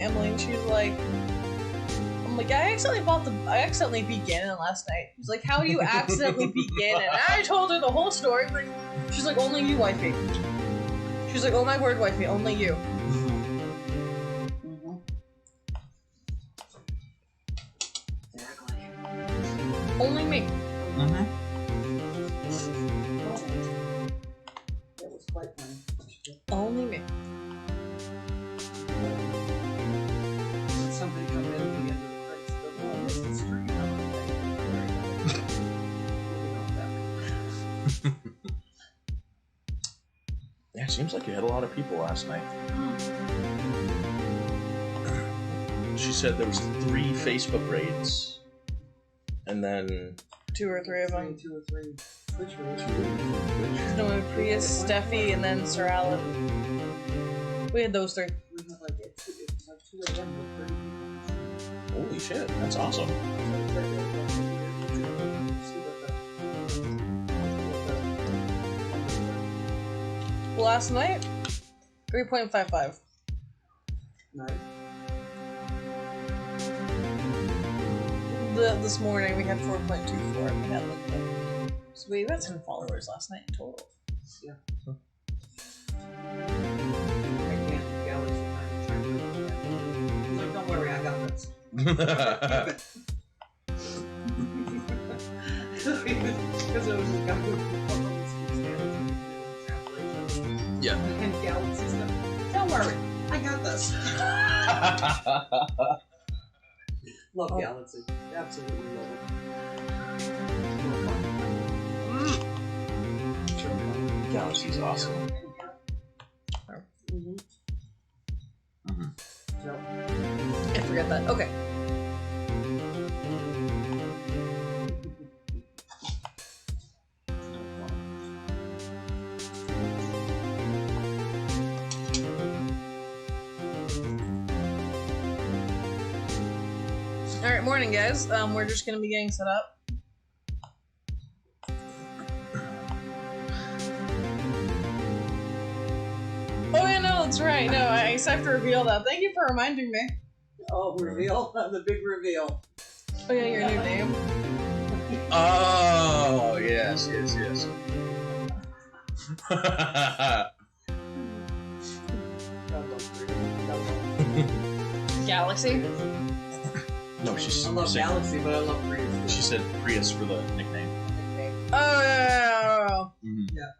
family, and she's like, I'm like, I accidentally beat Ganon last night. She's like, how do you accidentally beat Ganon? And I told her the whole story. Like, she's like, only you, wifey. She's like, oh my word, wifey, only you. Exactly. Only me. That was quite funny. Only me. Somebody come in at the end of the place. Oh, this is stream. Yeah, it seems like you had a lot of people last night. She said there was 3 Facebook raids, and then 2 or 3 of them. 2 or 3 Twitch raids. No, Prius, Steffi, and then Sir Alan. We had those 3. We had like 2 of them with 30 people. holy shit, that's awesome. Last night, 3.55. Nice. This morning we had 4.24. We had so we got 10 followers last night in total. Yeah. I can't Galaxy trying to he's like, don't worry, I got this. Because it was a guy who yeah. and Galaxy stuff. Don't worry, I got this. Love Galaxy. Absolutely love it. Galaxy's awesome. Yep. I forget that. Okay. Alright, morning guys. We're just gonna be getting set up. Oh yeah, no, that's right. No, I just have to reveal that. Thank you for reminding me. Oh, reveal? The big reveal. Oh yeah, your new name. Oh, yes. Galaxy? No, she's I love saying, Galaxy, but I love Prius. she said Prius for the nickname. Oh yeah. Yeah.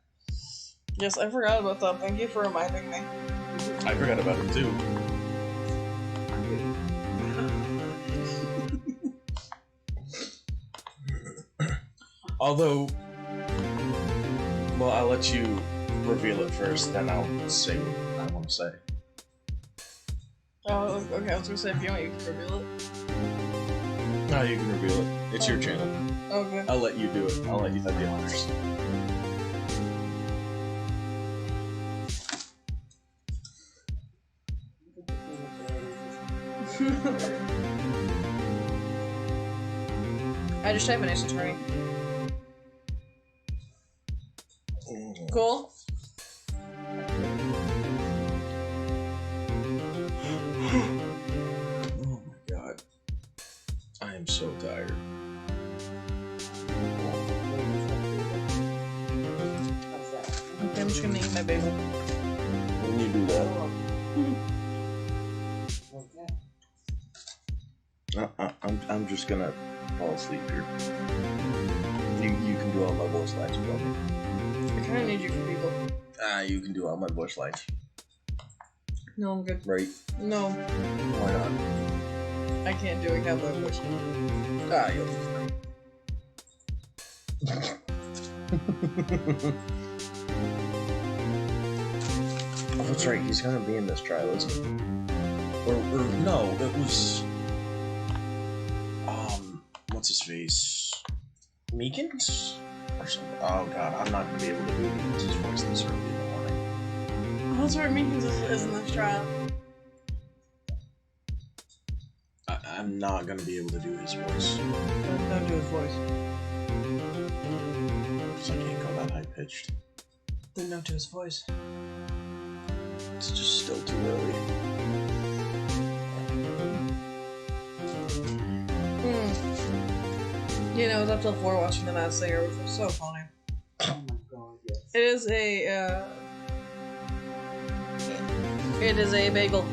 Yes, I forgot about that. Thank you for reminding me. I forgot about it too. Although, well, I'll let you reveal it first, then I'll say what I want to say. Oh, okay. I was gonna say if you want, you can reveal it. No, you can reveal it. It's your channel. Okay. I'll let you do it. I'll let you have the honors. I just type in Ace Attorney. Cool. Oh my god. I am so tired. Okay, I'm just gonna eat my bagel. When you do that, I'm just gonna fall asleep here. You can do all my voice lines for me. I kinda need you for people. You can do all my voice lines. No, I'm good. Right? No, Why not? I can't do a cowboy voice. You'll be fine. Oh, that's right, he's gonna be in this trial, isn't he? Or no, it was... what's his face? Meekins? Or something? Oh god, I'm not gonna be able to do Meekins' voice this early in the morning. Oh, that's right, Meekins is in this trial. I'm not gonna be able to do his voice. Don't do his voice. Because I can't go that high-pitched. Then don't do his voice. It's just still too early. Yeah, I was up till 4 watching The Masked Singer, which was so funny. Oh my god, yes. It is a bagel.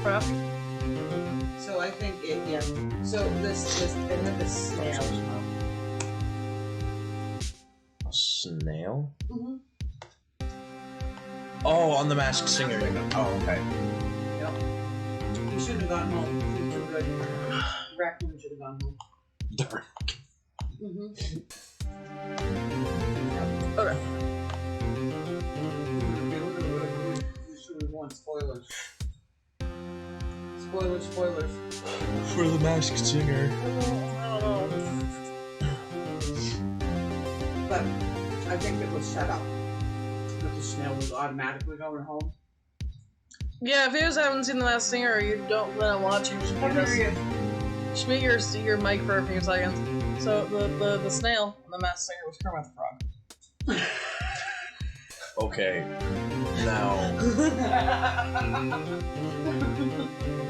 Crap. So I think it, yeah. So this, they had this snail. A snail? Mm-hmm. Oh, on The Masked Singer. Oh, okay. Yep. You shouldn't have gone home. He was too good. Raccoon should have gone home. Mm-hmm. Okay. We want spoilers. Spoilers. For The Masked Singer. I don't know. But I think it was set up that the snail was automatically going home. Yeah, if you guys haven't seen The Masked Singer or you don't plan on watching, just mute your mic for a few seconds. So the snail in The Masked Singer was Kermit the Frog. Okay. Now,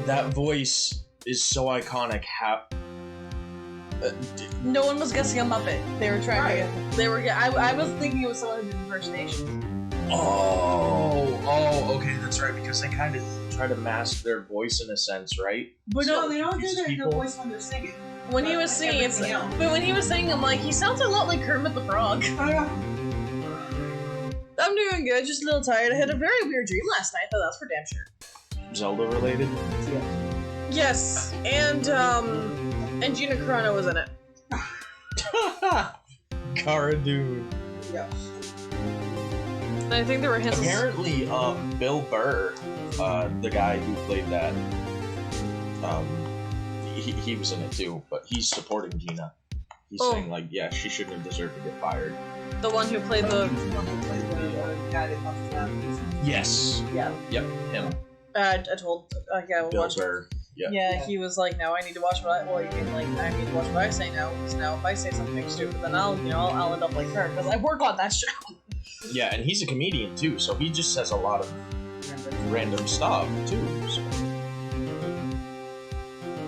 that voice is so iconic. No one was guessing a Muppet. They were trying to. They were. I was thinking it was someone who did impersonation. Oh, okay, that's right. Because they kind of try to mask their voice in a sense, right? But No, no, they don't do Confuse their people. voice when they're singing. when he was singing, it's. But when he was singing, I'm like, he sounds a lot like Kermit the Frog. I'm doing good, just a little tired. I had a very weird dream last night, though. That's for damn sure. Zelda related? Yes, and Gina Carano was in it. Cara Dune. Yeah. And I think there were hints. Apparently, Bill Burr, the guy who played that, he was in it too, but he's supporting Gina. He's saying, like, yeah, she shouldn't have deserved to get fired. The one who played the. guy that comes down. Yes. Yeah. Yep, him. I told. Yeah, Bill watch. Burr. Yeah. Yeah, he was like, "No, I need to watch what I." Well, you mean like I need to watch what I say now? Because now if I say something stupid, then I'll end up like her because I work on that show. Yeah, and he's a comedian too, so he just says a lot of random stuff too. So.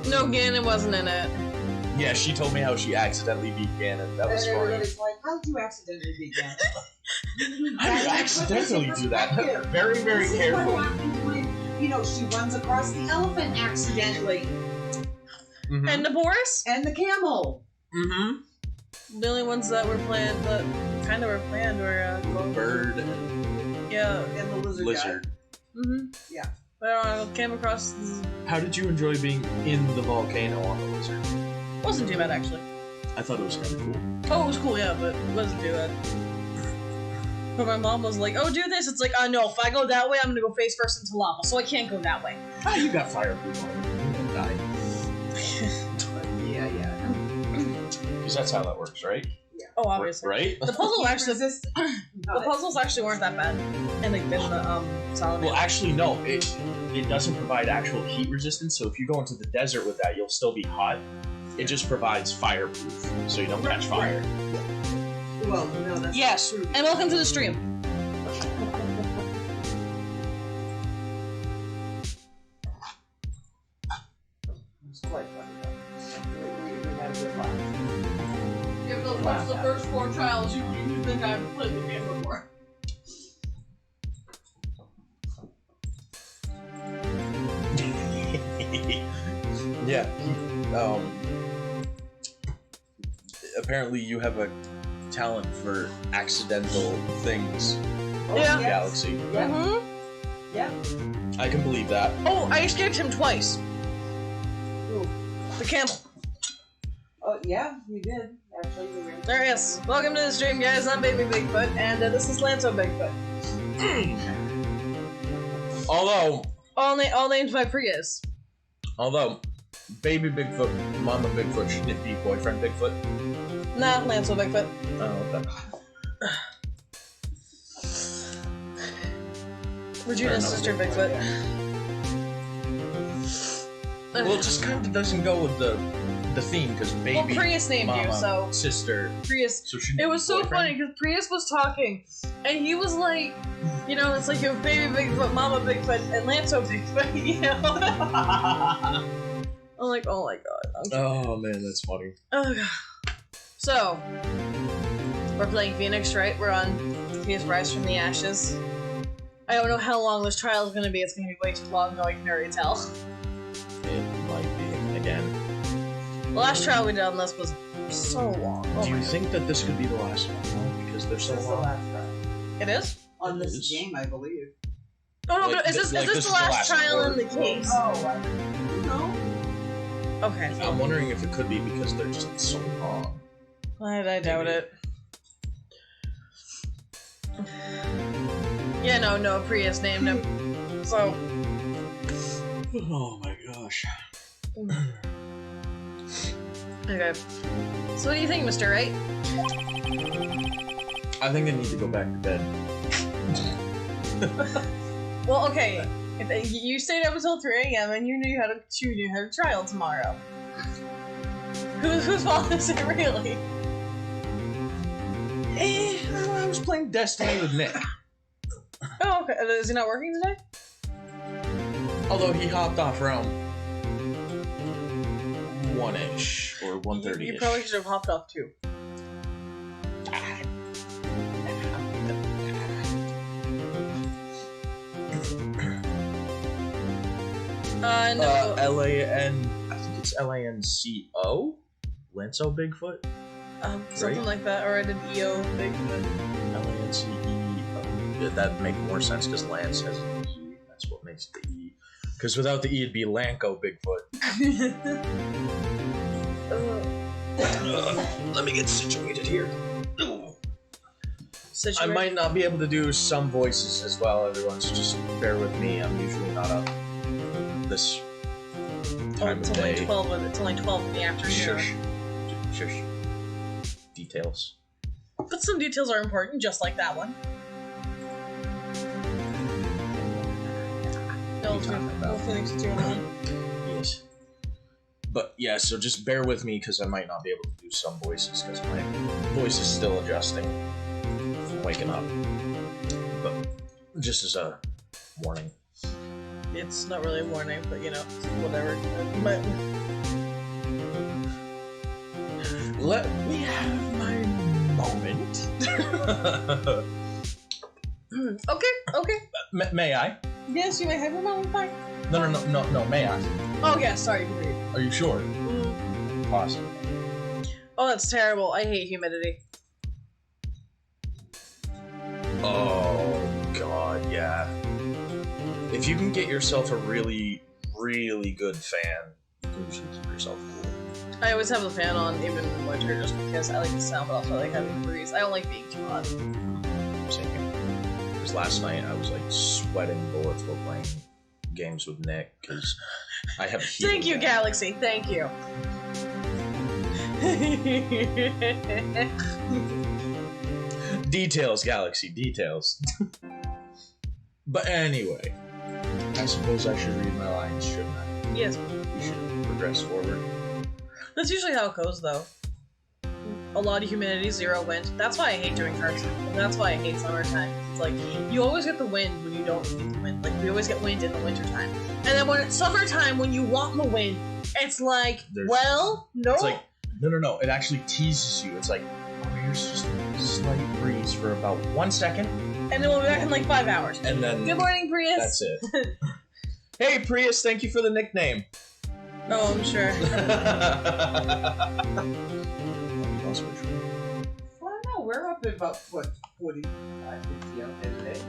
No, Gannon wasn't in it. Yeah, she told me how she accidentally beat Ganon. That was And funny. everybody's like, how did you accidentally beat Ganon? How do you accidentally do that? Very, very This is careful. what happens when, she runs across the elephant accidentally. Mm-hmm. And the Boris. And the camel. Mm-hmm. The only ones that were planned, that kind of were planned, were Bird and yeah. And the lizard. Mhm. Yeah. But I came across. How did you enjoy being in the volcano on the lizard? Wasn't too bad actually. I thought it was kind of cool. Oh, it was cool, yeah, but it wasn't too bad. But my mom was like, "Oh, do this." It's like, no, if I go that way, I'm gonna go face first into lava, so I can't go that way. Ah, you got fireproof on you. You won't die. Yeah. Because that's how that works, right? Oh, obviously. Right? The puzzle actually. Resist. The puzzles actually weren't that bad, and they've been solid. Well, actually, no. It doesn't provide actual heat resistance, so if you go into the desert with that, you'll still be hot. It just provides fireproof, so you don't catch fire. Well, no, that's Yes, true. and welcome to the stream. It's quite funny. We had a good laugh. If those watch the first 4 trials, you think I've played the game before. Yeah. Apparently, you have a talent for accidental things in Yeah. the galaxy. Yeah. Mm-hmm. Yeah. I can believe that. Oh, I escaped him twice. Ooh. The camel. Oh, yeah, you did. Actually, you were. There he is. Welcome to the stream, guys. I'm Baby Bigfoot, and this is Lanzo Bigfoot. Although, All named by Prius. Baby Bigfoot, Mama Bigfoot, shouldn't it be Boyfriend Bigfoot? Nah, Lanzo Bigfoot. Oh, okay. Regina's enough. sister Bigfoot. Well, it just kind of doesn't go with the theme because baby, well, Prius named mama, you, so sister. Prius. So she It was so funny because Prius was talking, and he was like, you know, it's like your baby Bigfoot, Mama Bigfoot, and Lanzo Bigfoot, you know. I'm like, oh my god. Oh man, that's funny. Oh god. So, we're playing Phoenix, right? We're on his Rise from the Ashes. I don't know how long this trial is going to be. It's going to be way too long, though I can already tell. It might be again. The last trial we did on this was so long. Oh Do you my think that this could be the last one? No, because they're so This is the long. last trial. god. It is? On It this is. game, I believe. Oh no, Like, but is this like, the this is last trial word. in the case? Oh, I don't know. Okay. I'm wondering if it could be because they're just so long. I doubt it. Yeah, no, Prius named him. So. Oh my gosh. Okay. So what do you think, Mr. Wright? I think I need to go back to bed. Well, okay. If you stayed up until 3 a.m. and you knew you had a trial tomorrow. Whose fault is it really? I was playing Destiny with Nick. Oh, okay. Is he not working today? Although he hopped off around 1-ish or 1:30. You probably should have hopped off too. No. L-A-N... I think it's L-A-N-C-O? Lanzo Bigfoot? Something right? like that, or I did EO Bigfoot. L-A-N-C-E-O. That'd make more sense because Lance has an E. That's what makes the E. Because without the E, it'd be Lanco Bigfoot. Let me get situated here. I might not be able to do some voices as well, everyone, so just bear with me. I'm usually not up this time it's of only day. 12. It's only 12 in the afternoon. Shush. Shush. Details. But some details are important, just like that one. No, Phoenix is doing one. Yes. But yeah, so just bear with me because I might not be able to do some voices because my voice is still adjusting from waking up. But just as a warning. It's not really a warning, but you know, whatever. Let me have my moment. Okay. May I? Yes, you may have your moment, fine. No, may I? Oh, yeah, sorry, you can read. Are you sure? Awesome. Oh, that's terrible. I hate humidity. Oh, God, yeah. If you can get yourself a really, really good fan, you can usually keep yourself cool. I always have the fan on, even in winter, just because I like the sound, but also I like having the breeze. I don't like being too hot. Same here. Because last night I was like sweating bullets while playing games with Nick because I have heat. Thank you, Galaxy. Thank you. Details, Galaxy, details. But anyway, I suppose I should read my lines, shouldn't I? Yes. We should progress forward. That's usually how it goes, though. A lot of humidity, 0 wind. That's why I hate doing cards. And that's why I hate summertime. It's like, you always get the wind when you don't need the wind. Like, we always get wind in the wintertime. And then when it's summertime, when you want the wind, it's like, well, no. It's like, no. It actually teases you. It's like, oh, here's just a slight breeze for about 1 second. And then we'll be back in like 5 hours. And then... Good morning, Prius. That's it. Hey, Prius, thank you for the nickname. Oh, I'm sure. I don't know. We're up at about, what, 45, 50 out there today.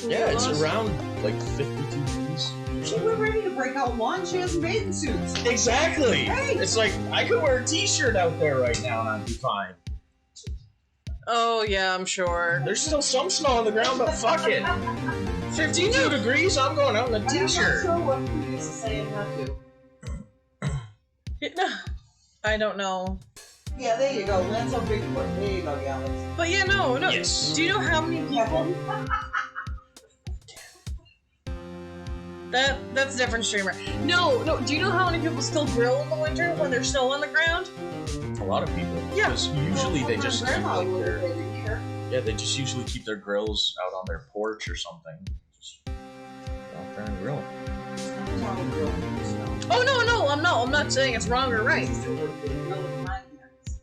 Yeah, it's around like 52 degrees. See, we're ready to break out lawn chairs and bathing suits. Exactly. Hey. It's like I could wear a t-shirt out there right now and I'd be fine. Oh, yeah, I'm sure. There's still some snow on the ground, but fuck it. 52 degrees, I'm going out in a t-shirt. I'm not sure what Prius is saying how to. I don't know. Yeah, there you go. Lanzo Bigfoot. There you go, Alex. But yeah, no. Yes. Do you know how many people... That's a different streamer. No. Do you know how many people still grill in the winter when there's snow on the ground? A lot of people. Yeah. Because usually they just keep grandma like would their every year. they just usually keep their grills out on their porch or something. Just go out there and grill. Nothing wrong with grilling in the snow. Oh no, I'm not saying it's wrong or right. Still worth the grill with my hands.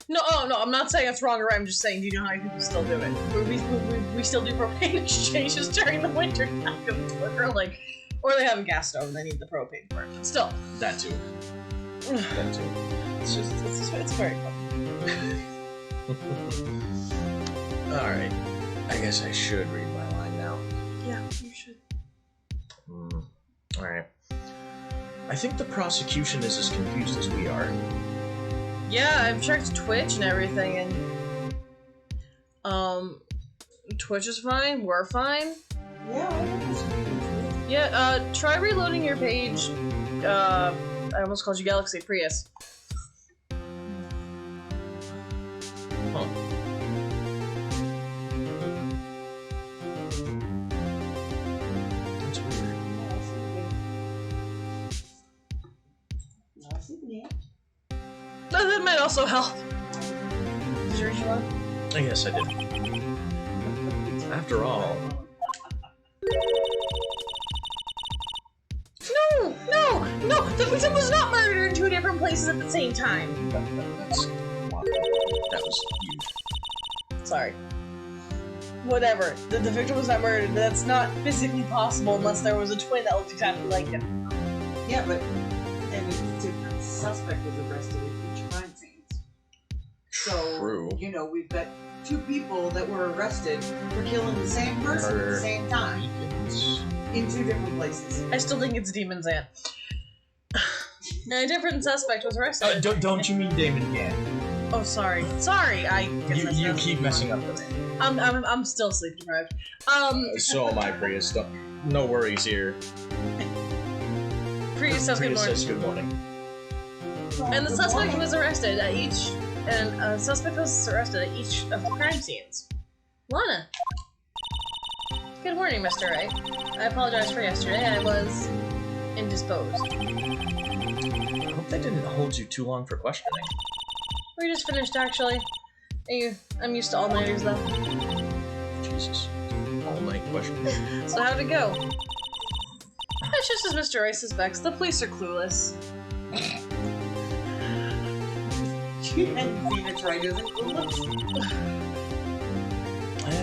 No, I'm not saying it's wrong or right. I'm just saying, do you know how many people still do it? We still do propane exchanges during the winter time because we're grilling, or they have a gas stove and they need the propane for it. But still, That too. That too. it's very fun. Alright. I guess I should read my line now. Yeah, you should. Alright. I think the prosecution is as confused as we are. Yeah, I've checked Twitch and everything, and Twitch is fine. We're fine. Yeah, I think it's good. Yeah, try reloading your page. I almost called you Galaxy Prius. Huh. That's weird. That might also help. Did you reach one? I guess I did. After all. No! The victim was not murdered in 2 different places at the same time. That's wow. That was huge. Sorry. Whatever. The victim was not murdered. That's not physically possible unless there was a twin that looked exactly like him. Yeah, but and a different suspect was arrested at each crime scenes. So, True. you know, we've got 2 people that were arrested for killing the same person at the same time in 2 different places. I still think it's Demon's Aunt. A different suspect was arrested. Don't you mean Damon Gann? Oh, sorry. Sorry, I guess You keep messing up the name. I'm still sleep deprived. So am I, Prius. No worries here. Prius says good morning. Says good morning. And the suspect was arrested at each of the crime scenes. Lana. Good morning, Mr. Wright. I apologize for yesterday. I was indisposed. I hope that didn't hold you too long for questioning. We just finished, actually. I'm used to all-nighters, though. Jesus. All-night questioning. So how'd it go? It's just as Mr. Wright suspects. The police are clueless. And Phoenix Wright isn't clueless.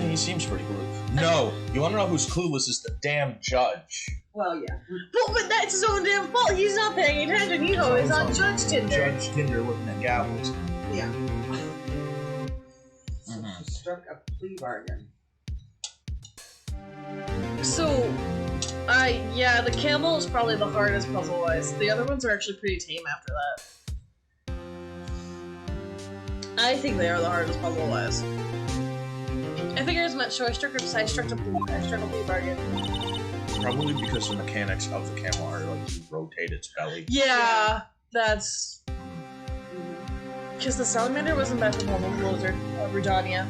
He seems pretty clueless. No! You wanna know who's clueless is the damn judge. Well, yeah. But that's his own damn fault. He's not paying attention. He's always on Judge Tinder. Judge Tinder looking at gavels. Yeah. So she struck a plea bargain. So, yeah, the camel is probably the hardest puzzle-wise. The other ones are actually pretty tame after that. I think they are the hardest puzzle-wise. I figure as much, so I struck a plea bargain. Probably because the mechanics of the camel are like you rotate its belly. Yeah, that's... Because the salamander wasn't bad for puzzle closer, Britannia.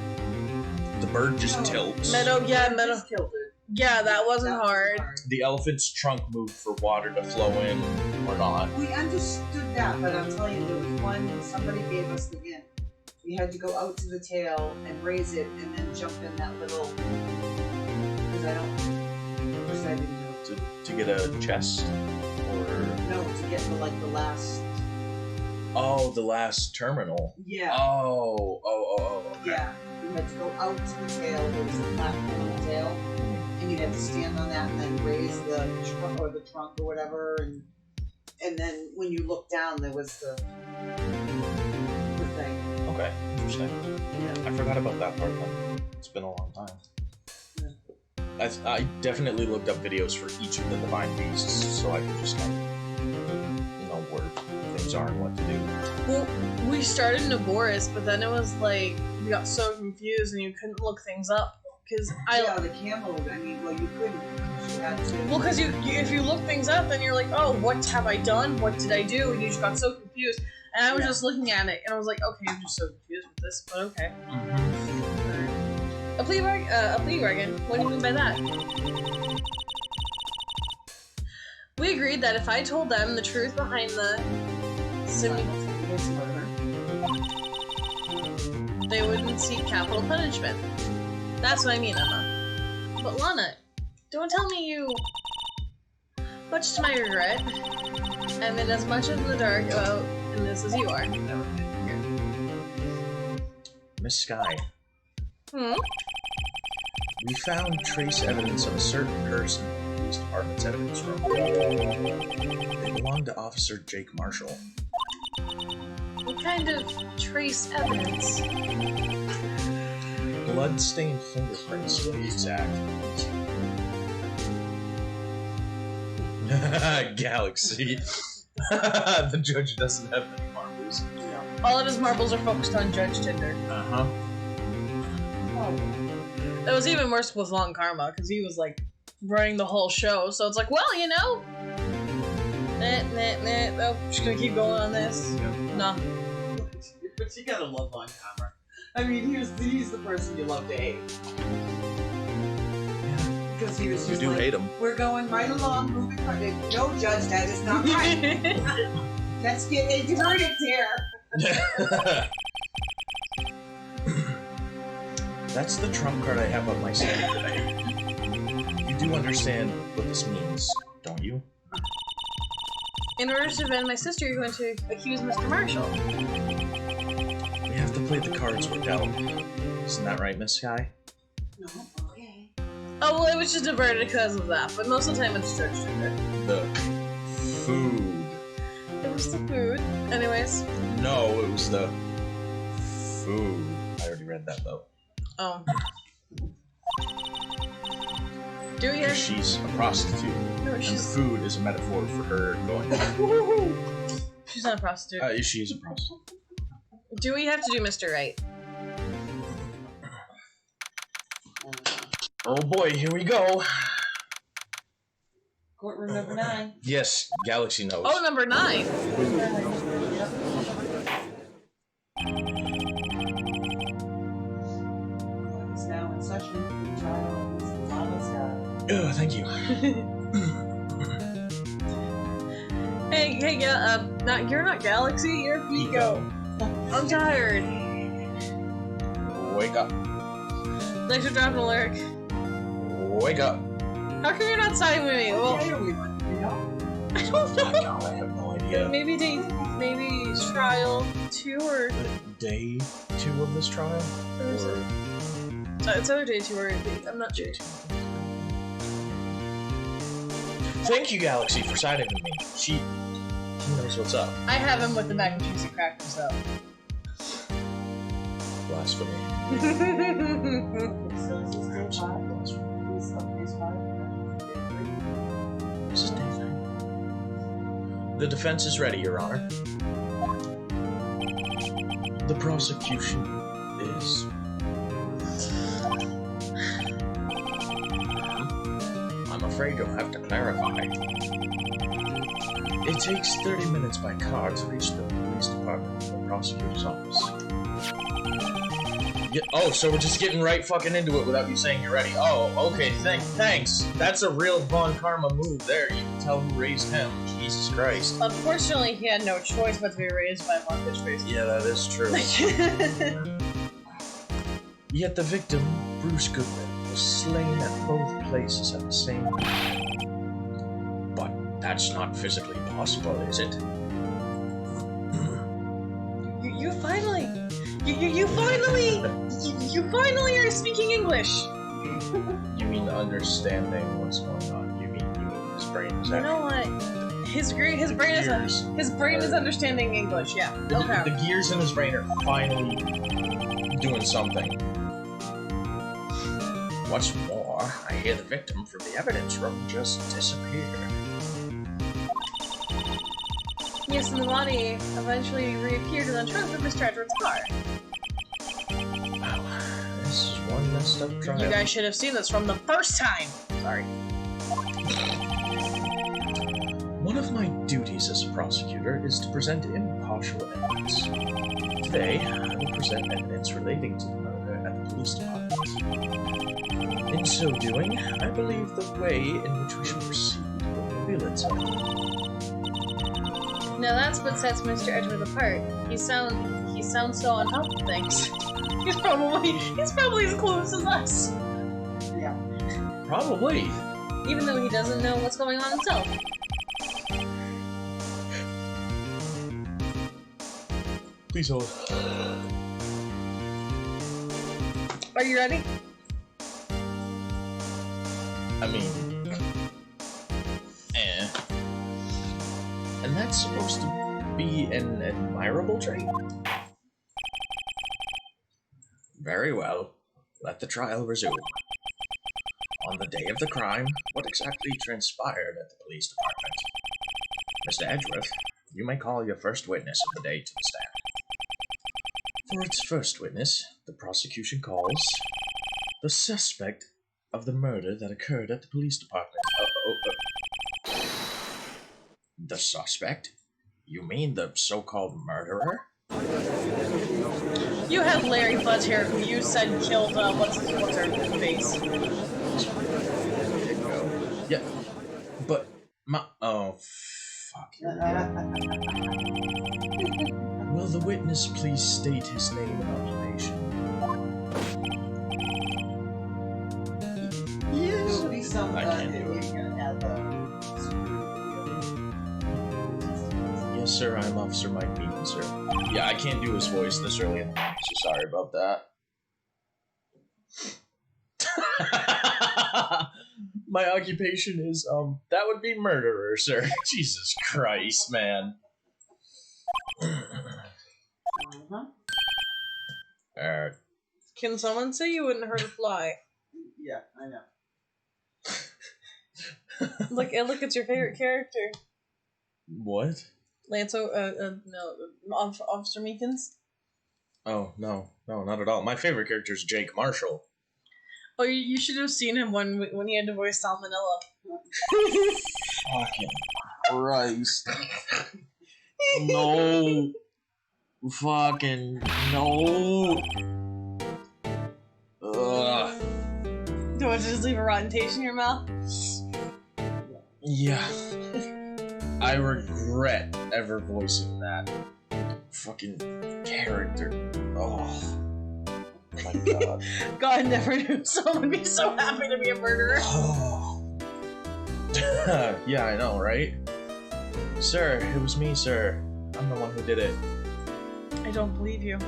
The bird just tilts. Meadow. Just killed it. Yeah, that wasn't hard. The elephant's trunk moved for water to flow in or not. We understood that, but I'm telling you, there was one, somebody gave us the hint. We had to go out to the tail and raise it and then jump in that little... Because I didn't know. To get a chest? Or... No, to get to, like, the last... Oh, the last terminal. Yeah. Oh, okay. Yeah. You had to go out to the tail, there was a platform on the tail, and you'd have to stand on that and then raise the trunk or whatever, and then when you looked down, there was the thing. Okay, interesting. Yeah. I forgot about that part then. It's been a long time. Yeah. I definitely looked up videos for each of the divine beasts, so I could just know where things are and what to do. Well, we started in Aboris, but then it was like, we got so confused and you couldn't look things up. Because the camel, you couldn't. You had to. Well, because if you look things up, then you're like, oh, what have I done? What did I do? And you just got so confused. And I was just looking at it, and I was like, okay, I'm just so confused with this, but okay. A plea bargain? What do you mean by that? We agreed that if I told them the truth behind the Simultaneous murder. they wouldn't seek capital punishment. That's what I mean, Emma. But Lana, don't tell me you... Much to my regret, I'm in as much in the dark about this as you are. Miss Sky, Hmm? we found trace evidence of a certain person in the police department's evidence room. They belong to Officer Jake Marshall. What kind of trace evidence? Blood-stained fingerprints, to be exact. Galaxy. The judge doesn't have any marbles. All of his marbles are focused on Judge Tinder. Uh-huh. It was even worse with Long Karma, because he was, like, running the whole show, so it's like, well, you know... Oh, just gonna keep going on this. Nah. But you gotta love Long Karma. I mean, he's the person you love to hate. Because he was You just do like, hate him. we're going right along, moving right. No, Judge, that is not right. Let's get into verdicts here. That's the trump card I have up my sleeve today. You do understand what this means, don't you? In order to defend my sister, you're going to accuse Mr. Marshall. We have to play the cards we're dealt. Isn't that right, Miss Sky? No, okay. Oh, well, it was just diverted because of that, but most of the time it's Judge Tinder. The food. It was the food. Anyways. No, it was the food. I already read that, though. Oh. Do we Because have... she's a prostitute. No, And the she's... food is a metaphor for her going... She's not a prostitute. She is a prostitute. Do we have to do Mr. Wright? Oh boy, here we go. Courtroom number 9. Yes, Galaxy knows. Oh, number 9. It's now in session. The trial is Lana's guy. Oh, thank you. Hey, you're not Galaxy, you're Pico. I'm tired. Wake up. Thanks for dropping a lyric. Wake up. How come you're not siding with me? Well, Yeah, we went, you know? I don't know. I have no idea. Maybe trial 2 or... Day 2 of this trial? Or... It's either day 2 or I'm not sure. Thank you, Galaxy, for siding with me. She knows what's up. I have him with the mac and cheese and crackers, so. Blasphemy. This is day 3. The defense is ready, Your Honor. The prosecution is... I'm afraid you'll have to clarify. It takes 30 minutes by car to reach the police department from the prosecutor's office. Yeah, oh, so we're just getting right fucking into it without you saying you're ready. Oh, okay, thanks. That's a real Von Karma move there. You can tell who raised him. Jesus Christ. Unfortunately, he had no choice but to be raised by one bitch face. Yeah, that is true. Yet the victim, Bruce Goodman, was slain at both places at the same time. But that's not physically possible, is it? You finally are speaking English. You mean understanding what's going on? You mean his brain is You know what? His brain is understanding English. Yeah. Okay. The gears in his brain are finally doing something. What's more, I hear the victim from the evidence room just disappeared. Yes, and the body eventually reappeared in the trunk of Mr. Edward's car. Wow, this is one messed up trial. You guys should have seen this from the first time. Sorry. One of my duties as a prosecutor is to present impartial evidence. Today, I will present evidence relating to the murder at the police department. In so doing, I believe the way in which we shall proceed will feel it, sir. Now that's what sets Mr. Edgeworth apart. He sounds so on top of things. He's probably as close as us. Yeah. Probably. Even though he doesn't know what's going on himself. Please hold. Are you ready? I mean... And that's supposed to be an admirable trait? Very well. Let the trial resume. On the day of the crime, what exactly transpired at the police department? Mr. Edgeworth, you may call your first witness of the day to the stand. For its first witness, the prosecution calls the suspect of the murder that occurred at the police department. The suspect? You mean the so-called murderer? You had Larry Fletcher, who you said killed, what's her face? Yeah, but oh, fuck. Will the witness please state his name and occupation? Usually somebody I can't do it. you're gonna have Yes, sir, I'm Officer Mike Beacon, sir. Yeah, I can't do his voice this early in the morning, so sorry about that. My occupation is, that would be murderer, sir. Jesus Christ, man. Can someone say you wouldn't hurt a fly? Yeah, I know. Look, it's your favorite character. What? Officer Meekins. Oh, no, not at all. My favorite character is Jake Marshall. Oh, you should have seen him when he had to voice Salmonella. Fucking Christ. No. Fucking no. Ugh. Do you want to just leave a rotten taste in your mouth? Yeah. I regret ever voicing that fucking character. Oh. My God. God never knew someone would be so happy to be a murderer. Yeah, I know, right? Sir, it was me, sir. I'm the one who did it. I don't believe you.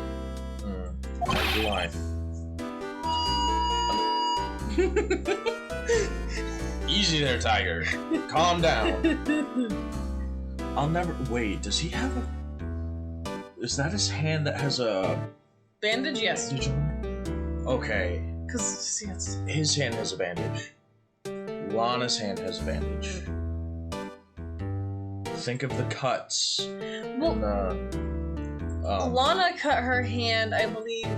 How do I? Easy there, Tiger. Calm down. I'll never... Wait, does he have a... Is that his hand that has a... Bandage, yes. bandage on it? Okay. Because, see, it's... His hand has a bandage. Lana's hand has a bandage. Think of the cuts. Well, Lana cut her hand, I believe...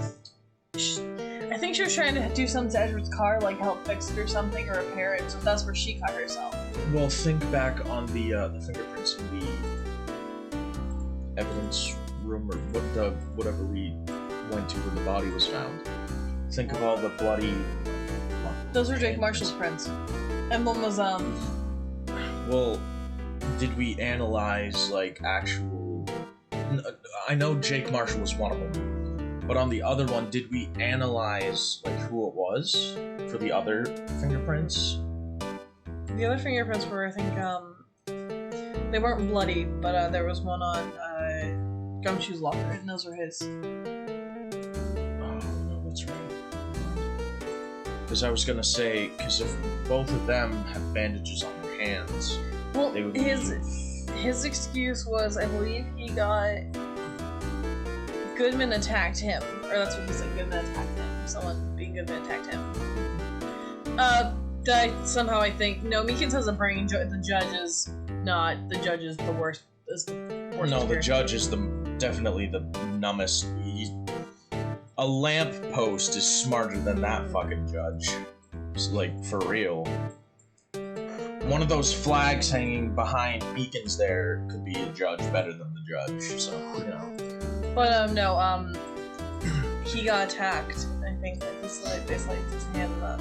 I think she was trying to do something to Edward's car, like help fix it or something, or repair it, so that's where she cut herself. Well, think back on the fingerprints in the evidence room, or whatever we went to where the body was found. Think of all the bloody... Those were Jake Marshall's prints. And one was, Well, did we analyze, like, actual... I know Jake Marshall was one of them. But on the other one, did we analyze, like, who it was for the other fingerprints? The other fingerprints were, I think, they weren't bloody, but there was one on Gumshoe's locker, and those were his. Oh, no, that's right. Because I was gonna say, because if both of them have bandages on their hands, well, they would his excuse was, I believe he got... Goodman attacked him, or that's what he said. Goodman attacked him. Someone being Goodman attacked him. Somehow I think no. Meekins has a brain. The judge is not. The judge is the worst. No, the judge is definitely the numbest. A lamp post is smarter than that fucking judge. It's like for real. One of those flags hanging behind Meekins there could be a judge better than the judge. So you know. But he got attacked. I think that they sliced his hand up.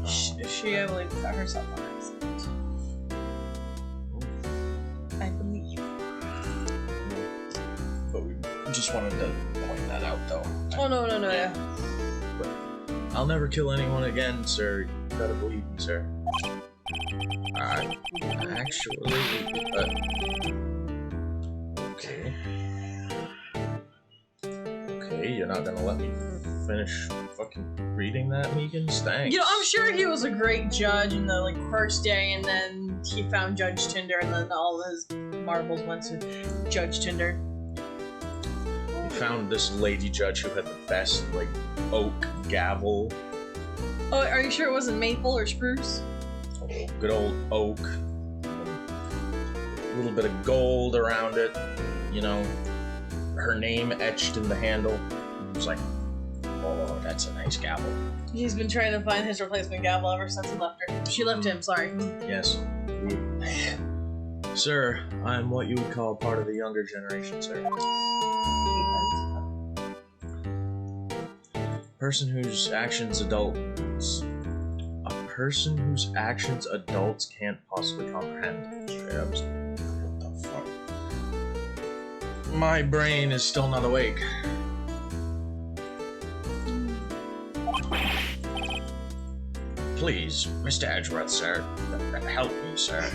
She, I believe, cut herself on accident. Just wanted to point that out, though. Oh, no, yeah. I'll never kill anyone again, sir. You gotta believe me, sir. Actually, okay. Okay, you're not gonna let me finish fucking reading that, Meekins? Thanks. You know, I'm sure he was a great judge in the, like, first day, and then he found Judge Tinder, and then all his marbles went to Judge Tinder. He found this lady judge who had the best, like, oak gavel. Oh, are you sure it wasn't maple or spruce? Oh, good old oak. A little bit of gold around it. You know, her name etched in the handle. It was like, oh, that's a nice gavel. He's been trying to find his replacement gavel ever since he left her. She left him, sorry. Yes. Sir, I'm what you would call part of the younger generation, sir. Person whose actions adults can't possibly comprehend. Straight up. What the fuck? My brain is still not awake. Please, Mr. Edgeworth, sir. Help me, sir.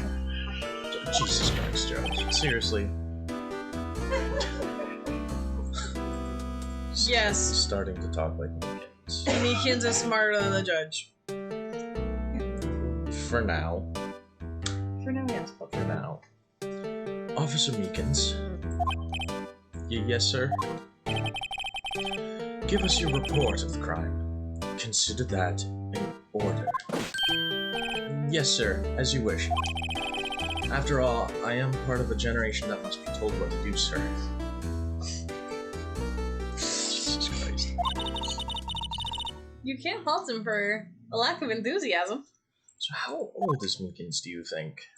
Jesus Christ, Joe. Seriously. Yes. Starting to talk like Meekins. Meekins is smarter than the judge. For now. For now, yes. But for now. Officer Meekins. Yes, sir? Give us your report of the crime. Consider that in order. Yes, sir. As you wish. After all, I am part of a generation that must be told what to do, sir. Jesus Christ. You can't fault him for a lack of enthusiasm. So how old is Meekins, do you think?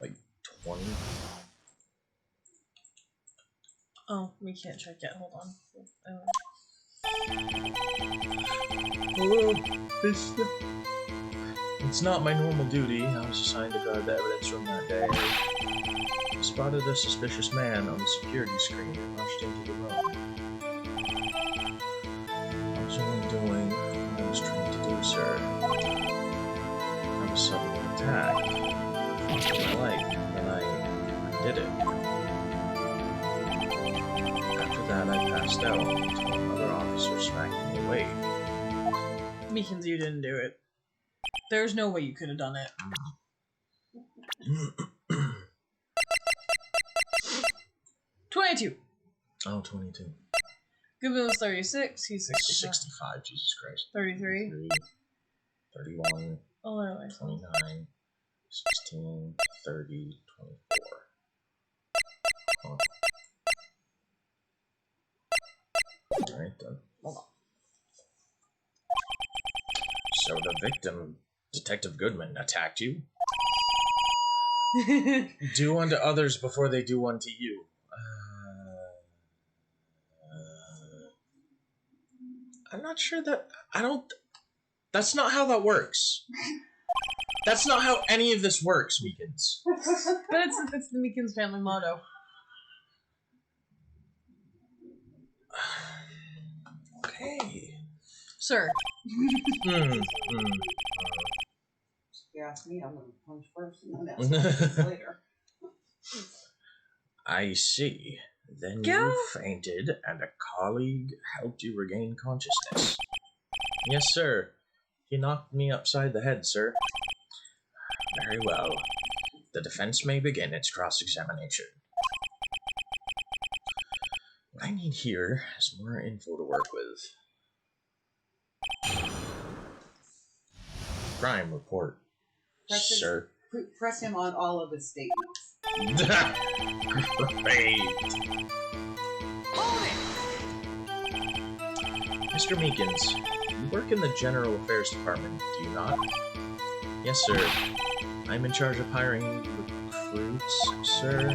Like 20? Oh, we can't check yet. Hold on. Hello, it's not my normal duty. I was assigned to guard the evidence room that day. I spotted a suspicious man on the security screen and rushed into the room. I was only doing what I was trained to do, sir. I was suddenly attacked. For my life, and I did it. After that, I passed out until another officer smacked me awake. Meekins, you didn't do it. There's no way you could have done it. 22. Oh, 22. Goodman was 36. He's 65. 65, Jesus Christ. 33. 31, Oh, really? 29, 16, 30, 24. Huh. Alright then. Hold on. So the victim, Detective Goodman, attacked you? Do unto others before they do unto you. I'm not sure that... That's not how that works. That's not how any of this works, Meekins. But it's the Meekins family motto. Okay. Sir. If you ask me, I'm going to punch first and then ask later. I see. Then Go. you fainted and a colleague helped you regain consciousness. Yes, sir. He knocked me upside the head, sir. Very well. The defense may begin its cross-examination. What I need here is more info to work with. Crime report, sir. Press him on all of his statements. Great. Mr. Meekins, you work in the General Affairs Department, do you not? Yes, sir. I'm in charge of hiring recruits, sir.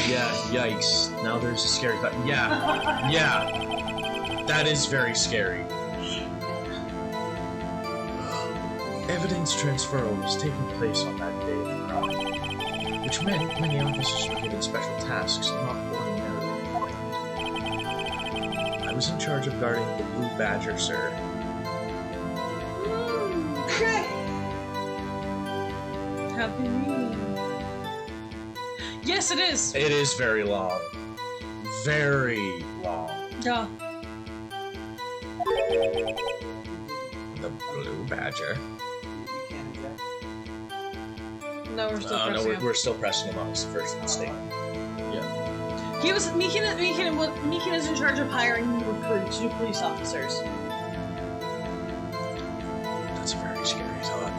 Yeah, yikes. Now there's a scary cut. Yeah, yeah. That is very scary. Evidence transfer was taking place on that day of the crime. which meant many officers were given special tasks not ordinarily performed. I was in charge of guarding the Blue Badger, sir. Okay. Happy Meeting. Yes, it is. It is very long. Very long. Yeah. The Blue Badger. You can't eject. No, we're still No, pressing him. we're still pressing him on his first mistake. Yeah. He was Meekin is in charge of hiring new recruits, new police officers. That's a very scary thought.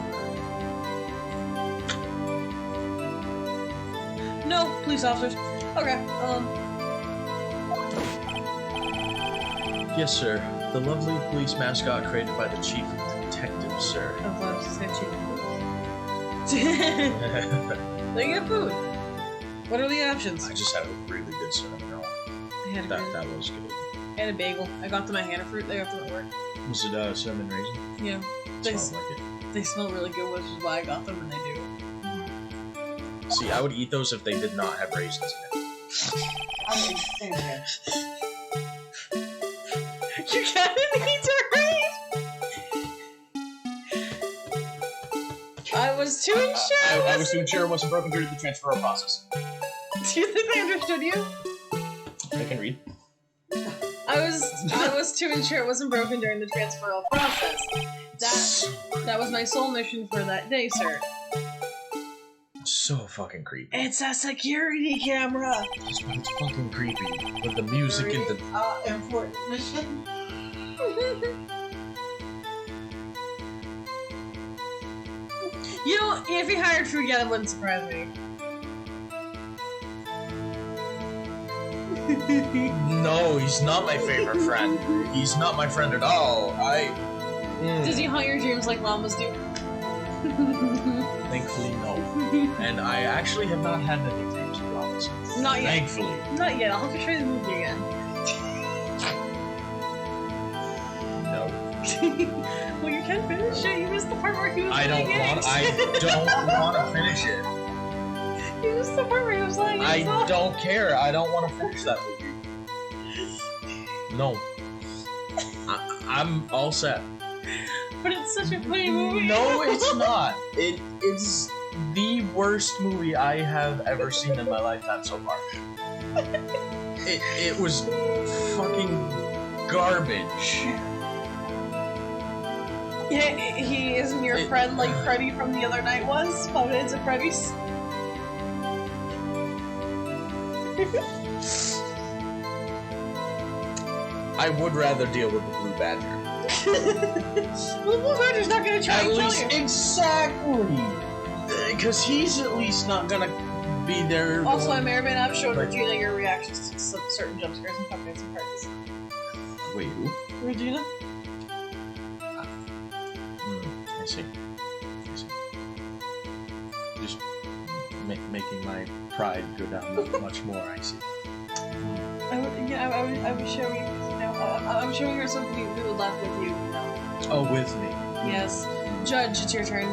No, police officers. Okay, Yes, sir. The lovely police mascot created by the chief detective, sir. I thought I was saying chicken. They get food. What are the options? I just had a really good cinnamon roll. I had a That was good. and a bagel. I got them at Hannah Fruit. They got them at work. Was it cinnamon raisin? Yeah, they, Smelled like they smell really good, which is why I got them, and they do. it. See, I would eat those if they did not have raisins in it. I mean, think of it. You gotta need to read. I was too unsure. I was too sure it wasn't broken during the transfer process. Do you think they understood you? I can read. I was too unsure it wasn't broken during the transferal process. That was my sole mission for that day, sir. So fucking creepy. It's a security camera. It's fucking creepy. With the music and the... Important mission. You know, if he hired food again, it wouldn't surprise me. No, he's not my favorite friend. He's not my friend at all. Does he haunt your dreams like llamas do? Thankfully, no. And I actually have not had any dreams of llamas. Not yet. Thankfully. Not yet. I'll have to try the movie again. No. Well, you can finish it. You missed the part where he was I don't want to finish it. You missed the part where he was lying. I don't care. I don't want to finish that movie. No. I'm all set. But it's such a funny movie. No, it's not. It's the worst movie I have ever seen in my lifetime so far. It was fucking garbage. Yeah, he isn't your friend like Freddy from the other night was. 5 Minutes at Freddy's. I would rather deal with the Blue Badger. Well, the Blue Badger's not gonna try and kill you. Exactly. Because he's at least not gonna be there. Also, I may or may not have shown Regina your reactions to some certain jump scares and Five Nights at Freddy's. Wait, who? Regina? I see. Just making my pride go down much more, I see. I was showing. I'm showing her something we would laugh with you. Oh, with me. Yes. Judge, it's your turn.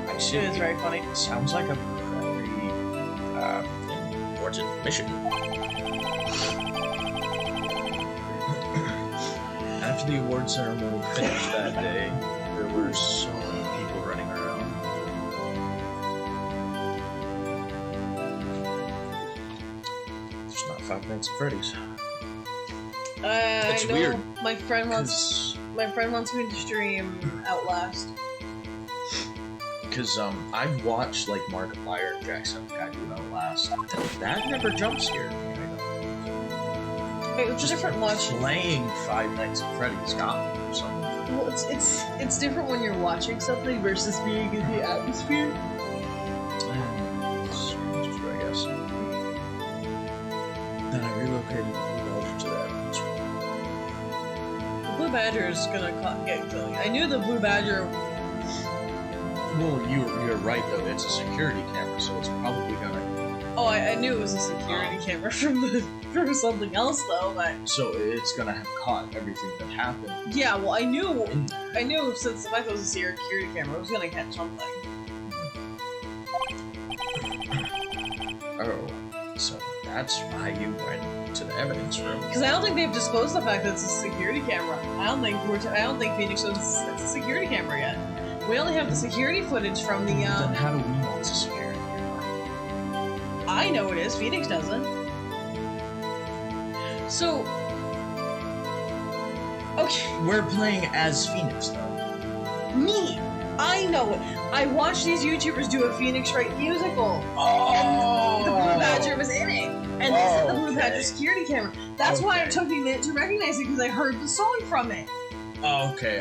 I see. It is very funny. Sounds like a very important mission. After the award ceremony finished that day, there were so many people running around. There's not 5 Nights at Freddy's. It's I know weird. My friend wants me to stream Outlast. Because I've watched like Markiplier and Jacksepticeye do Outlast. That never jump scared me. Wait, it's a different watch. Playing 5 Nights at Freddy's got me or something. Well, it's different when you're watching something versus being in the atmosphere. It's true, I guess. Then I relocated the Blue Badger to that. The Blue Badger is gonna get killing. I knew the Blue Badger. Well, you're right though. It's a security camera, so it's probably gonna. Oh, I knew it was a security camera from something else though, but So it's gonna have caught everything that happened. yeah. Well, I knew since the fact it was a security camera, it was gonna catch something. Oh, so that's why you went to the evidence room. Because I don't think they've disclosed the fact that it's a security camera. I don't think Phoenix knows it's a security camera yet. We only have the security footage from the. Then how do we know it's a security camera? I know it is. Phoenix doesn't. So. Okay. We're playing as Phoenix, though. Me. I know it. I watched these YouTubers do a Phoenix Wright musical. Oh. And the Blue Badger was in it. And they said the Blue okay. Badger security camera. That's why it took me a minute to recognize it because I heard the song from it. Oh, okay.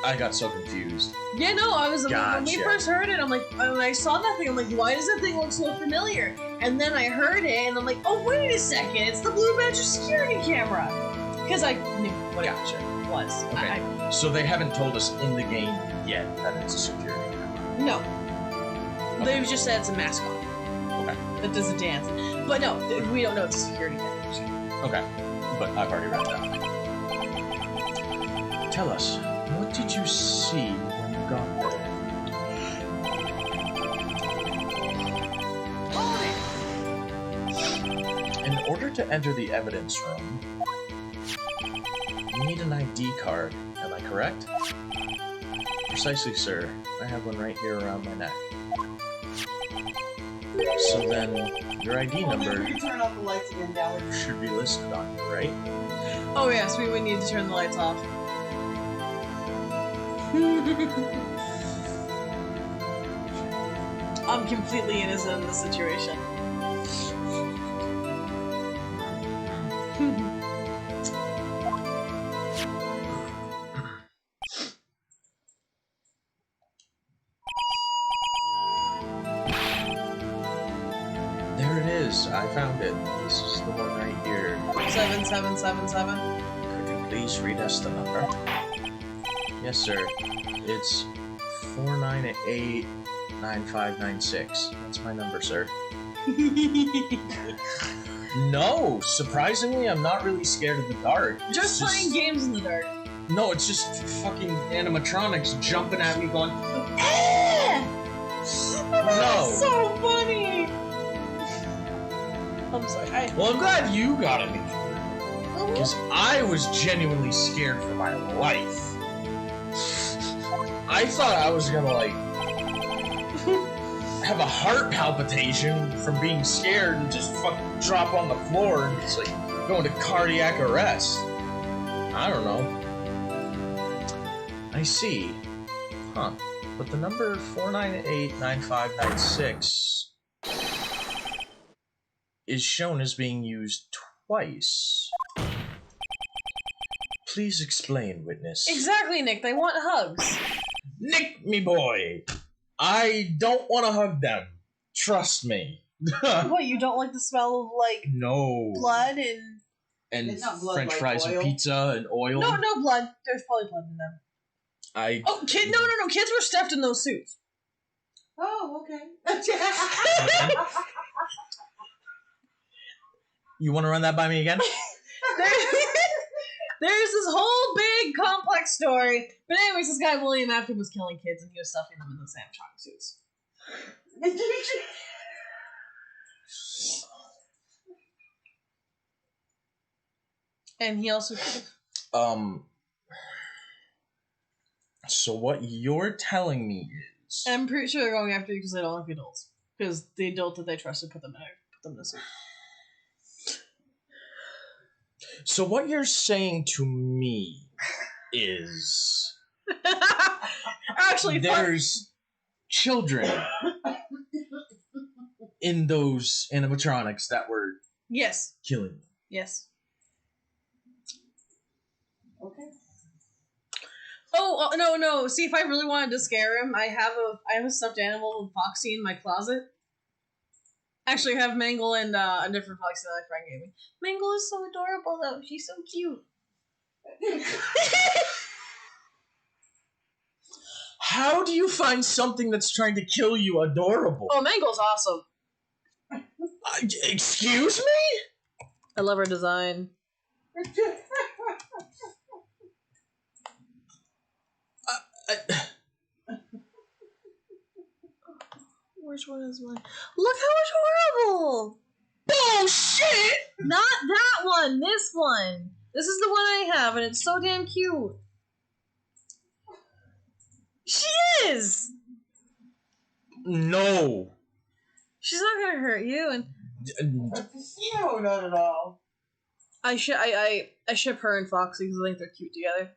I got so confused. Yeah, no, I was when we Gotcha. first heard it, I'm like, when I saw that thing, I'm like, why does that thing look so familiar? And then I heard it, and I'm like, oh, wait a second, it's the Blue Badger security camera. Because I knew what it was. Okay. So they haven't told us in the game yet that it's a security camera. No. They've just said it's a mascot. Okay. That does a dance. But no, we don't know it's a security camera. Okay. But I've already read that. Tell us, what did you see when you got there? In order to enter the evidence room, you need an ID card. Am I correct? Precisely, sir. I have one right here around my neck. So then, your ID number You turn off the lights again, Dally. should be listed on you, right? Oh, yes, we would need to turn the lights off. I'm completely innocent in this situation. There it is. I found it. This is the one right here. 7777. Could you please read us the number? Yes, sir. It's 4989596. That's my number, sir. No, surprisingly, I'm not really scared of the dark. It's Just playing games in the dark. No, it's just fucking animatronics jumping at me going, Eh! That's No. so funny! I'm sorry. well, I'm glad you got it. Because I was genuinely scared for my life. I thought I was gonna, like, have a heart palpitation from being scared and just fucking drop on the floor and just, like, go into cardiac arrest. I don't know. I see. Huh. But the number 4989596 is shown as being used twice. Please explain, witness. Exactly, Nick. They want hugs. Nick, me boy! I don't want to hug them. Trust me. What, you don't like the smell of, like, No. blood and... And It's not blood, French like fries oil. and pizza and oil. No, no blood. There's probably blood in them. Oh, no. Kids were stuffed in those suits. Oh, okay. You want to run that by me again? There's this whole big complex story. But anyways, this guy William Afton was killing kids and he was stuffing them in those animatronic suits. And he also... So what you're telling me is... I'm pretty sure they're going after you because they don't like adults. Because the adult that they trusted put them in a suit. So what you're saying to me is... Actually, there's children in those animatronics that were Yes. killing them. Yes. Okay. Oh, no. See, if I really wanted to scare him, I have a stuffed animal of Foxy in my closet. Actually, I have Mangle and a different Foxy that my friend gave me. Mangle is so adorable, though. She's so cute. How do you find something that's trying to kill you adorable? Oh, Mangle's awesome. Excuse me? I love her design. Where's one is mine? Look how adorable! Bullshit! Not that one, this one. This is the one I have, and it's so damn cute. She is! No. She's not gonna hurt you, and No, not at all. I ship her and Foxy because I think they're cute together.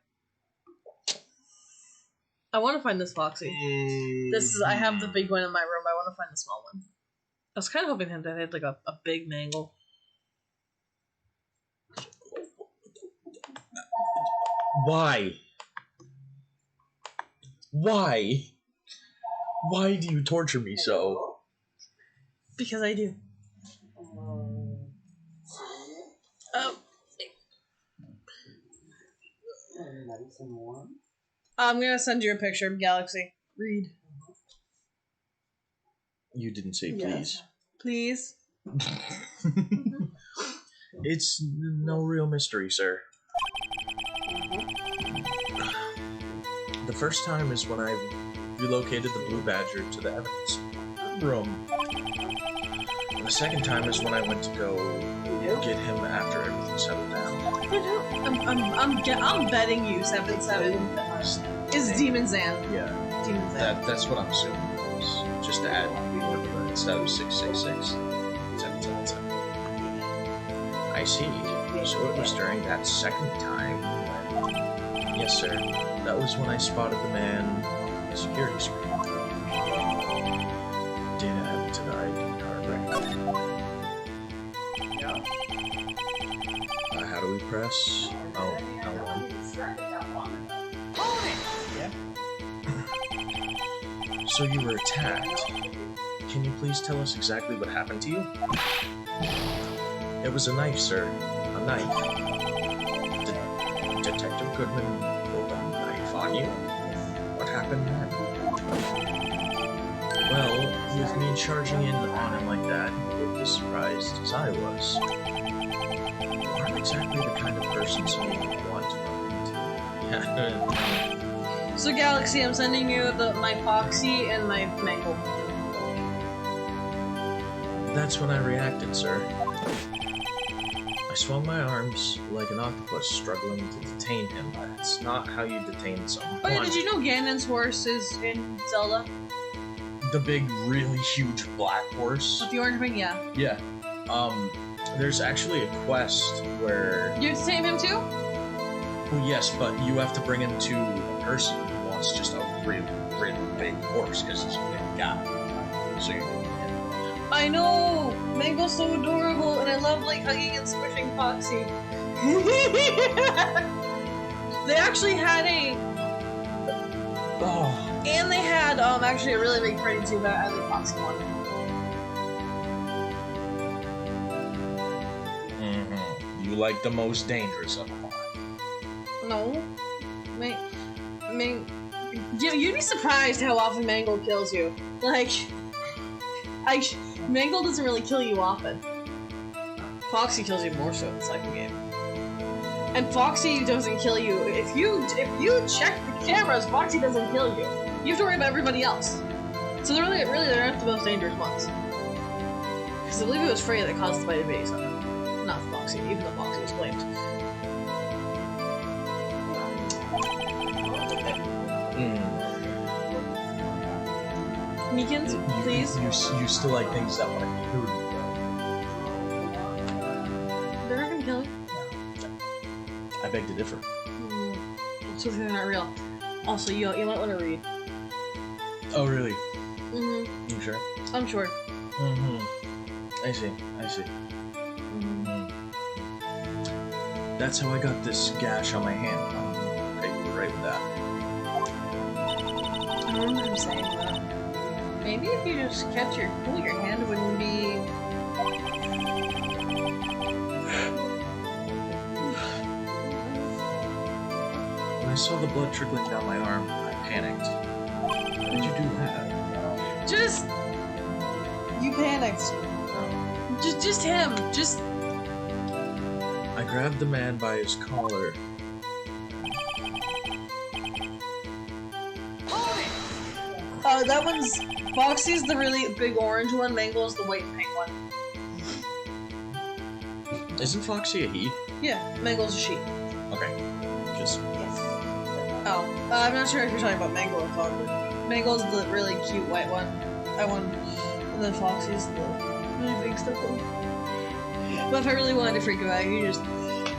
I want to find this Foxy. I have the big one in my room. I want to find the small one. I was kind of hoping that they had like a big mangle. Why? Why? Why do you torture me so? Because I do. Oh. Nice and warm. I'm gonna send you a picture of Galaxy. Read. You didn't say Yes. Please. It's no real mystery, sir. The first time is when I relocated the Blue Badger to the evidence room. The second time is when I went to go get him after everything settled down. I'm betting you 7-7 is Demon Zan. Yeah, Demon Zan. that's what I'm assuming it was. Just to add one to that instead of 666. 777. I see. So it was during that second time. Yes, sir. That was when I spotted the man on the security screen. Dana had tonight card record. Yeah. How do we press? Oh, L1. So you were attacked. Can you please tell us exactly what happened to you? It was a knife, sir. A knife. Detective Goodman pulled a knife on you? What happened then? Well, with me charging in on him like that, you looked as surprised as I was. You aren't exactly the kind of person someone would want to run into. So Galaxy, I'm sending you my Foxy and my Mangle. That's when I reacted, sir. I swung my arms like an octopus struggling to detain him. That's not how you detain someone. Oh yeah, did you know Ganon's horse is in Zelda? The big, really huge black horse? With the orange ring, yeah. Yeah. There's actually a quest where... You tame him too? Well, yes, but you have to bring him to a person who wants just a really, really big horse, because he's a big guy. So you... I know! Mangle's so adorable, and I love like hugging and squishing Foxy. They actually had a... Oh. And they had actually a really big party too, but I like Foxy one. Mm-hmm. You like the most dangerous of them all. No. You'd be surprised how often Mangle kills you. Like... Mangle doesn't really kill you often. Foxy kills you more so in the second game. And Foxy doesn't kill you. If you check the cameras, Foxy doesn't kill you. You have to worry about everybody else. So they're really they're not the most dangerous ones. Because I believe it was Freya that caused the bite of baby, so not Foxy, even though Foxy was blamed. Meekins, please. You still like things that want to kill you. They're not gonna kill you. I beg to differ. So they're not real. Also, you might want to read. Oh, really? Mm-hmm. You sure? I'm sure. Mm-hmm. I see. Mm-hmm. That's how I got this gash on my hand. Okay, you were right with that. I remember him saying that. Maybe if you just kept your cool, your hand wouldn't be... When I saw the blood trickling down my arm, I panicked. How did you do that? Just... You panicked. Oh. Just him. Just... I grabbed the man by his collar. That one's... Foxy's the really big orange one, Mangle's the white and pink one. Isn't Foxy a he? Yeah, Mangle's a she. Okay. Just. Yes. Oh, I'm not sure if you're talking about Mangle or Fox, but Mangle's the really cute white one. That one. And then Foxy's the really big stuff one. But if I really wanted to freak him out, you just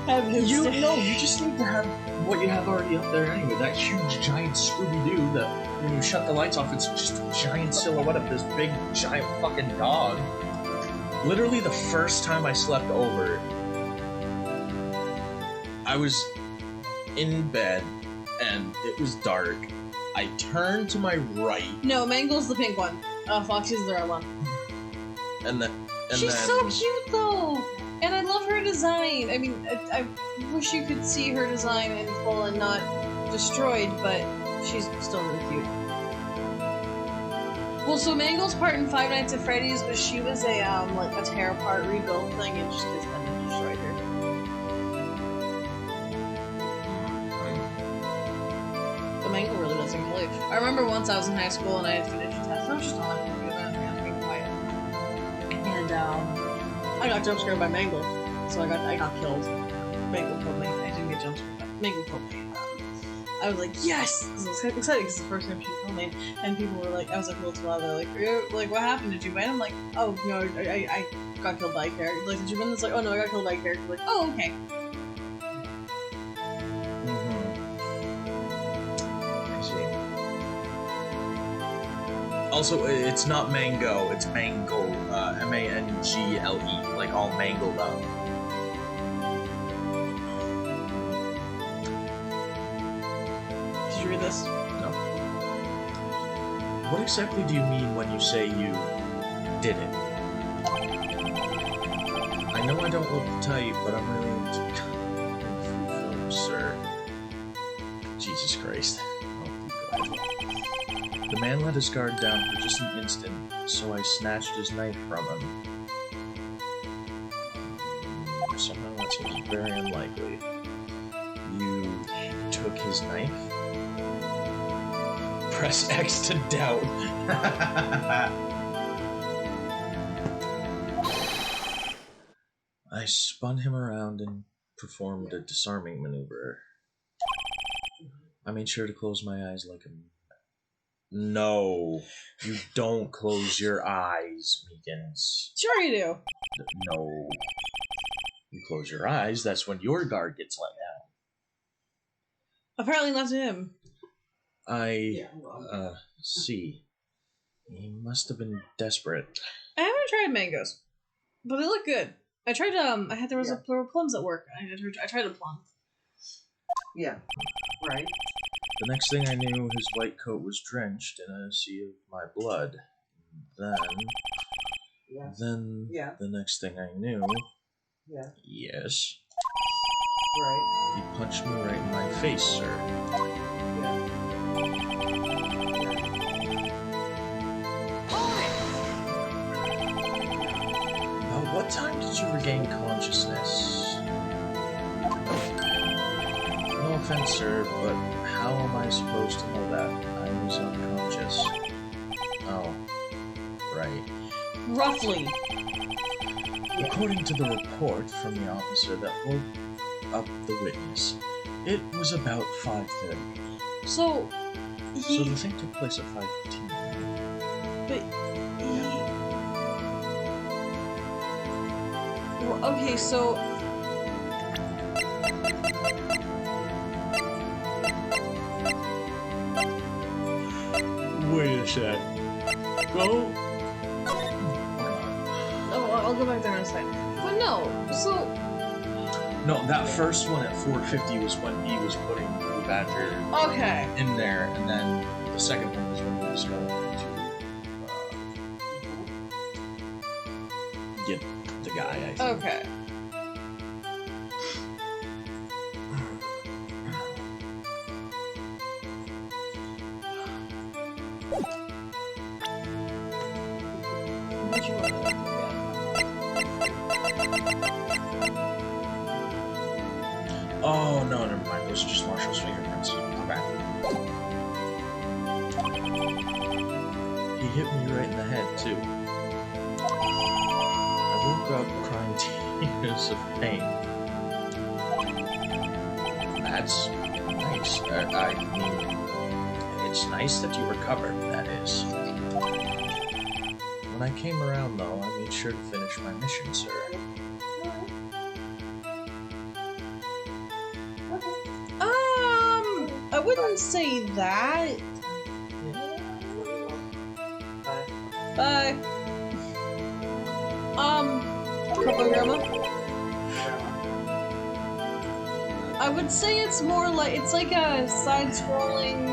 have him You stay- no, you just need to have what you have already up there anyway. That huge giant Scooby-Doo that when you shut the lights off, it's just a giant silhouette of this big giant fucking dog. Literally the first time I slept over, I was in bed and it was dark. I turned to my right No, Mangle's the pink one. Foxy's the red one. and then She's so cute though! And I love her design. I mean, I wish you could see her design in full and not destroyed, but she's still really cute. Well, so Mangle's part in Five Nights at Freddy's, but she was a like a tear apart rebuild thing, and just because then it destroyed her. But Mangle really doesn't kill you. I remember once I was in high school and I had finished a test. I was just on my computer and I was being quiet, and I got jump scared by Mangle, so I got killed. Mangle killed me. I didn't get jump scared, but Mangle killed me. I was like, yes! I was excited because it's the first time she killed me, and people were like, I was like, real too loud. They're like, like, what happened? Did you win? I'm like, oh no, I got killed by a character. Like, did you win? It's like, oh no, I got killed by a character. Like, oh okay. I see. Also, it's not mango, it's mango. M-A-N-G-L-E, like all mangled up. Did you read this? No. What exactly do you mean when you say you did it? I know I don't look the type, but I'm really into films, sir. Jesus Christ. Oh, God. The man let his guard down for just an instant, so I snatched his knife from him. Somehow that seems very unlikely. You took his knife? Press X to doubt. I spun him around and performed a disarming maneuver. I made sure to close my eyes like a... No, you don't close your eyes, Meekins. Sure you do. No. You close your eyes, that's when your guard gets let down. Apparently not to him. See. He must have been desperate. I haven't tried mangoes, but they look good. I tried there were plums at work. I tried a plum. Yeah. Right. The next thing I knew, his white coat was drenched in a sea of my blood. Then the next thing I knew... Yeah. Yes. Right. He punched me right in my face, sir. Yeah. About what time did you regain consciousness? No offense, sir, but how am I supposed to know that? I was unconscious. Oh. Right. Roughly. According to the report from the officer that woke up the witness, it was about 5:30. So the thing took place at 5:15. But well, okay, so Wait a sec. Go. I'll go back there in a second. But no, so No, that first one at 4:50 was when he was putting the badger okay. in there, and then the second one was when he was going to get the guy, I think. Okay. What you want to do? Oh, no, never mind. Those are just Marshall's fingerprints. Okay. He hit me right in the head, too. I woke up crying tears of pain. That's nice. I mean, it's nice that you recovered, that is. When I came around, though, I made sure to finish my mission, sir. I wouldn't say that. Bye. Purple Grandma? I would say it's more like, it's like a side-scrolling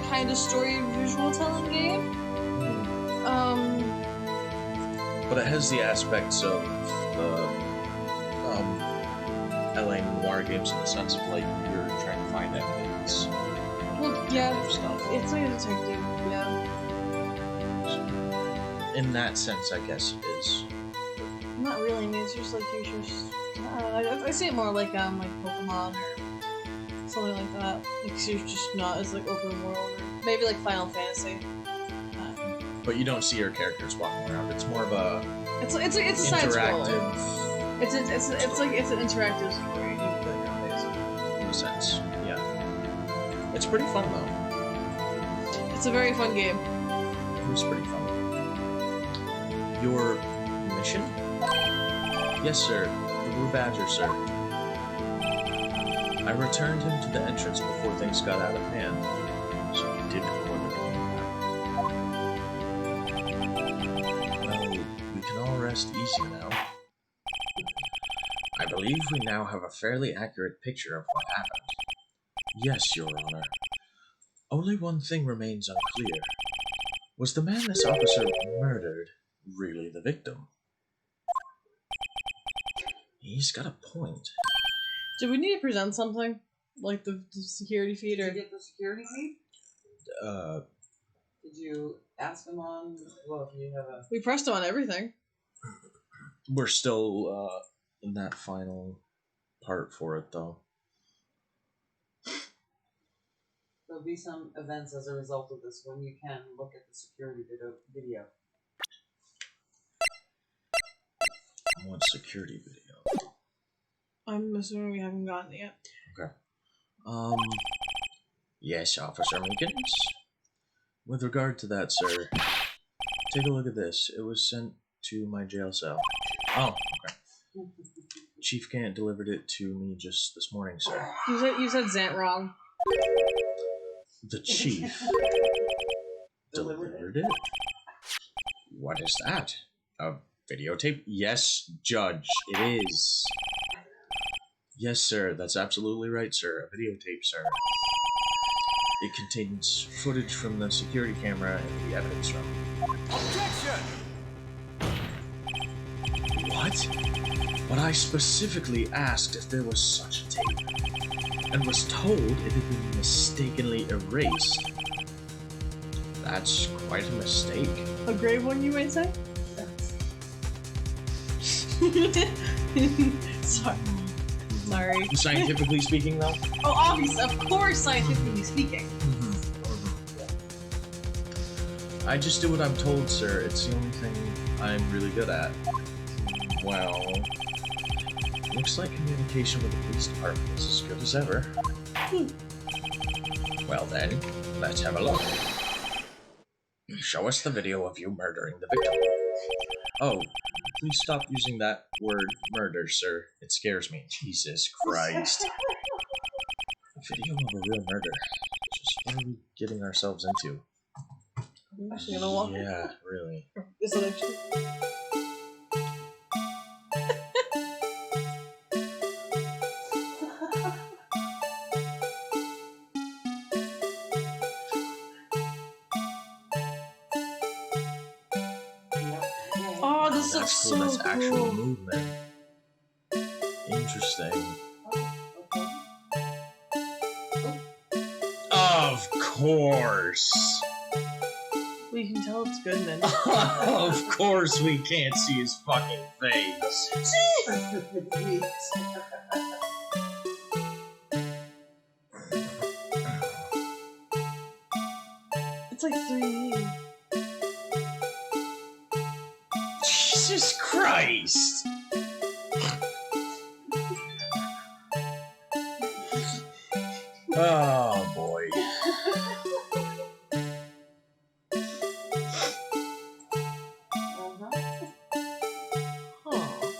kind of story visual telling game. But it has the aspects of the LA noir games in the sense of like you're trying to find evidence. Well, yeah, Stuff. it's like a detective, yeah. In that sense, I guess it is. Not really, I mean, it's just like you just, I see it more like Pokemon or something like that. Like, you're just not as like open world, or maybe like Final Fantasy. But you don't see your characters walking around. It's more of a It's a side scroller. interactive It's an interactive story. You put it on base. in a sense. Yeah. It's pretty fun though. It's a very fun game. It was pretty fun. Your mission? Yes, sir. The Blue Badger, sir. I returned him to the entrance before things got out of hand. So he did report it. Well, we can all rest easy now. I believe we now have a fairly accurate picture of what happened. Yes, Your Honor. Only one thing remains unclear. Was the man this officer murdered really the victim? He's got a point. Do we need to present something? Like the security feed, Did or you get the security feed? Did you ask them on? Well, if you have a. we pressed on everything. We're still in that final part for it, though. There'll be some events as a result of this when you can look at the security video. What security video? I'm assuming we haven't gotten it yet. Okay. Yes, Officer Meekins. With regard to that, sir, take a look at this. It was sent to my jail cell. Oh, okay. Chief Gant delivered it to me just this morning, sir. You said Zant wrong. The chief delivered it? What is that? A videotape? Yes, Judge, it is. Yes, sir, that's absolutely right, sir. A videotape, sir. It contains footage from the security camera in the evidence room. Objection! What? But I specifically asked if there was such a tape, and was told it had been mistakenly erased. That's quite a mistake. A grave one, you might say? Sorry. Scientifically speaking, though? Oh, obviously, of course, scientifically speaking. I just do what I'm told, sir. It's the only thing I'm really good at. Well, looks like communication with the police department is as good as ever. Well then, let's have a look. Show us the video of you murdering the victim. Oh, please stop using that word murder, sir. It scares me. Jesus Christ. A video of a real murder. Just what are we getting ourselves into? I'm actually gonna walk. Yeah, really. Is it actually? Oh, this That's looks cool. so That's actual cool. movement. Interesting. Of course. We can tell it's good then. Of course we can't see his fucking face. It's like 3D. Jesus Christ! Oh boy. Huh.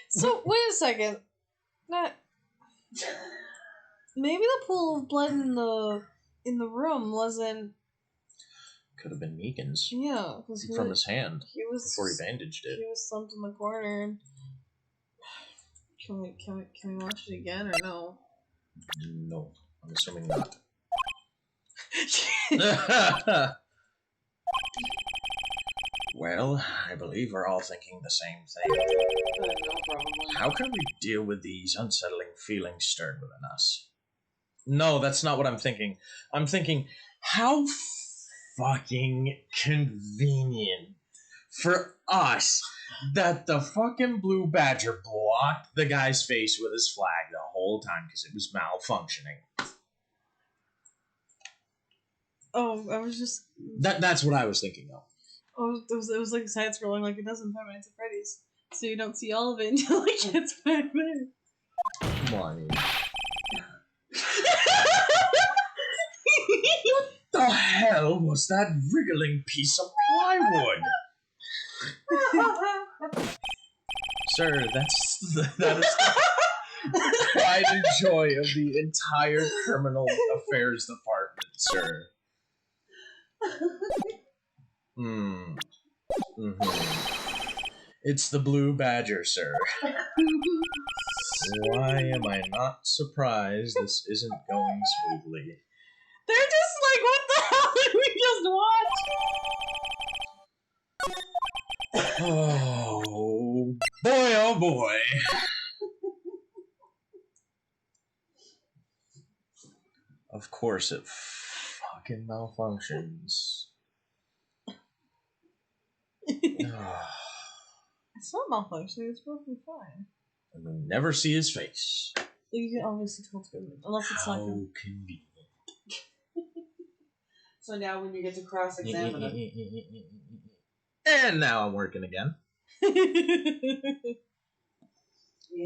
So wait a second. That maybe the pool of blood in the room wasn't. Could have been Meekin's. Yeah, because From his hand he was before he bandaged it. He was slumped in the corner. And can we watch it again or no? No, I'm assuming not. Well, I believe we're all thinking the same thing. No, probably. How can we deal with these unsettling feelings stirred within us? No, that's not what I'm thinking. I'm thinking, how fucking convenient for us that the fucking Blue Badger blocked the guy's face with his flag the whole time because it was malfunctioning. Oh, I was just. That's what I was thinking of. Oh, it was like side scrolling, like it does in Five Nights at Freddy's. So you don't see all of it until it gets back there. Come on. What the hell was that wriggling piece of plywood? Sir, that is the pride and joy of the entire criminal affairs department, sir. It's the Blue Badger, sir. Why am I not surprised this isn't going smoothly? They're just like, what the hell did we just watch? Oh boy, oh boy. Of course it fucking malfunctions. It's not malfunctioning, it's perfectly fine. And we never see his face. You can obviously tell it's good, unless it's not How good. convenient. So now when you get to cross-examine him, And now I'm working again. you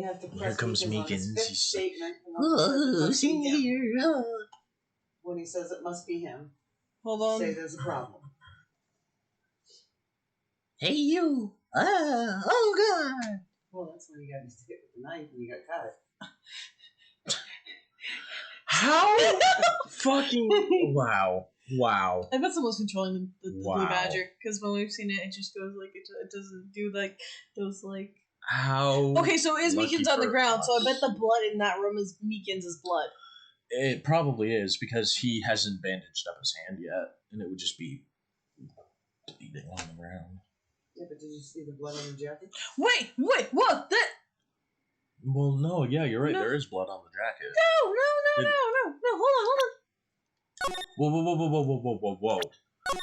have to Here press comes Meekins on his Meekins. fifth He's like, statement. And oh, see me here. when he says it must be him, Hold on. say there's a problem. Hey, you. Oh, God. Well, that's when he got his hit with the knife and he got cut. How fucking. Wow. Wow. I bet someone's controlling the Blue Wow. Badger, because when we've seen it, it just goes like, it doesn't do like those like. How. Okay, so is lucky Meekins on the for ground, so I us. bet the blood in that room is Meekins' blood. It probably is because he hasn't bandaged up his hand yet, and it would just be bleeding on the ground. Yeah, but did you see the blood on the jacket? Wait, what? That. Well, no, yeah, you're right. No. There is blood on the jacket. No, hold on. Whoa.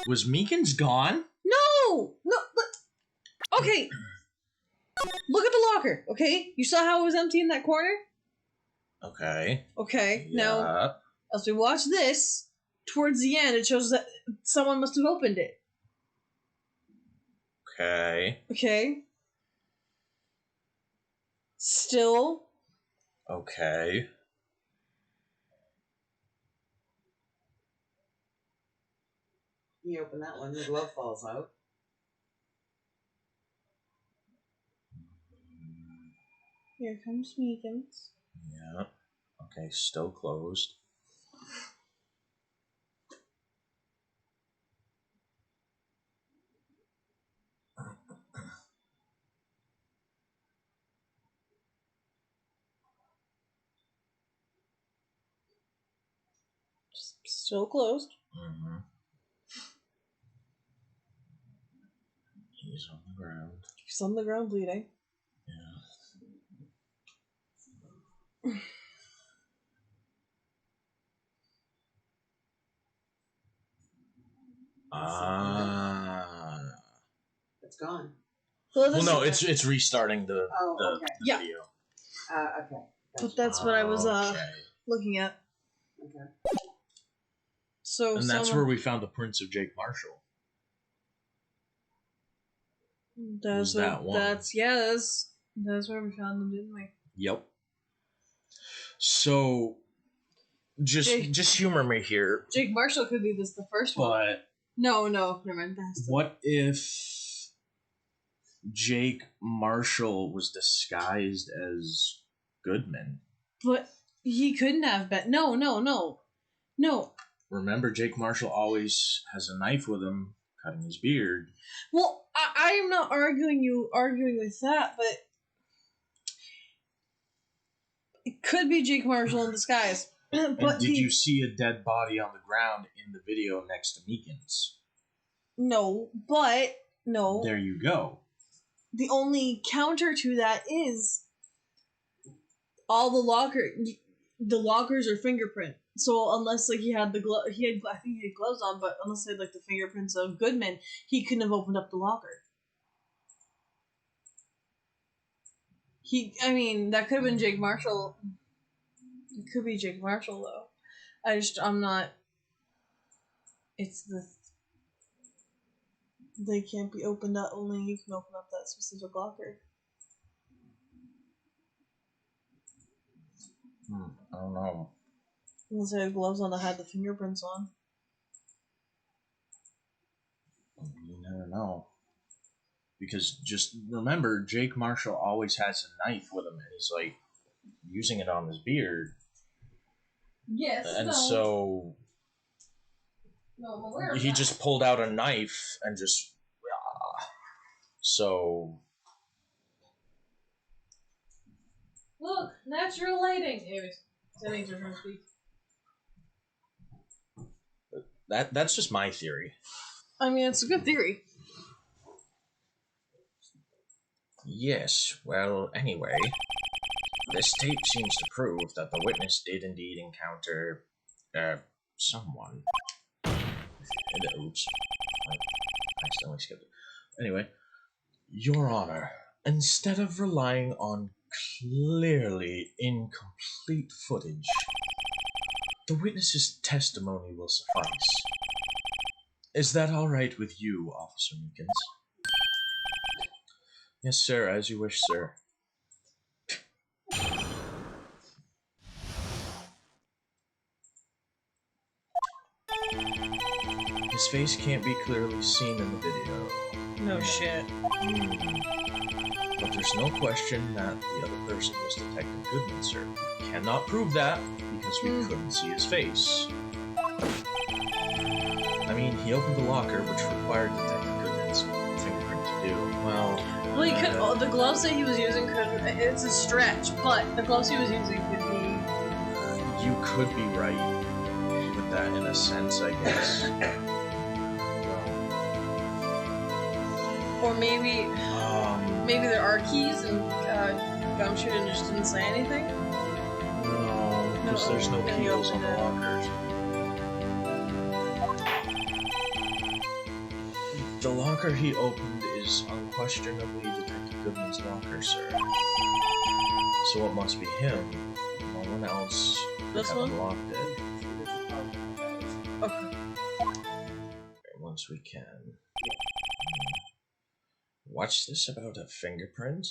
Was Meekins gone? No, but okay. Look at the locker. Okay, you saw how it was empty in that corner. Okay. Okay, Yeah. now as we watch this, towards the end, it shows that someone must have opened it. Okay. Okay. Still. Okay. You open that one, your glove falls out. Here comes Meekins. Yeah. Okay, still closed. Still closed. Mm-hmm. He's on the ground. He's on the ground bleeding. Yeah. It's gone. Well, no, it's restarting the okay. Yeah. video. Okay. But that's what I was Okay. looking at. Okay. So And that's where we found the prints of Jake Marshall. that's that one. That's where we found them, didn't we? Yep. So, just humor me here. Jake Marshall could be the first one. But No, never mind. what if Jake Marshall was disguised as Goodman? But he couldn't have been. No. Remember, Jake Marshall always has a knife with him, cutting his beard. Well, I am not arguing with that, but it could be Jake Marshall in disguise. And did you see a dead body on the ground in the video next to Meekins? No. There you go. The only counter to that is all the lockers are fingerprint. So unless like he had I think he had gloves on, but unless he had like the fingerprints of Goodman, he couldn't have opened up the locker. That could have been Jake Marshall. It could be Jake Marshall though. I'm not. They can't be opened up. Only you can open up that specific locker. I don't know. Unless they had gloves on that had the fingerprints on. You never know. Because just remember, Jake Marshall always has a knife with him, and he's like using it on his beard. Yes. So No, I'm aware of he that. just pulled out a knife and just. So. Look, natural lighting. Anyways, settings are trying to speak. That's just my theory. It's a good theory. Yes, well, anyway, this tape seems to prove that the witness did indeed encounter, someone. Oops. I accidentally skipped it. Anyway, Your Honor, instead of relying on clearly incomplete footage, the witness's testimony will suffice. Is that all right with you, Officer Meekins? Yes, sir, as you wish, sir. His face can't be clearly seen in the video. No shit. But there's no question that the other person was Detective Goodman, sir. We cannot prove that because we couldn't see his face. He opened the locker, which required Detective Goodman's fingerprint to do. Well, he could. The gloves that he was using could. It's a stretch, but the gloves he was using could be. You could be right with that in a sense, I guess. Or maybe there are keys and Gumshoe just didn't say anything. No, because there's no keys on the lockers. The locker he opened is unquestionably Detective Goodman's locker, sir. So it must be him. No one else could have unlocked it. Okay. Once we can. Watch this about a fingerprint.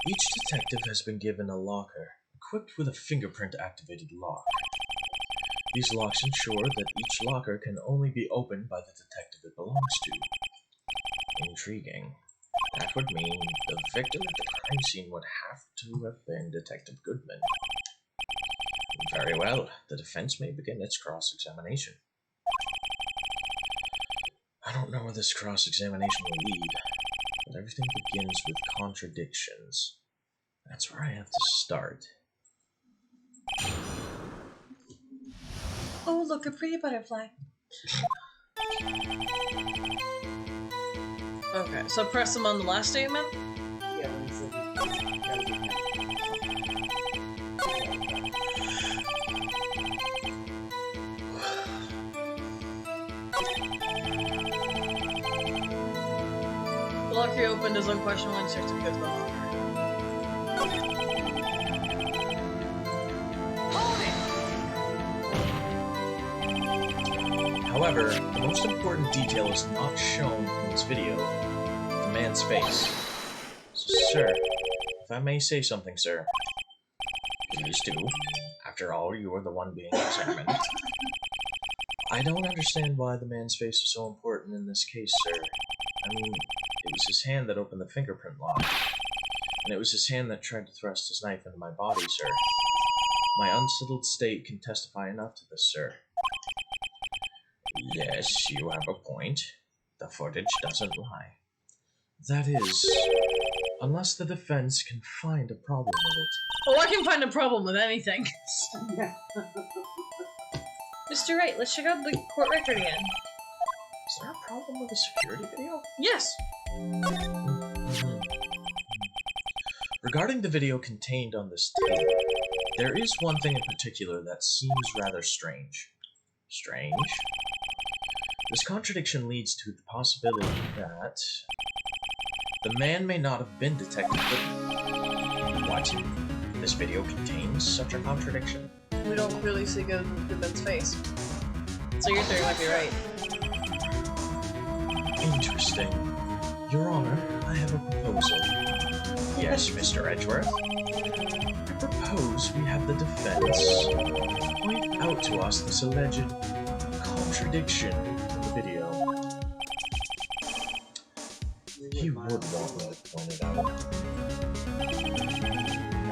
Each detective has been given a locker, equipped with a fingerprint-activated lock. These locks ensure that each locker can only be opened by the detective it belongs to. Intriguing. That would mean the victim at the crime scene would have to have been Detective Goodman. Very well, the defense may begin its cross-examination. I don't know where this cross-examination will lead, but everything begins with contradictions. That's where I have to start. Oh, look, a pretty butterfly. Okay, so press him on the last statement? Yeah, when he said The locker you opened is unquestionably insert some goods in the locker. However, the most important detail is not shown in this video. The man's face. So, sir, if I may say something, sir. Please do. After all, you are the one being examined. I don't understand why the man's face is so important in this case, sir. I mean, it was his hand that opened the fingerprint lock. And it was his hand that tried to thrust his knife into my body, sir. My unsettled state can testify enough to this, sir. Yes, you have a point. The footage doesn't lie. That is, unless the defense can find a problem with it. Oh, I can find a problem with anything. Mr. Wright, let's check out the court record again. Is there a problem with the security video? Yes. Regarding the video contained on this tape, there is one thing in particular that seems rather strange. Strange? This contradiction leads to the possibility that the man may not have been detected, but what? This video contains such a contradiction? We don't clearly see Goodman's face. So your theory might be right. Interesting. Your Honor, I have a proposal. Yes, Mr. Edgeworth? I propose we have the defense point out to us this alleged contradiction in the video. He would want me to point it out.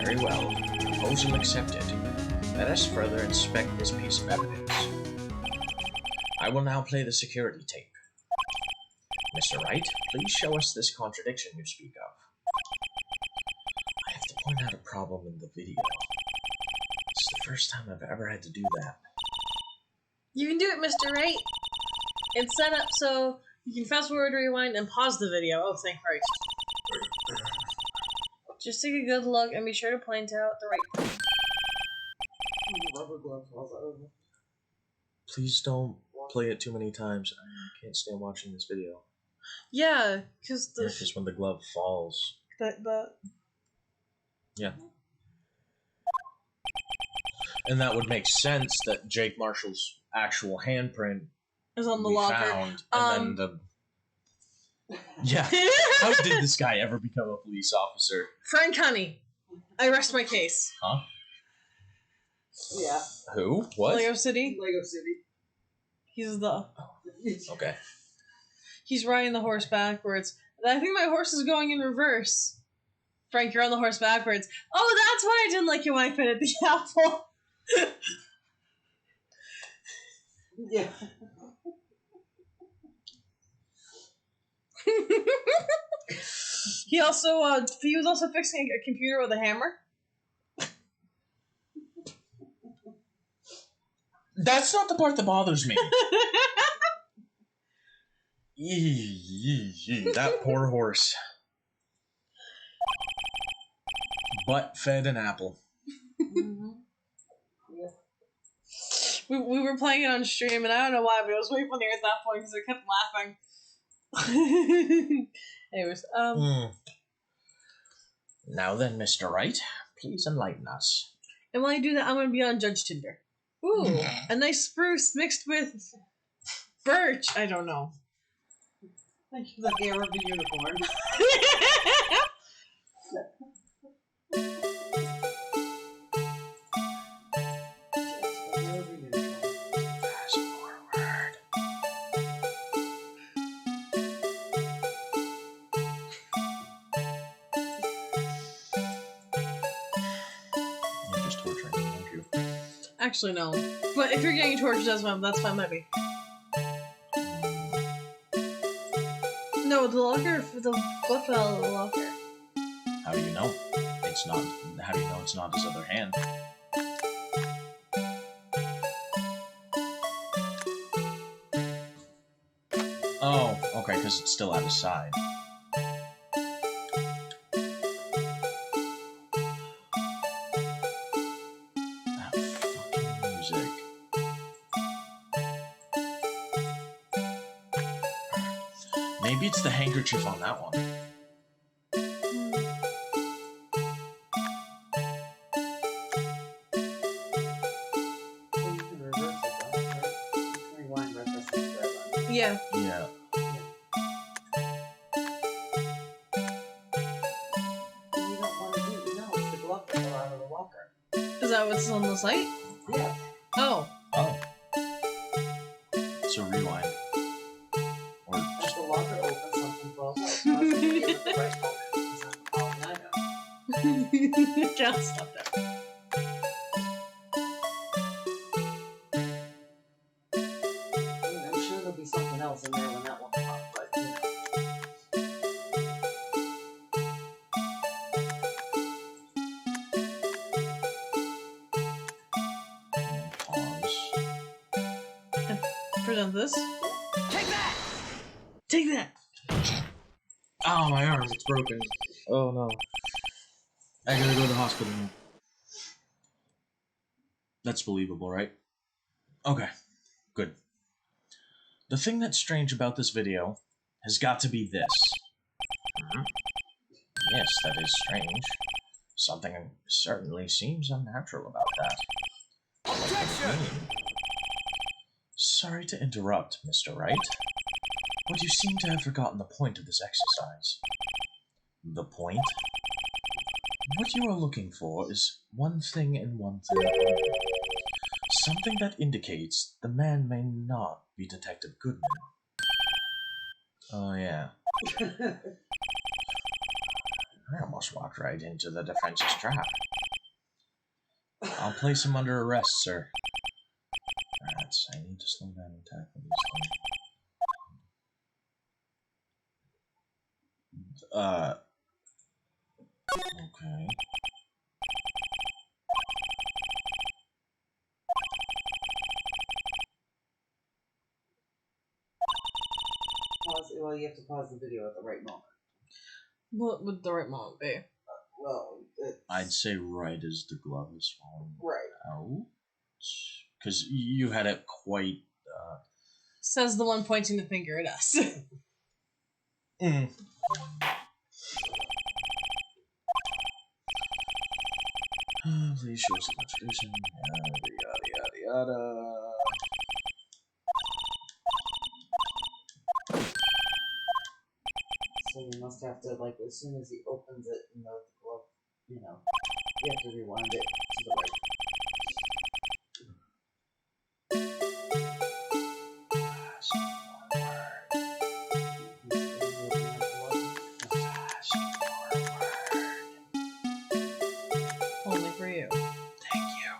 Very well. Proposal accepted. Let us further inspect this piece of evidence. I will now play the security tape. Mr. Wright, please show us this contradiction you speak of. I have to point out a problem in the video. It's the first time I've ever had to do that. You can do it, Mr. Wright. It's set up so you can fast forward, rewind, and pause the video. Oh, thank Christ. Just take a good look and be sure to point out the right thing. Rubber glove falls over. Please don't play it too many times. I can't stand watching this video. Yeah, because the... Just when the glove falls. Yeah. And that would make sense that Jake Marshall's actual handprint is on the we locker. Found, and then the... Yeah. How did this guy ever become a police officer? Frank Honey. I rest my case. Huh? Yeah. Who? What? Lego City. Lego City. He's the... Okay. He's riding the horse backwards. I think my horse is going in reverse. Frank, you're on the horse backwards. Oh, that's why I didn't like your wife at the apple. Yeah. He was also fixing a computer with a hammer. That's not the part that bothers me. That poor horse. Butt fed an apple. We were playing it on stream, and I don't know why, but it was way funnier at that point because I kept laughing. Anyways, Now then, Mr. Wright, please enlighten us. And while you do that, I'm going to be on Judge Tinder. Ooh, a nice spruce mixed with birch. I don't know. Like the Arab unicorn. Actually, no. But if you're getting tortured, that's fine, maybe. No, the locker, the glove fell out of the locker. How do you know? It's not. How do you know it's not his other hand? Oh, okay, because it's still at his side. Maybe it's the handkerchief on that one. You can reverse it though, right? You can rewind right this is where I went. Yeah. Yeah. You don't want to do no, it's the glove that fell out of the locker. Is that what's on the site? Yeah. Oh. Oh. So rewind. Or As just the locker opens, something falls out. So that's when you give it the right moment. It's not falling item. Can't stop that. I mean, I'm sure there'll be something else in there when that one comes, but you know. pause. Present this. Take that! Take that! Oh, my arm, it's broken. Oh no. I gotta go to the hospital now. That's believable, right? Okay, good. The thing that's strange about this video has got to be this. Yes, that is strange. Something certainly seems unnatural about that. Objection! Sorry to interrupt, Mr. Wright, but you seem to have forgotten the point of this exercise. The point? What you are looking for is one thing and one thing only. Something that indicates the man may not be Detective Goodman. Oh, yeah. I almost walked right into the defense's trap. I'll place him under arrest, sir. Rats, I need to slow down and tackle these things. Okay. Pause. Well, you have to pause the video at the right moment. What would the right moment be? Well, it's... I'd say right as the glove is falling Right. out. Because you had it quite... Says the one pointing the finger at us. Please show us the contribution. Yada, yada, yada. So you must have to, like, as soon as he opens it and the glove, you know, you have to rewind it to the right. Only for you. Thank you.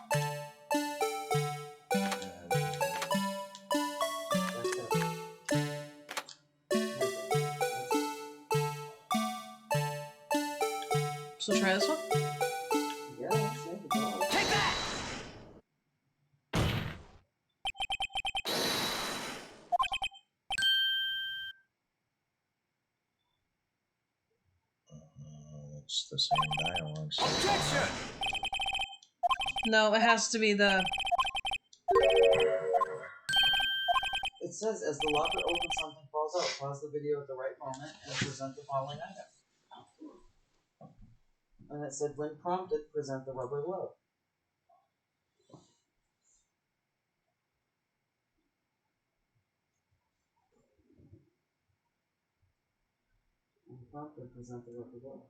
So try this one. Yeah, that's it. Take that! It's the same dialogue. Objection! No, it has to be the... It says, as the locker opens, something falls out. Pause the video at the right moment and present the following item. And it said, when prompted, present the rubber glove. When prompted, present the rubber glove.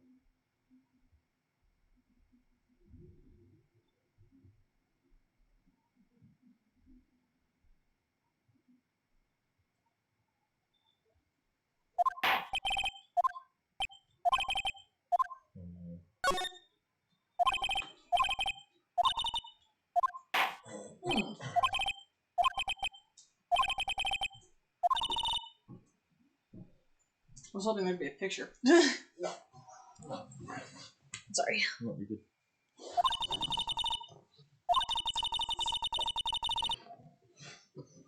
I was hoping there'd be a picture. No. Sorry. What we did.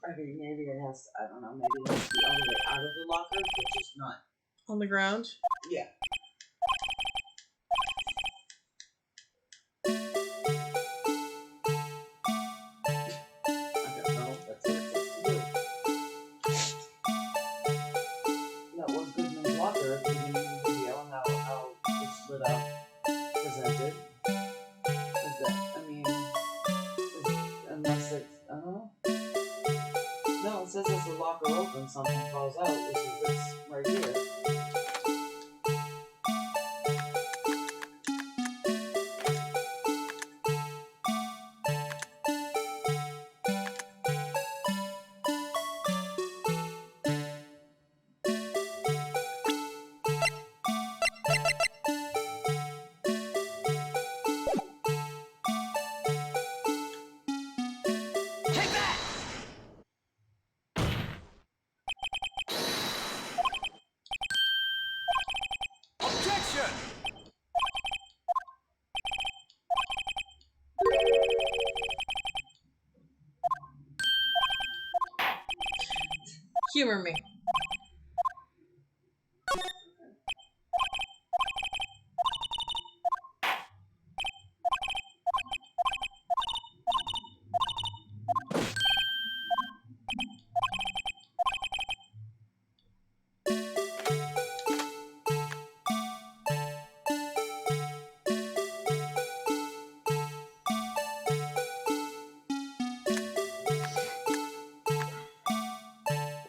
I mean, maybe it has, I don't know, maybe it has to be all the way out of the locker, but just not. On the ground. Yeah. I don't know. That's what it says to do. No, what locker open, something falls out, which is this right here. Humor me.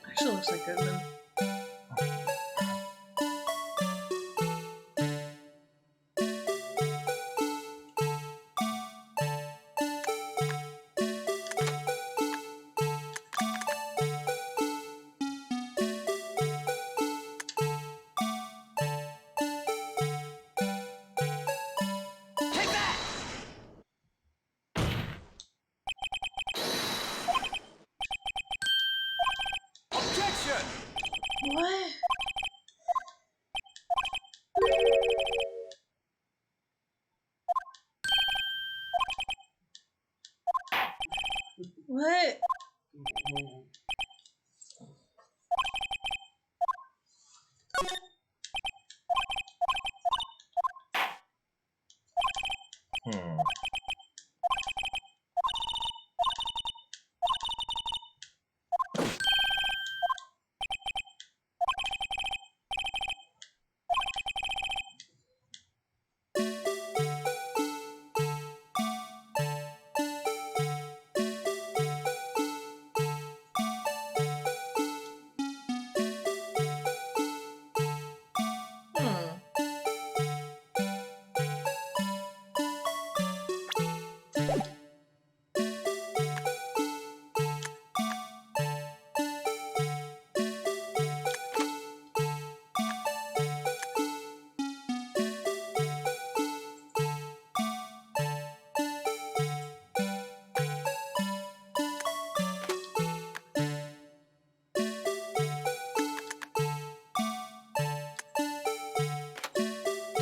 Actually looks like Goodman. What? What? Hmm.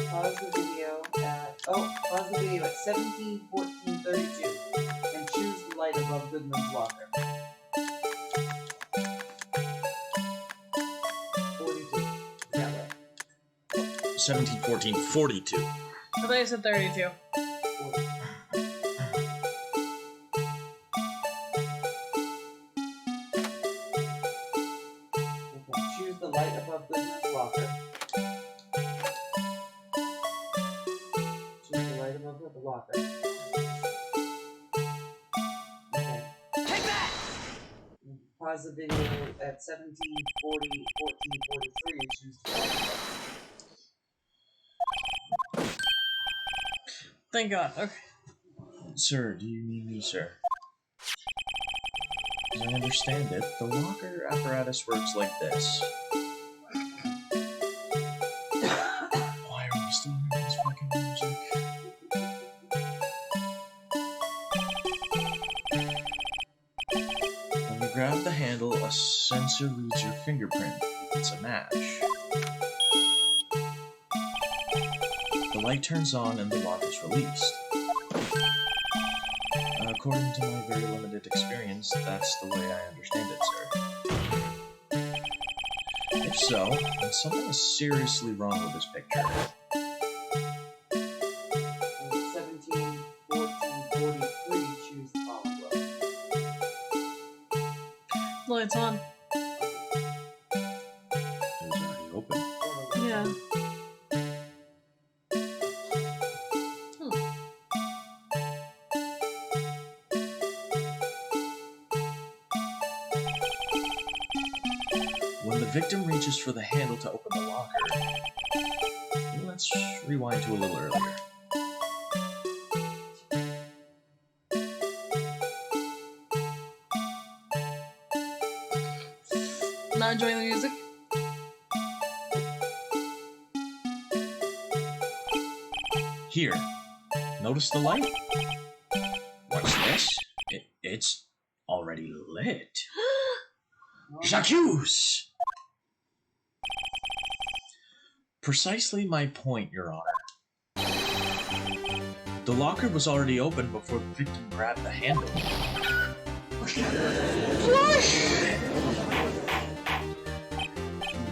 Pause the video at 17:14:32 and choose the light above Goodman's locker. 42. Yeah, right. 17, 14, 42. I thought you said 32. 40. Okay, choose the light above Goodman's locker. Choose the light above the locker. Okay. Take that! Pause the video at 17:40, 14:43 and choose the light. Thank God. Okay. Sir, do you need me, sir? As I understand it, the locker apparatus works like this. Why are we still hearing this fucking music? When you grab the handle, a sensor reads your fingerprint. It's a match. The light turns on and the lock is released. According to my very limited experience, that's the way I understand it, sir. If so, then something is seriously wrong with this picture. 17, 14, 43, choose the bottom row. Light's on. It was already open. Yeah. When the victim reaches for the handle to open the locker... Let's rewind to a little earlier. Not enjoying the music? Here. Notice the light? What's this? It's already lit. J'accuse! Precisely my point, Your Honor. The locker was already open before the victim grabbed the handle.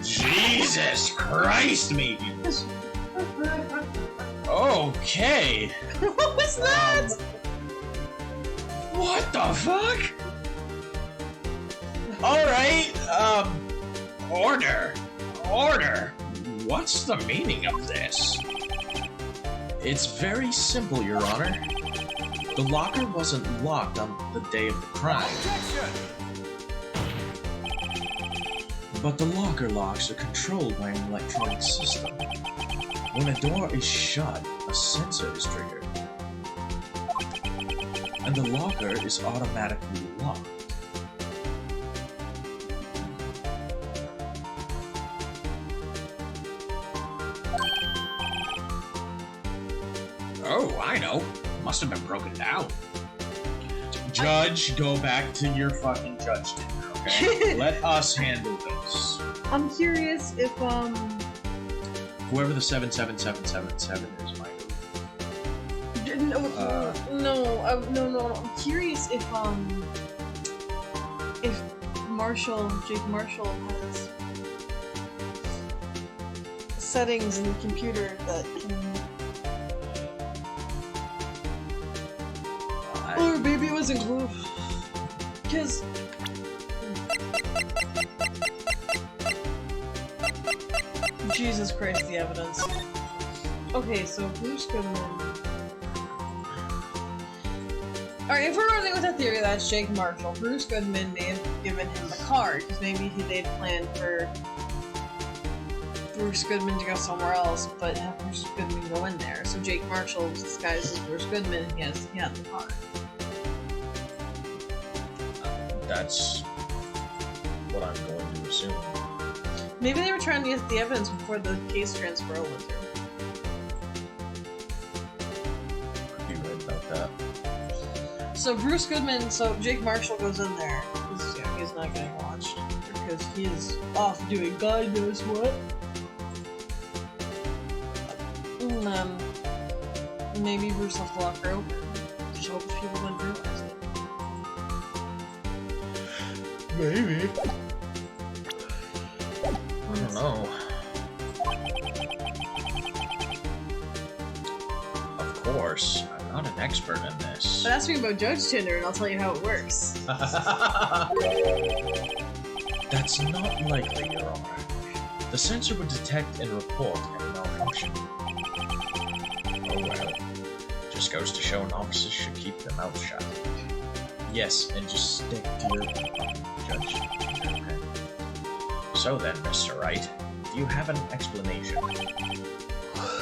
Jesus Christ, maybe. Okay. What was that? What the fuck? Alright, Order. What's the meaning of this? It's very simple, Your Honor. The locker wasn't locked on the day of the crime. But the locker locks are controlled by an electronic system. When a door is shut, a sensor is triggered. And the locker is automatically locked. Oh, I know. Must have been broken down. Judge, go back to your fucking judge dinner, okay? Let us handle this. I'm curious if, Whoever the 77777 is, might No. I'm curious if Jake Marshall has settings in the computer that can... Or maybe it was included. Because... Jesus Christ, the evidence. Okay, so Bruce Goodman... Alright, if we're running with a theory that's Jake Marshall, Bruce Goodman may have given him the card, because maybe they'd planned for Bruce Goodman to go somewhere else, but have Bruce Goodman go in there. So Jake Marshall was disguised as Bruce Goodman, and he had the card. That's what I'm going to assume. Maybe they were trying to get the evidence before the case transfer went through. Could be right about that. So Jake Marshall goes in there, because he's not getting watched, because he is off doing God knows what. And then, maybe Bruce left the locker open. Just hope people wouldn't realize it. Maybe. I don't know. Of course, I'm not an expert in this. But ask me about Judge Tinder and I'll tell you how it works. That's not likely, Your Honor. The sensor would detect and report any malfunction. Oh well. Just goes to show novices should keep their mouths shut. Yes, and just stick to your judge. Okay. So then, Mr. Wright, do you have an explanation?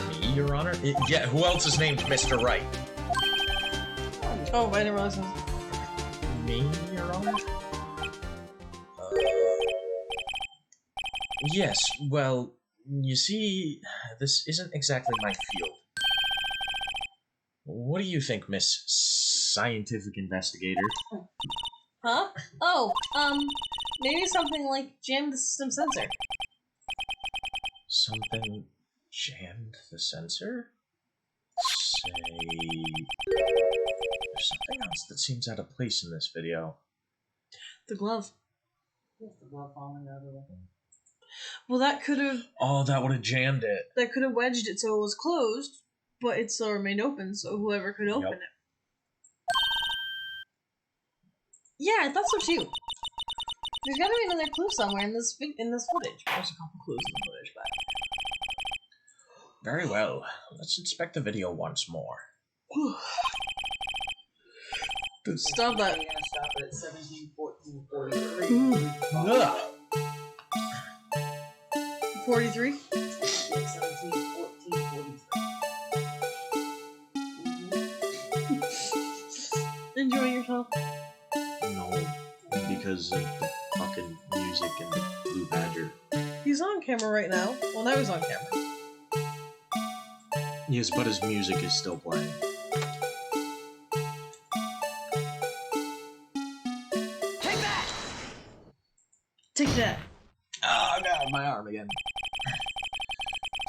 Me, Your Honor? Yeah, who else is named Mr. Wright? Oh, I didn't realize that. Me, Your Honor? Yes, well, you see, this isn't exactly my field. What do you think, Miss Scientific Investigator? Huh? Oh, maybe something like jam the system sensor. Something jammed the sensor? Say... There's something else that seems out of place in this video. The glove. What's the glove falling out of the way? Well, that could have... Oh, that would have jammed it. That could have wedged it so it was closed, but it still remained open, so whoever could open it. Yeah, I thought so too. There's gotta be another clue somewhere in this footage. There's a couple clues in the footage, but... Very well. Let's inspect the video once more. Stop that. We're gonna stop at 17:14:43. Ugh. 43. Yeah, 17, 14, 43. Enjoying yourself? No, because of the fucking music and the blue badger. He's on camera right now. Well, now he's on camera. Yes, but his music is still playing. Take that! Oh god, my arm again.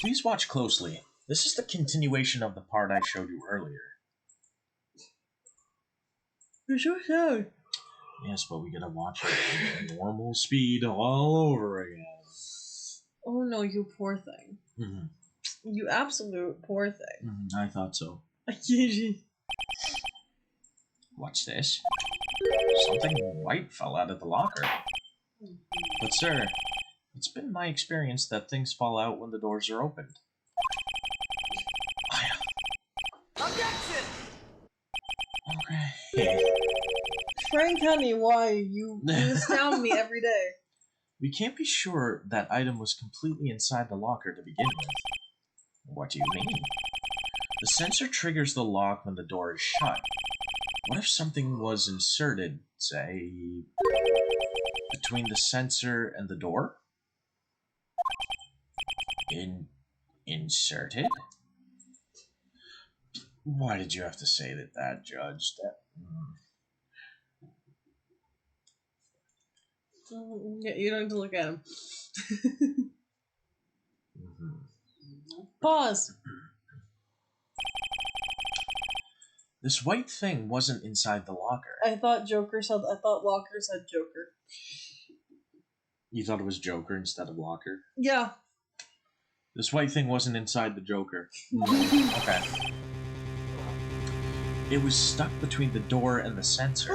Please watch closely. This is the continuation of the part I showed you earlier. You're so sad. Yes, but we gotta watch it at normal speed all over again. Oh no, you poor thing. Mm-hmm. You absolute poor thing. Mm-hmm, I thought so. What's this? Something white fell out of the locker. But sir, it's been my experience that things fall out when the doors are opened. Objection! Okay. Frank, honey, why? You astound me every day. We can't be sure that item was completely inside the locker to begin with. What do you mean? The sensor triggers the lock when the door is shut. What if something was inserted, say, between the sensor and the door? Inserted? Why did you have to say that, Judge? Yeah, you don't have to look at him. Mm-hmm. Pause. This white thing wasn't inside the locker. I thought Locker said Joker. You thought it was Joker instead of Locker? Yeah. This white thing wasn't inside the Joker. Okay. It was stuck between the door and the sensor.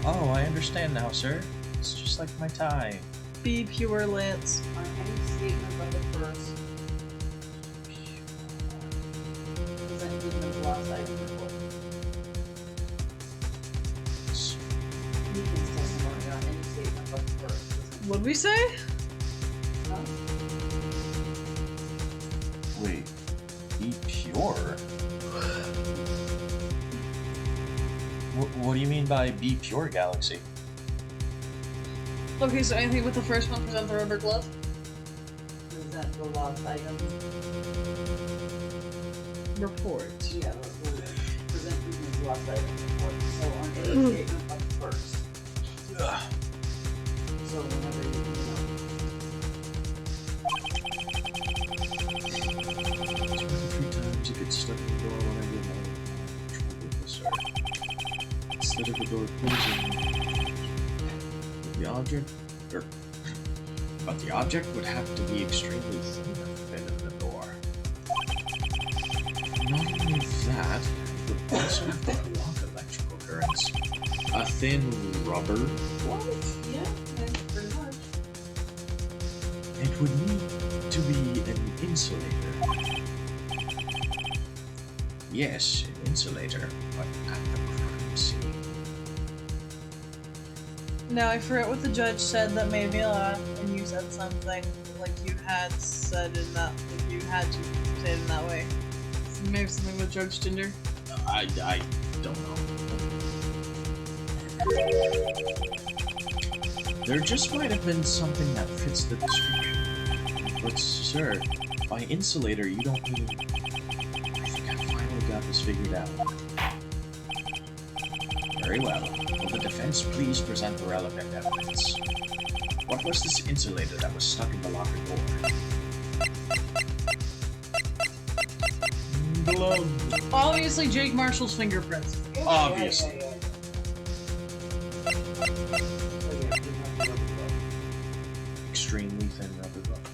Oh, I understand now, sir. It's just like my tie. Be pure, Lance. On any statement but the first. Present even the lost item report. Meeting's testimony on any statement but the first. What'd we say? Huh? Wait, be pure? What do you mean by be pure, Galaxy? Okay, so anything with the first one, present the rubber glove. Present the lost item. Report. Yeah, present even the lost item report. So on any statement but the first. Ugh. So whenever you Three times it gets stuck in the door when I get my trouble with this, sir. Instead of the door closing, but the object would have to be extremely thin to fit in the door. Not only that, it would also have to block electrical currents. A thin rubber glove? Yeah, pretty much. It would need to be an insulator. Yes, an insulator, but at the crime scene. Now, I forget what the judge said that made me laugh, and you said something like you had said in that, like you had to say it in that way. Maybe something with Judge Tinder. I don't know. There just might have been something that fits the description. But sir, by insulator you don't mean... I think I finally got this figured out. Very well. Will the defense please present the relevant evidence? What was this insulator that was stuck in the locker door? Glove. Obviously, Jake Marshall's fingerprints. Obviously. Extremely thin rubber glove.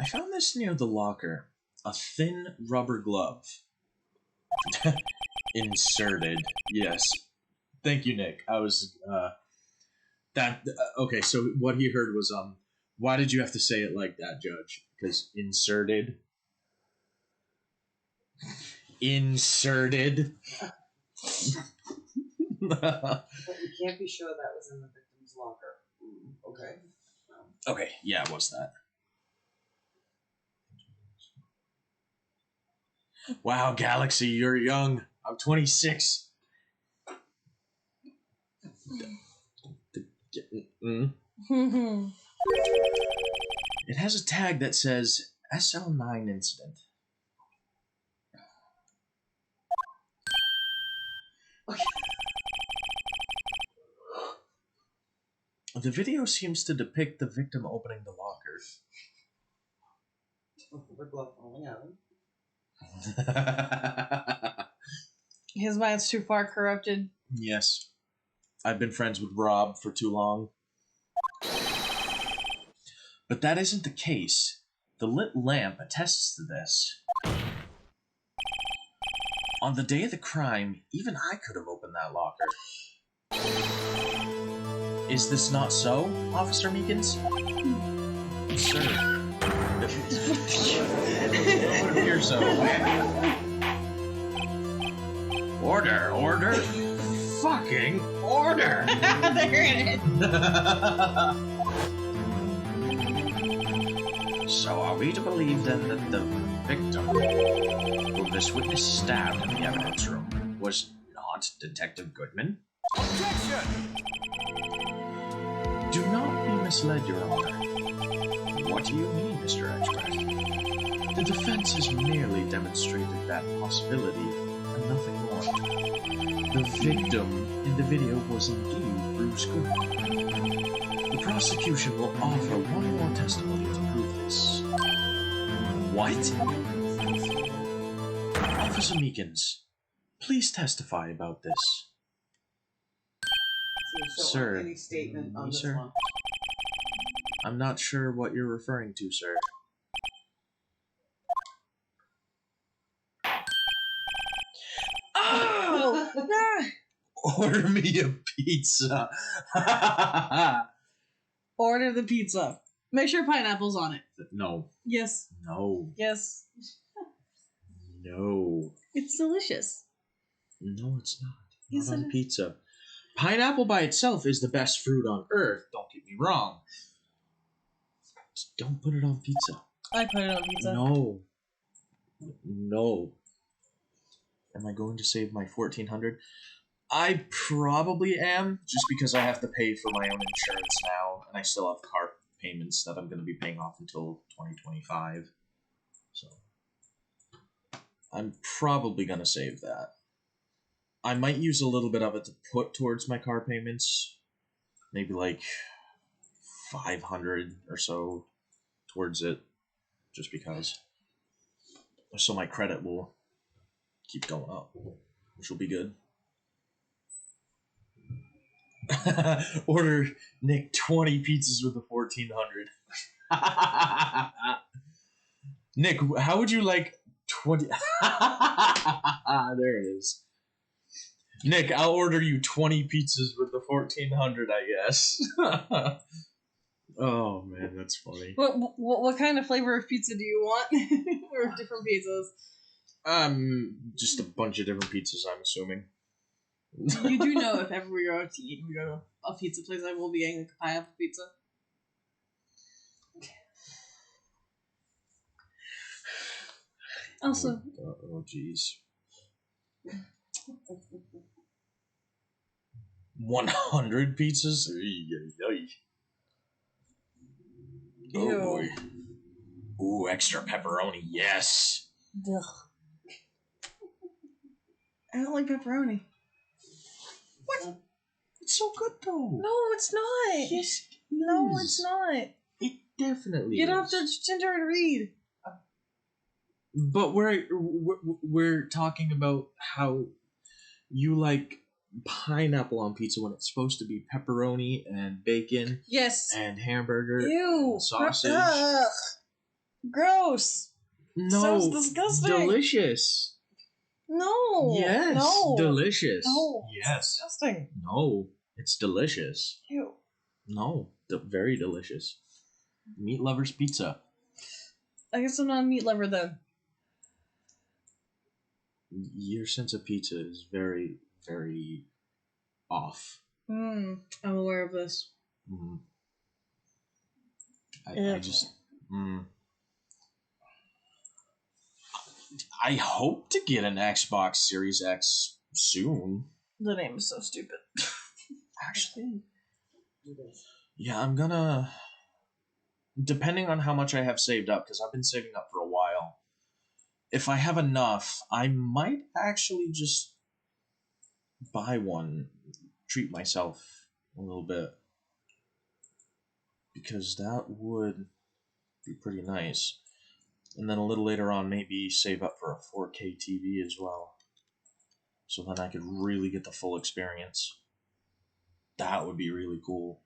I found this near the locker. A thin rubber glove. Inserted. Yes. Thank you, Nick. I was, okay, so what he heard was, why did you have to say it like that, Judge? Because inserted. Inserted. But you can't be sure that was in the victim's His locker. Okay. Okay, yeah, it was that. Wow, Galaxy, you're young. I'm 26. It has a tag that says SL9 incident. Okay. The video seems to depict the victim opening the locker. The glove falling out. His mind's too far corrupted. Yes. I've been friends with Rob for too long. But that isn't the case. The lit lamp attests to this. On the day of the crime, even I could have opened that locker. Is this not so, Officer Meekins? Sir. It would appear so. Order, order, fucking order! There it is. So are we to believe then that the victim, whom this witness stabbed in the evidence room, was not Detective Goodman? Objection! Do not be misled, Your Honor. What do you mean, Mr. Edgeworth? The defense has merely demonstrated that possibility, and nothing more. The victim in the video was indeed Bruce Goodman. The prosecution will offer one more testimony to prove this. What? Officer Meekins, please testify about this. So Sir, any statement on me, this sir? one? I'm not sure what you're referring to, sir. Oh! Ah! Order me a pizza. Order the pizza. Make sure pineapple's on it. No. Yes. No. Yes. No. It's delicious. No, it's not. Yes, Not it on is. pizza. Pineapple by itself is the best fruit on earth. Don't get me wrong. Just don't put it on pizza. I put it on pizza. No. No. Am I going to save my $1,400? I probably am, just because I have to pay for my own insurance now, and I still have car payments that I'm going to be paying off until 2025. So, I'm probably going to save that. I might use a little bit of it to put towards my car payments. Maybe like 500 or so towards it, just because. So my credit will keep going up, which will be good. Order Nick 20 pizzas with the 1,400. Nick, how would you like 20? There it is. Nick, I'll order you 20 pizzas with the 1,400, I guess. Oh man, that's funny. What kind of flavor of pizza do you want? Or different pizzas? Just a bunch of different pizzas, I'm assuming. You do know if ever we go out to eat and we go to a pizza place, I will be getting like a pineapple pizza. Also, oh jeez. 100 pizzas? Oh Ew. boy. Ooh, extra pepperoni, yes. ugh. I don't like pepperoni. What? It's so good though. No, it's not. Yes, it No, is. it's not. It definitely Get is. off the Tinder and read. But we're talking about how you like pineapple on pizza when it's supposed to be pepperoni and bacon Yes. and hamburger Ew. and sausage. Ugh. Gross. No, Sounds disgusting. delicious. No. Yes, No. delicious. No. Yes. Disgusting. No, it's delicious. Ew. No, very delicious. Meat lovers pizza. I guess I'm not a meat lover then. Your sense of pizza is very, very off. I'm aware of this. Mm. Yeah. I just. I hope to get an Xbox Series X soon. The name is so stupid. Actually, yeah, I'm gonna. Depending on how much I have saved up, because I've been saving up for a while. If I have enough, I might actually just buy one, treat myself a little bit. Because that would be pretty nice. And then a little later on, maybe save up for a 4K TV as well. So then I could really get the full experience. That would be really cool.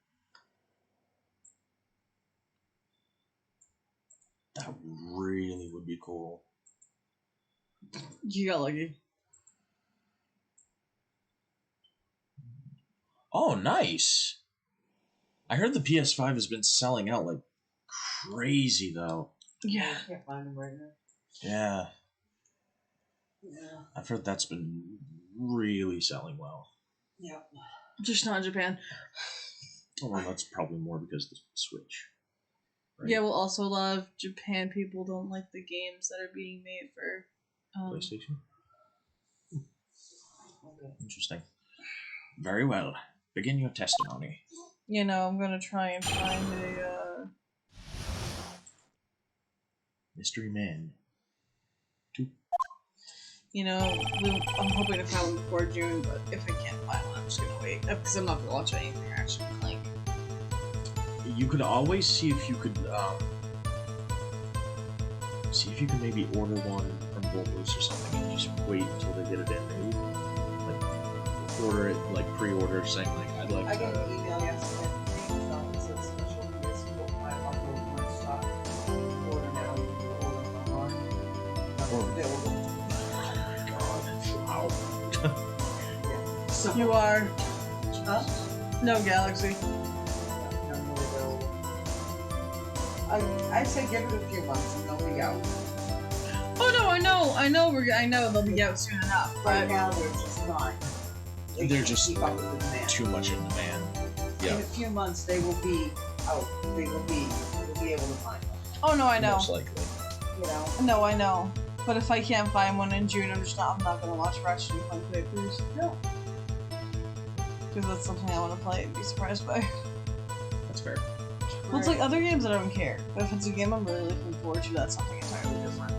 That really would be cool. You got lucky. Oh, nice! I heard the PS5 has been selling out like crazy, though. Yeah. I can't find them right now. Yeah. Yeah. I've heard that's been really selling well. Yeah. Just not in Japan. Oh, well, that's probably more because of the Switch. Right? Yeah, well, also a lot of Japan people don't like the games that are being made for PlayStation? Okay. Interesting. Very well. Begin your testimony. You know, I'm gonna try and find a Mystery Man. you know, I'm hoping to find one before June, but if I can't find one, I'm just gonna wait. Because I'm not gonna watch anything actually Clank. You could always see if you could, maybe order one from Bulbous or something and just wait until they get it in. Maybe, like, order it, like, pre-order, saying, like, I'd like I got to... an email yesterday from it said special price for my stock. Order now, you can order online. Or- Available. Wow. Yeah. So, You are huh? no Galaxy. No more available. I say give it a few months and they'll be out. Oh no, I know they'll be out soon enough. Right But now they're just not. They They're can't just keep up with the demand. Too much in demand. Yeah. In a few months they will be out. You'll be able to find them. oh no, I know. Most likely. You know? No, I know. But if I can't find one in June, I'm not gonna watch Ratchet and Clank playthroughs. No. Because that's something I want to play and be surprised by. That's fair. Well, it's like other games I don't care. But if it's a game I'm really looking forward to, that's something entirely different.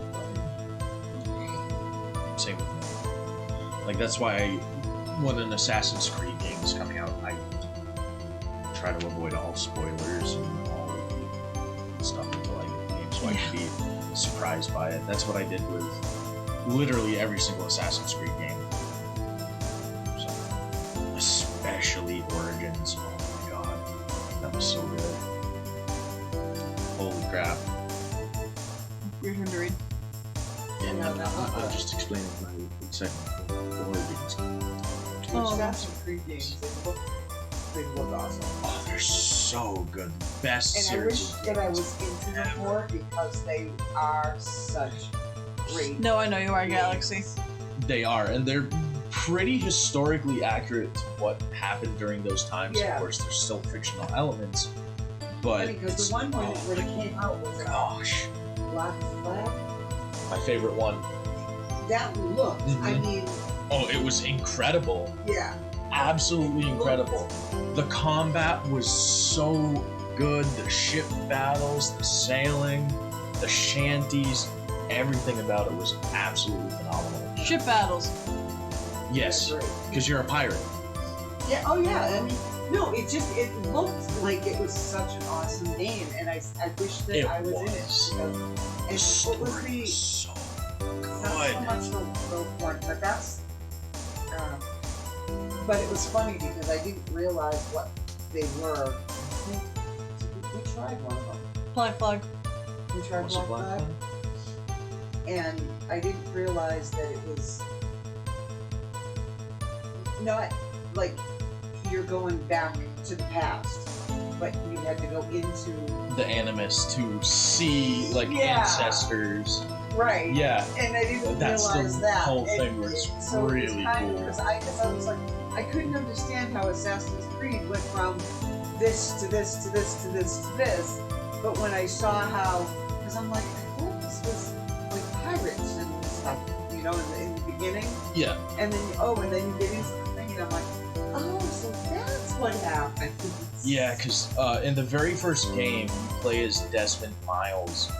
Same with me. Like, that's why when an Assassin's Creed game is coming out, I try to avoid all spoilers and all the stuff until I get the game so I can be surprised by it. That's what I did with literally every single Assassin's Creed game. So, especially Origins. Oh my god. That was so good. Holy crap. Your turn to read. And No, that was I'm good. just explaining my excitement for Origins. Oh. Assassin's Creed games, they look awesome. Oh, they're so good. Best And I series. wish that I was into them more because they are such great. No, I know you are Galaxy. They are, and they're pretty historically accurate to what happened during those times. Yeah. Of course, there's still fictional elements, but Because it's, the one when oh it came out was gosh, Black Flag. my favorite one. That looked, I Mhm. mean, Oh, it was incredible. yeah. Absolutely incredible. The combat was so good. The ship battles, the sailing, the shanties, everything about it was absolutely phenomenal. Ship battles. Yes, Great. because you're a pirate. Yeah, oh yeah, I mean, no, it looked like it was such an awesome game, and I wish that It I was in it. was. Because, The and story what was the, was so not so good. much the one, but that's, but it was funny because I didn't realize what they were. I think we tried one of them. Black Flag. We tried Was it Black Black Flag, Flag? and I didn't realize that it was not like you're going back to the past, but you had to go into The Animus to see like Yeah. ancestors. right. Yeah, And I didn't That's the realize that. whole And thing was so really it's kind cool. Because I was like, I couldn't understand how Assassin's Creed went from this to this to this to this to this. But when I saw how, because I'm like, I thought this was like pirates and stuff, you know, in the beginning. Yeah. And then and then you get into the thing, and I'm like, oh, so that's what happened. Yeah, because in the very first game, you play as Desmond Miles,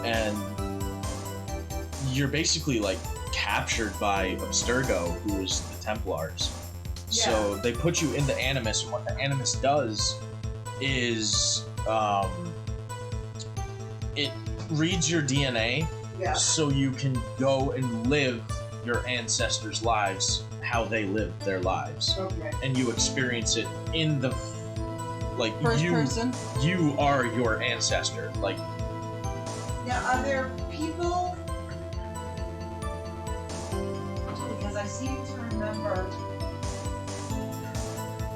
and you're basically like captured by Abstergo, who is the Templars. Yeah. So they put you in the Animus, and what the Animus does is it reads your DNA, Yeah. so you can go and live your ancestors' lives, how they lived their lives, Okay. and you experience it in the like First person. You are your ancestor. Like, Now, are there people? Because I seem to remember.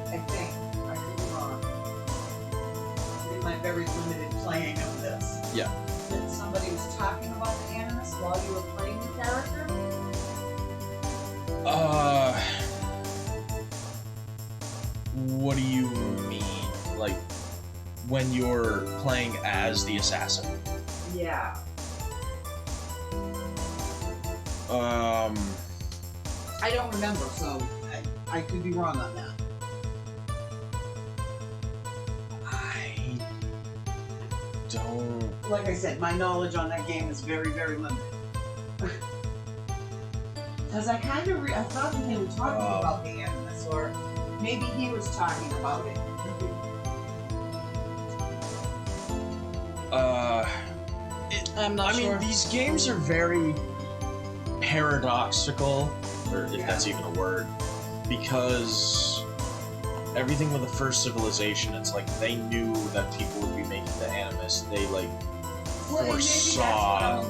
I think I could be wrong. In my very limited playing of this. Yeah. That somebody was talking about the Animus while you were playing the character. What do you mean? Like, when you're playing as the assassin? Yeah. I don't remember, so I could be wrong on that. I don't. Like I said, my knowledge on that game is very, very limited. Because I kind of I thought that they were talking about the Animus, or maybe he was talking about it. I'm not sure. I mean, these games are very paradoxical, or if that's even a word, because everything with the first civilization, it's like they knew that people would be making the Animus. They like foresaw.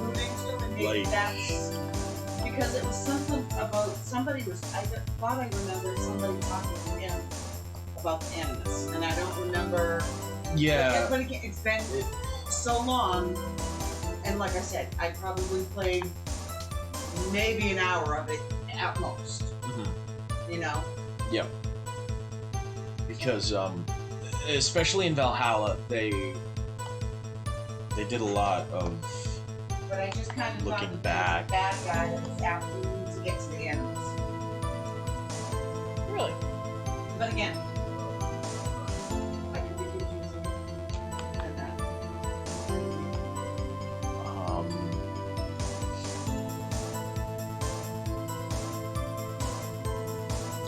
Maybe that's because it was something about somebody was. I thought I remembered somebody talking to him about the Animus, and I don't remember. Yeah. But again, it's been so long, and like I said, I probably played maybe an hour of it at most. Mm-hmm. You know. Yeah. Because especially in Valhalla, they did a lot of. But I just kind of looking thought back. that the bad guy that was after me to get to the Animus. Really? But again, I could be confusing and that.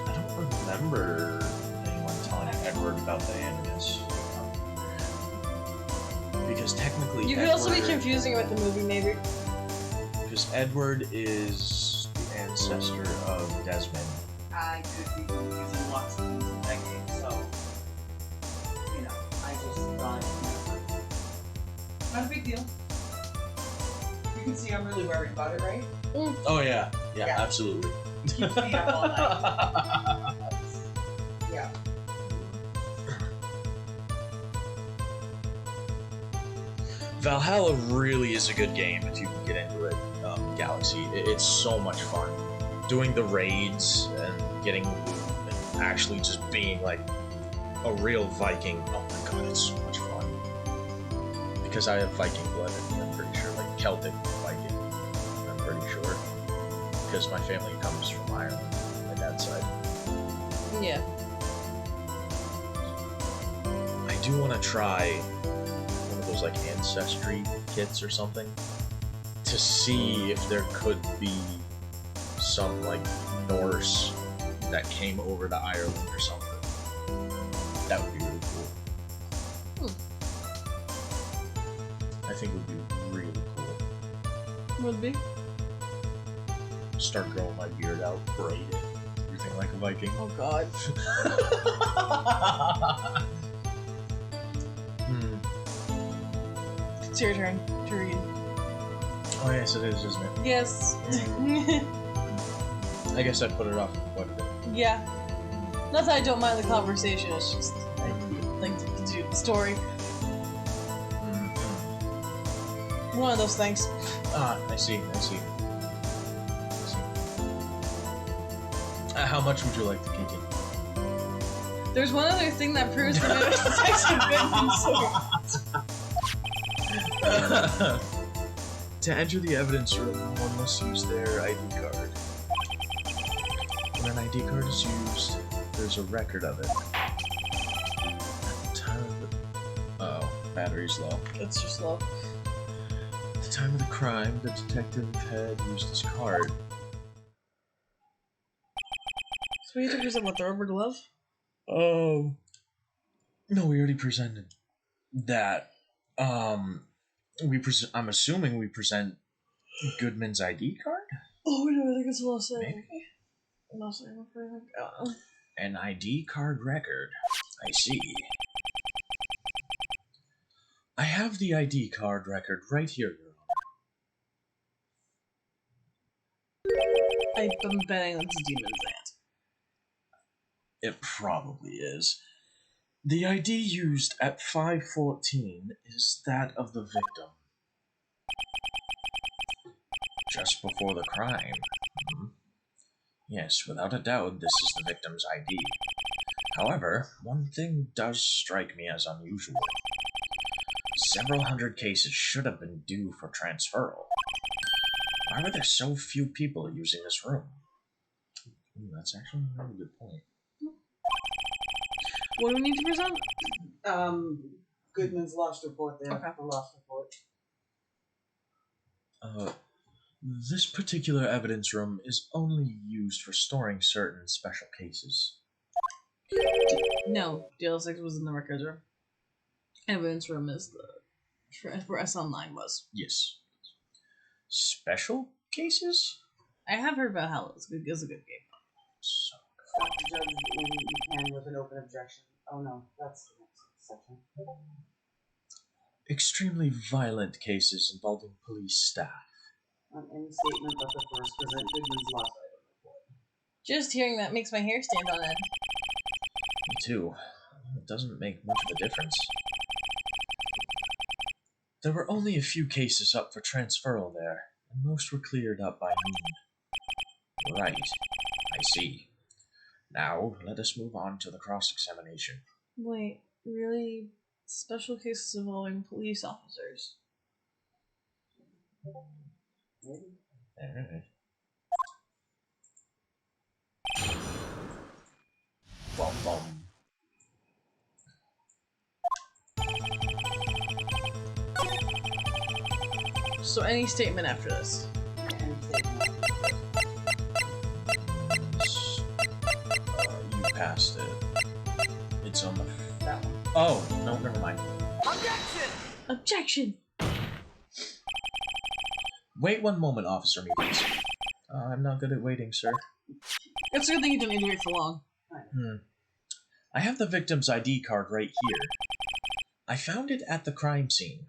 I don't remember anyone telling Edward about the Animus. Because technically, You could also be confusing it with the movie, maybe. Because Edward is the ancestor of Desmond. I could be confusing lots of things in that game, so you know, I just thought not a big deal. You can see I'm really worried about it, right? Oh yeah, Yeah. absolutely. Keeps me up all night. Yeah. Valhalla really is a good game if you can get into it. Galaxy, it's so much fun. Doing the raids and getting loot and actually just being like a real Viking. Oh my god, it's so much fun. Because I have Viking blood in me, I'm pretty sure, like Celtic Viking. I'm pretty sure. Because my family comes from Ireland, my dad's side. Yeah. I do want to try one of those like ancestry kits or something to see if there could be some like Norse that came over to Ireland or something. That would be really cool. I think it would be really cool. Would be. Start growing my beard out, braid it, everything like a Viking. Oh god. It's your turn to read. Oh yes, it is, isn't it? Yes. I guess I put it off quite a bit. Yeah. Not that I don't mind the conversation, it's just I like to continue the story. One of those things. Ah, I see. How much would you like to continue? There's one other thing that proves that it was Detective Goodman's sword. To enter the evidence room, one must use their ID card. When an ID card is used, there's a record of it. At the time of the... Oh, battery's low. It's just low. At the time of the crime, the detective had used his card. So you have to present what, the rubber glove? Oh. No, we already presented that. I'm assuming we present Goodman's ID card? Oh, no, I think it's the last thing. Maybe. Last thing, I don't know. An ID card record. I see. I have the ID card record right here, Your Honor. I'm betting that's Demon's aunt. It probably is. The ID used at 5:14 is that of the victim. Just before the crime. Yes, without a doubt, this is the victim's ID. However, one thing does strike me as unusual. Several hundred cases should have been due for transferal. Why were there so few people using this room? That's actually a really good point. What do we need to present? Goodman's lost report there. Okay. The lost report. This particular evidence room is only used for storing certain special cases. No, DL6 was in the records room. Evidence room is where S-Online was. Yes. Special cases? I have heard about how it's a good game. So, Stop the judge when you can with an open objection. Oh no, that's the next section. extremely violent cases involving police staff. On any statement but the first, present Goodman's lost item report. Just hearing that makes my hair stand on end. Me too. It doesn't make much of a difference. There were only a few cases up for transferal there, and most were cleared up by noon. Right. I see. Now, let us move on to the cross-examination. Wait, really? Special cases involving police officers? Maybe. Alright. Bum bum. So any statement after this? Any statement. You passed it. It's on the... That one. Oh, no, never mind. Objection! Objection! Wait one moment, Officer Meekins. I'm not good at waiting, sir. It's a good thing you don't need to wait for long. I have the victim's ID card right here. I found it at the crime scene.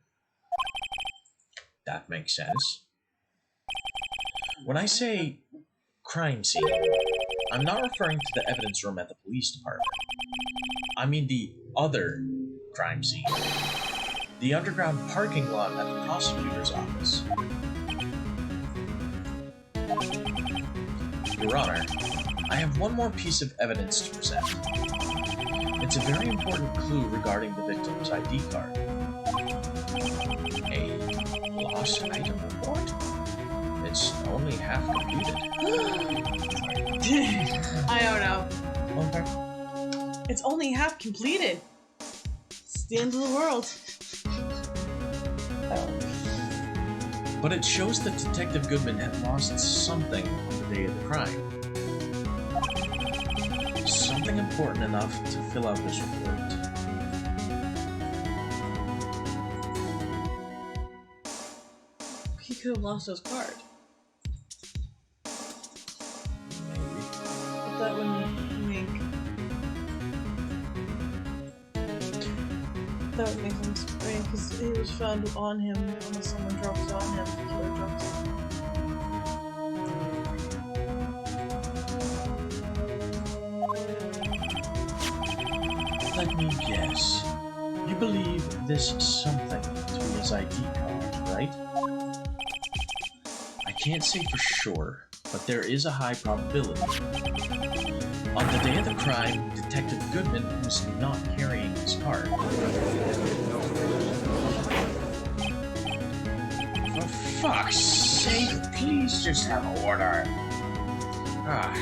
That makes sense. When I say crime scene, I'm not referring to the evidence room at the police department. I mean the other crime scene. The underground parking lot at the prosecutor's office. Your Honor, I have one more piece of evidence to present. It's a very important clue regarding the victim's ID card. A lost item report? It's only half completed. I don't know. Okay. It's only half completed. It's the end of the world. But it shows that Detective Goodman had lost something on the day of the crime. Something important enough to fill out this report. He could have lost his card. Maybe. But that wouldn't make... That would make sense. I mean, because he was found on him unless someone drops it on him. The killer drops it. Let me guess. You believe this something to be his ID card, right? I can't say for sure, but there is a high probability. A On the day of the crime, Detective Goodman was not carrying his card. For fuck's sake, please just have order.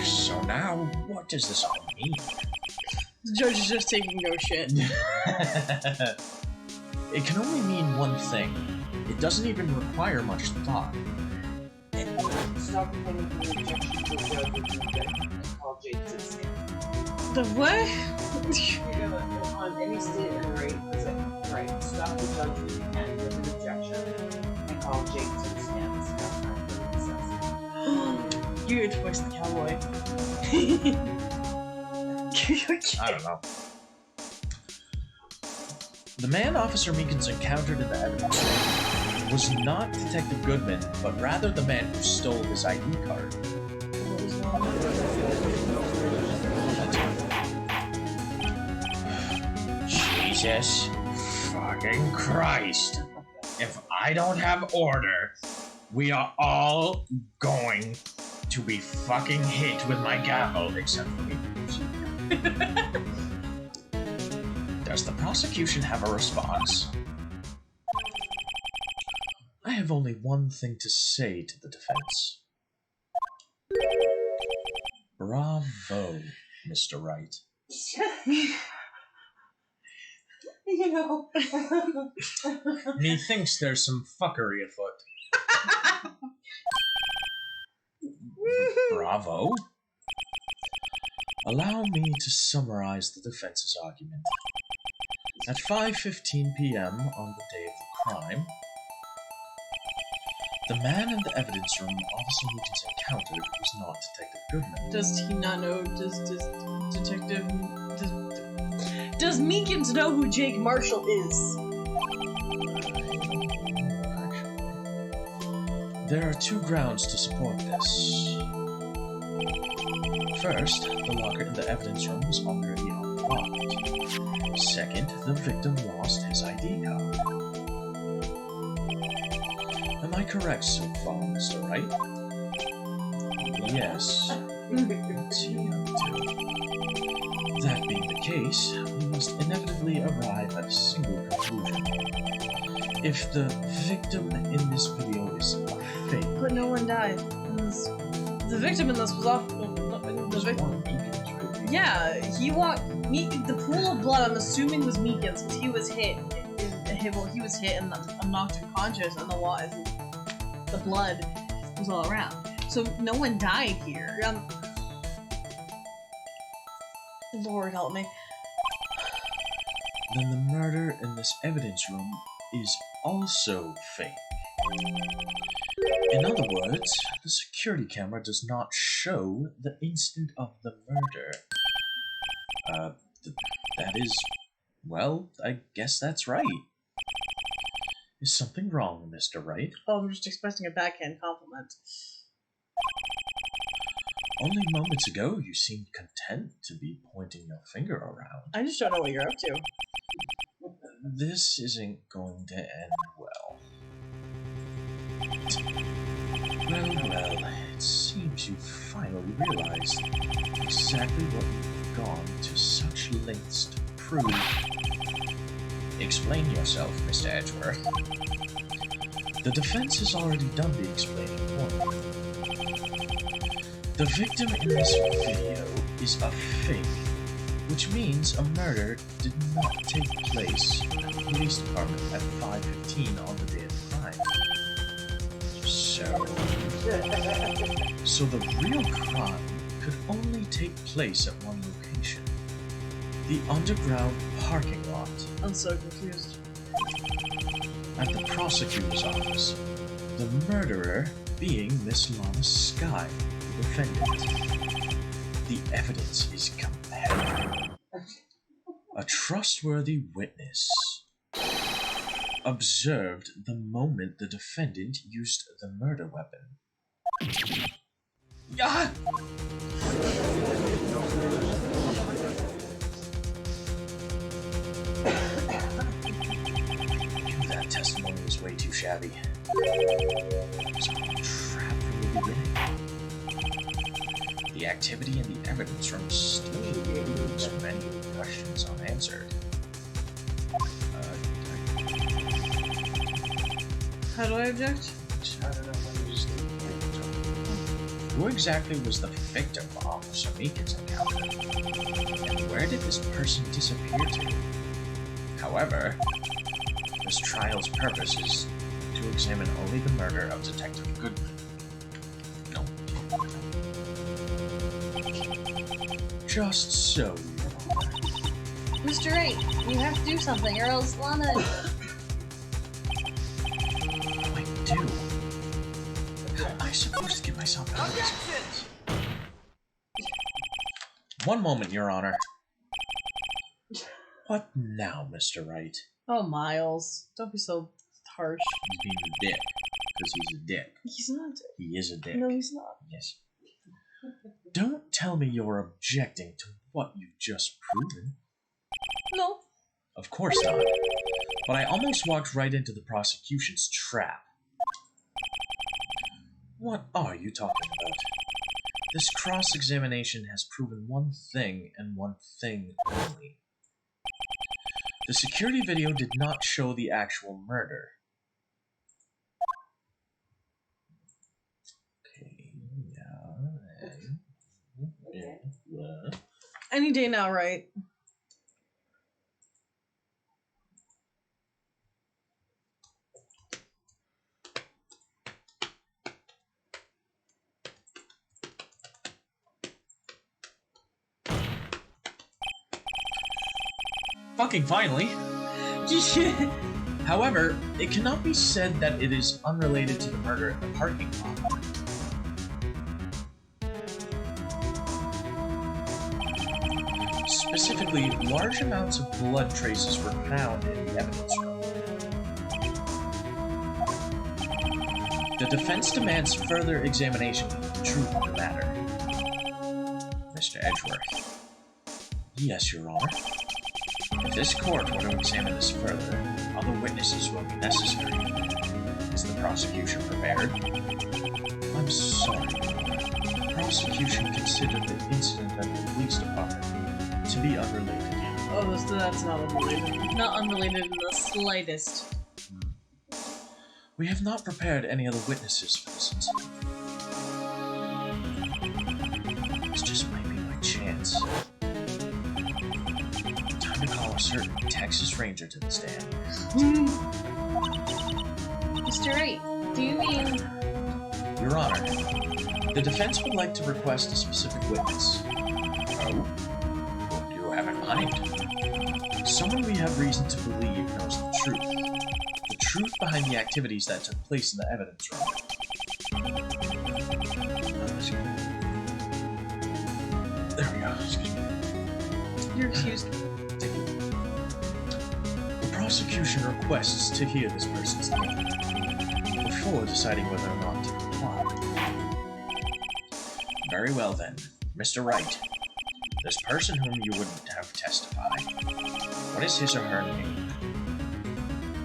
So now, what does this all mean? The judge is just taking no shit. It can only mean one thing. It doesn't even require much thought. Stop pretending to be objection to the judge with and call Jake to the stand. The what? On any statement, right? Right. Stop the judge with an objection and call Jake to the stand. You're a twist the cowboy. I don't know. The man Officer Meekins encountered in the evidence room was not Detective Goodman, but rather the man who stole his ID card. Jesus fucking Christ. If I don't have order, we are all going to be fucking hit with my gavel, except for me. Does the prosecution have a response? I have only one thing to say to the defense. Bravo, Mr. Wright. You know. Methinks there's some fuckery afoot. Bravo. Allow me to summarize the defense's argument. At 5:15 p.m. on the day of the crime, the man in the evidence room Officer Meekins encountered was not Detective Goodman. Does he not know? Does Meekins know who Jake Marshall is? There are two grounds to support this. First, the locker in the evidence room was already unlocked. Second, the victim lost his ID card. Am I correct so far, Mr. Wright? Yes. What's he up to? That being the case, we must inevitably arrive at a single conclusion. If the victim in this video is a fake... But no one died. The victim in this was off... The victim... Yeah, he walked... The pool of blood, I'm assuming, was Meekins, because he was hit. He was hit and knocked unconscious, and the blood was all around. So no one died here. Lord help me. Then the murder in this evidence room is also fake. In other words, the security camera does not show the instant of the murder. That is... well, I guess that's right. Is something wrong, Mr. Wright? Oh, I'm just expecting a backhand compliment. Only moments ago, you seemed content to be pointing your finger around. I just don't know what you're up to. This isn't going to end well. Well, it seems you finally realized exactly what you've gone to such lengths to prove. Explain yourself, Mr. Edgeworth. The defense has already done the explaining for you. The victim in this video is a fake, which means a murder did not take place at the police department at 5:15 on the day of the crime. So the real crime could only take place at one location. The underground parking lot. I'm so confused. At the prosecutor's office, the murderer being Miss Lana Skye, the defendant. The evidence is compelling. A trustworthy witness observed the moment the defendant used the murder weapon. Ah! That testimony was way too shabby. It was all a trap from the beginning. The activity in the evidence room still leaves many questions unanswered. How do I object? I don't know. Who exactly was the victim of Officer Meekin's encounter? And where did this person disappear to? However, this trial's purpose is to examine only the murder of Detective Goodman. No. Just so you know. Mr. Wright, you have to do something, or else Lana. I do. How am I supposed to get myself out of this? Objection! One moment, Your Honor. What now, Mr. Wright? Oh, Miles, don't be so harsh. He's being a dick. Because he's a dick. He's not. He is a dick. No, he's not. Yes. Don't tell me you're objecting to what you've just proven. No. Of course not. But I almost walked right into the prosecution's trap. What are you talking about? This cross-examination has proven one thing and one thing only. The security video did not show the actual murder. Okay, yeah. Any day now, right? Fucking finally! However, it cannot be said that it is unrelated to the murder in the parking lot. Specifically, large amounts of blood traces were found in the evidence room. The defense demands further examination of the truth of the matter. Mr. Edgeworth. Yes, Your Honor. If this court were to examine this further, other witnesses will be necessary. Is the prosecution prepared? I'm sorry, Your Honor. The prosecution considered the incident at the police department to be unrelated. Oh, so that's not unrelated. Not unrelated in the slightest. We have not prepared any other witnesses for this incident. This just might be my chance. Time to call a certain Texas Ranger to the stand. Mr. Wright, do you mean... Your Honor, the defense would like to request a specific witness. Oh? What do you have in mind? Someone we have reason to believe knows the truth. The truth behind the activities that took place in the evidence room. There we go. Excuse me. You're excused. The prosecution requests to hear this person's name before deciding whether or not to comply. Very well then, Mr. Wright. This person whom you would have testify, what is his or her name?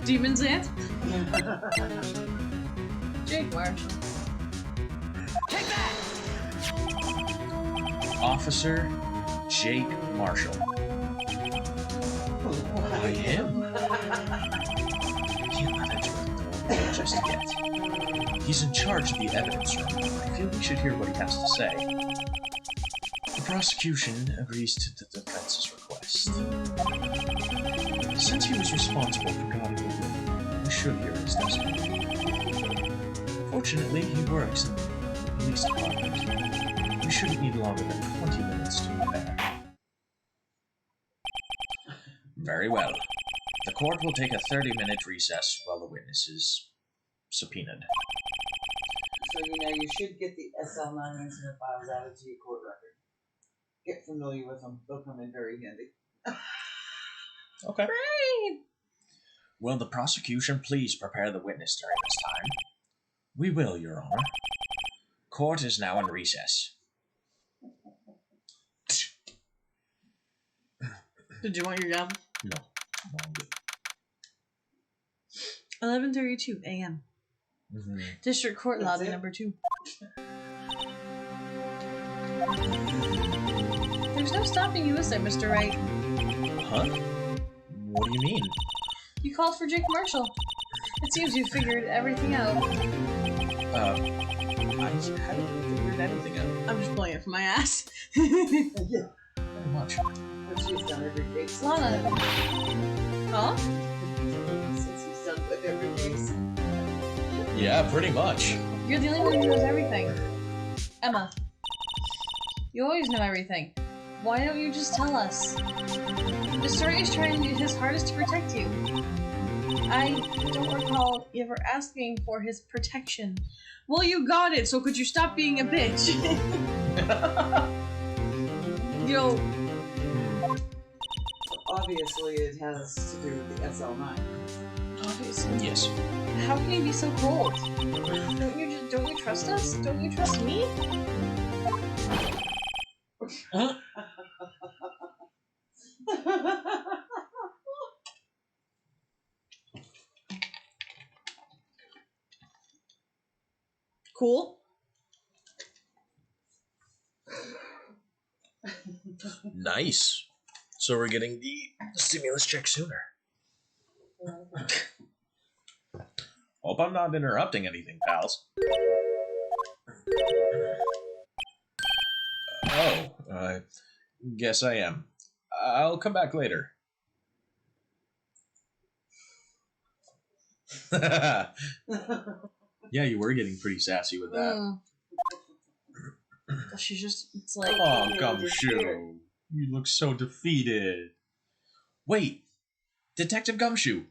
Demon's Ant? Jake Marshall. Take that! Officer Jake Marshall. Why him? Can't let Edgeworth know just yet. He's in charge of the evidence room. I feel we should hear what he has to say. The prosecution agrees to the defense's request. Since he was responsible for guarding the room, we should hear his testimony. Fortunately, he works in the police department. We shouldn't need longer than 20 minutes to prepare. Very well. The court will take a 30-minute recess while the witness is subpoenaed. So you should get the SL9 incident files added to your court record. Get familiar with them; they'll come in very handy. Okay. Great! Will the prosecution please prepare the witness during this time? We will, Your Honor. Court is now in recess. Did you want your gavel? No. 11:32 a.m. District Court That's Lobby it? number 2. There's no stopping you, is there, Mr. Wright? Huh? What do you mean? You called for Jake Marshall. It seems you figured everything out. I haven't figured anything out. I'm just pulling it from my ass. Yeah. Very much. But she's done every face. Lana. Huh? Since he's done with every face. Yeah, pretty much. You're the only one who knows everything. Emma. You always know everything. Why don't you just tell us? Mr. Wright is trying his hardest to protect you. I don't recall ever asking for his protection. Well, you got it, so could you stop being a bitch? You know, Obviously, it has to do with the SL9. obviously. Yes. How can you be so cold? Don't you trust us? Don't you trust me? Huh? Cool. Nice. So we're getting the stimulus check sooner. Hope I'm not interrupting anything, pals. Oh, I guess I am. I'll come back later. Yeah, you were getting pretty sassy with that. She's just, it's like, Oh, Gumshoe. You look so defeated. Wait, Detective Gumshoe.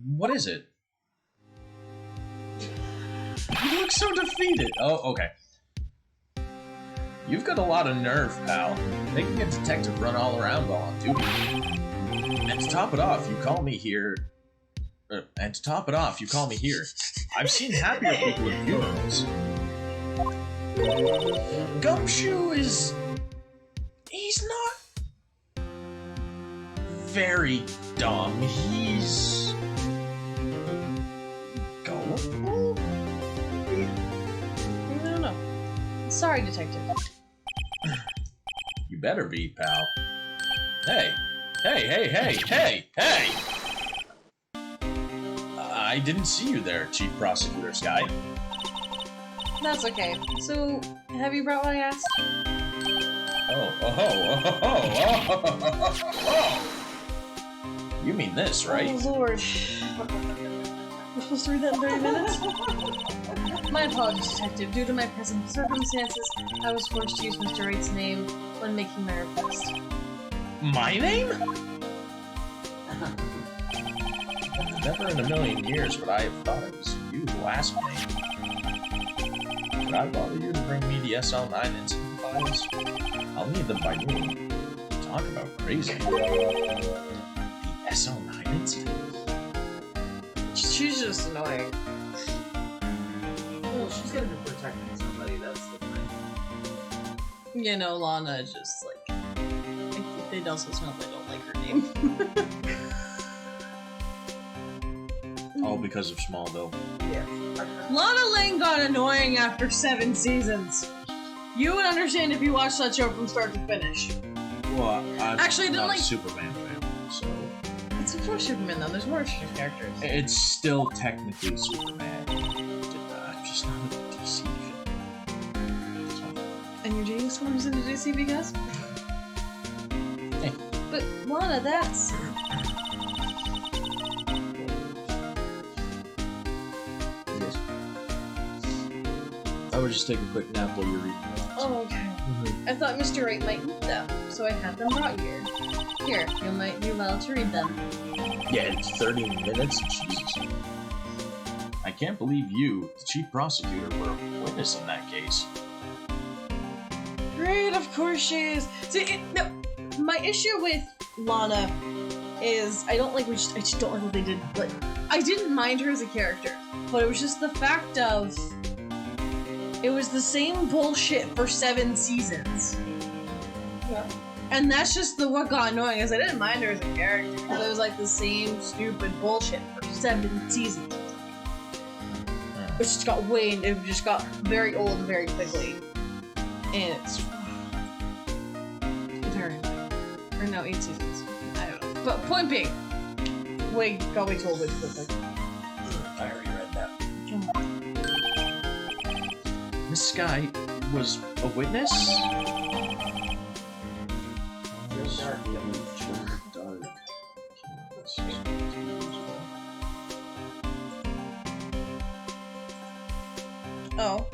What is it? You look so defeated. Oh, okay. You've got a lot of nerve, pal. Making a detective run all around while on duty. And to top it off, you call me here. I've seen happier people at funerals. Gumshoe is... He's not... very dumb. He's... gullible? I don't know. Sorry, Detective. You better be, pal. Hey! I didn't see you there, Chief Prosecutor Sky. That's okay. So, have you brought what I asked? You mean this, right? Oh, Lord. We're supposed to read that in 30 minutes? My apologies, Detective. Due to my present circumstances, I was forced to use Mr. Wright's name when making my request. My name? Never in a million years would I have thought it was you who asked me. Would I bother you to bring me the SL9 incident files? I'll need them by noon. Talk about crazy. The SL9 incident? She's just annoying. Well, she's gonna be protecting somebody, that's the thing. You know, Lana is just like... It also smells like I don't like her name. All because of Smallville. Yeah. Lana Lang got annoying after 7 seasons. You would understand if you watched that show from start to finish. Well, I'm Actually, I didn't not like- a Superman fan, so... It's before Superman, though. There's more interesting characters. It's still technically Superman. I'm just not a DC fan. That's all. And you're dating someone who's into DC because? Hey. But, Lana, that's... Yes. I would just take a quick nap while you're reading. Oh, okay. I thought Mr. Wright might need them, so I had them brought here. Here, you might do well to read them. Yeah, it's 30 minutes? Jesus. I can't believe you, the chief prosecutor, were a witness in that case. Great, of course she is. See, no, my issue with Lana is I just don't like what they did. Like, I didn't mind her as a character, but it was just the fact of it was the same bullshit for 7 seasons. Yeah. And that's just what got annoying is I didn't mind her as a character because it was like the same stupid bullshit for 7 seasons. It just got very old very quickly. And it's Or no, 8 seasons. I don't know. But point being, got way too old, way too quickly. I already read that. Miss Sky was a witness? Oh.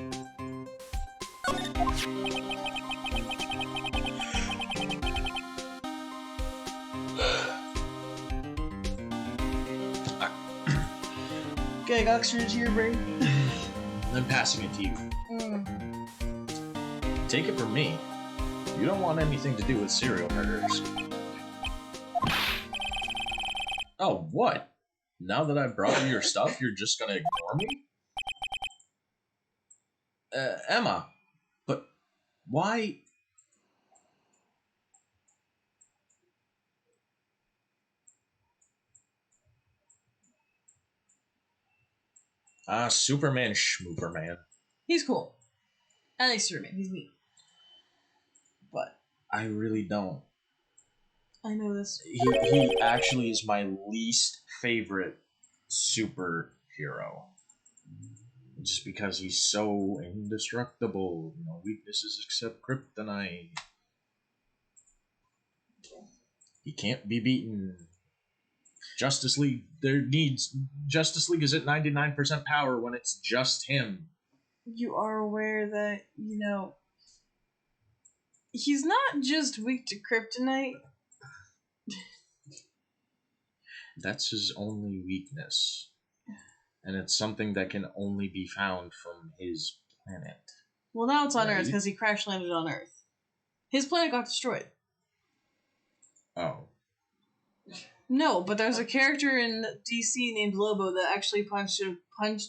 Okay, I got oxygen to your brain. I'm passing it to you. Take it from me. You don't want anything to do with serial murderers. Oh, what? Now that I've brought you your stuff, you're just gonna ignore me? Emma. But why? Superman Schmooperman. He's cool. I like Superman. He's neat. But I really don't. I know this. He actually is my least favorite superhero. Just because he's so indestructible. No weaknesses except kryptonite. He can't be beaten. Justice League is at 99% power when it's just him. You are aware that, he's not just weak to kryptonite. That's his only weakness. And it's something that can only be found from his planet. Well, now it's on Right. Earth because he crash landed on Earth. His planet got destroyed. Oh. No, but there's a character in DC named Lobo that actually punched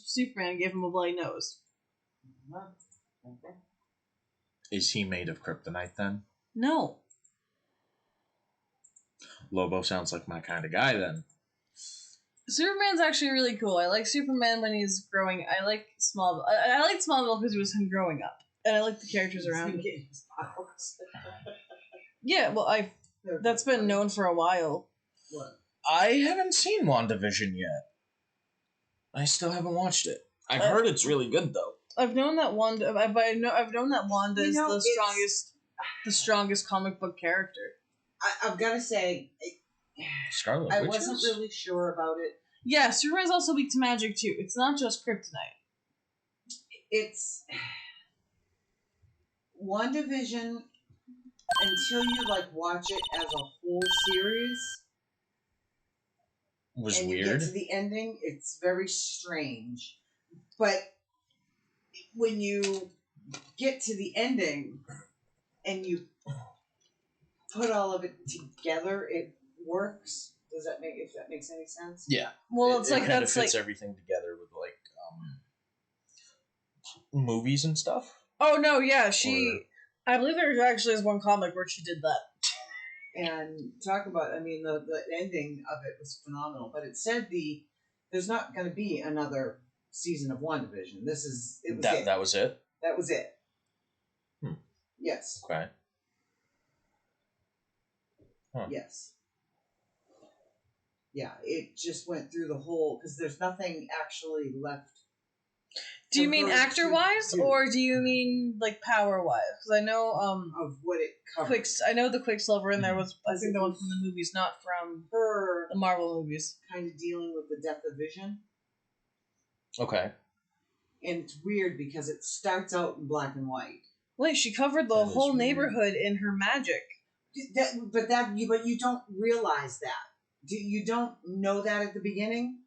Superman and gave him a bloody nose. Is he made of kryptonite then? No. Lobo sounds like my kind of guy then. Superman's actually really cool. I like Superman when he's growing. I like Smallville. I like Smallville because it was him growing up, and I like the characters around him. Yeah, well, that's been known for a while. What? I haven't seen WandaVision yet. I still haven't watched it. I've heard it's really good though. I've known that Wanda. I've known that Wanda is the strongest comic book character. I've got to say, Scarlet I Witches? wasn't really sure about it. Yeah, Superman's also weak to magic too. It's not just kryptonite. It's WandaVision until you watch it as a whole series. Was and weird. You get to the ending, it's very strange. But when you get to the ending and you put all of it together, it works. If that makes any sense? Yeah. Well, it's it like kind of that's fits like everything together with movies and stuff. Oh no, yeah, I believe there actually is one comic where she did that. And talk about, the ending of it was phenomenal. But it said there's not going to be another season of WandaVision. That was it? That was it. Hmm. Yes. Okay. Huh. Yes. Yeah, it just went through the whole, because there's nothing actually left. Do you mean actor-wise, or do you mean power-wise? Because I know of what it covered. I know the Quicksilver in there was I think the one from the movies, not from her the Marvel movies. Kind of dealing with the death of Vision. Okay. And it's weird because it starts out in black and white. Wait, she covered the whole neighborhood in her magic. But you don't realize that. You don't know that at the beginning?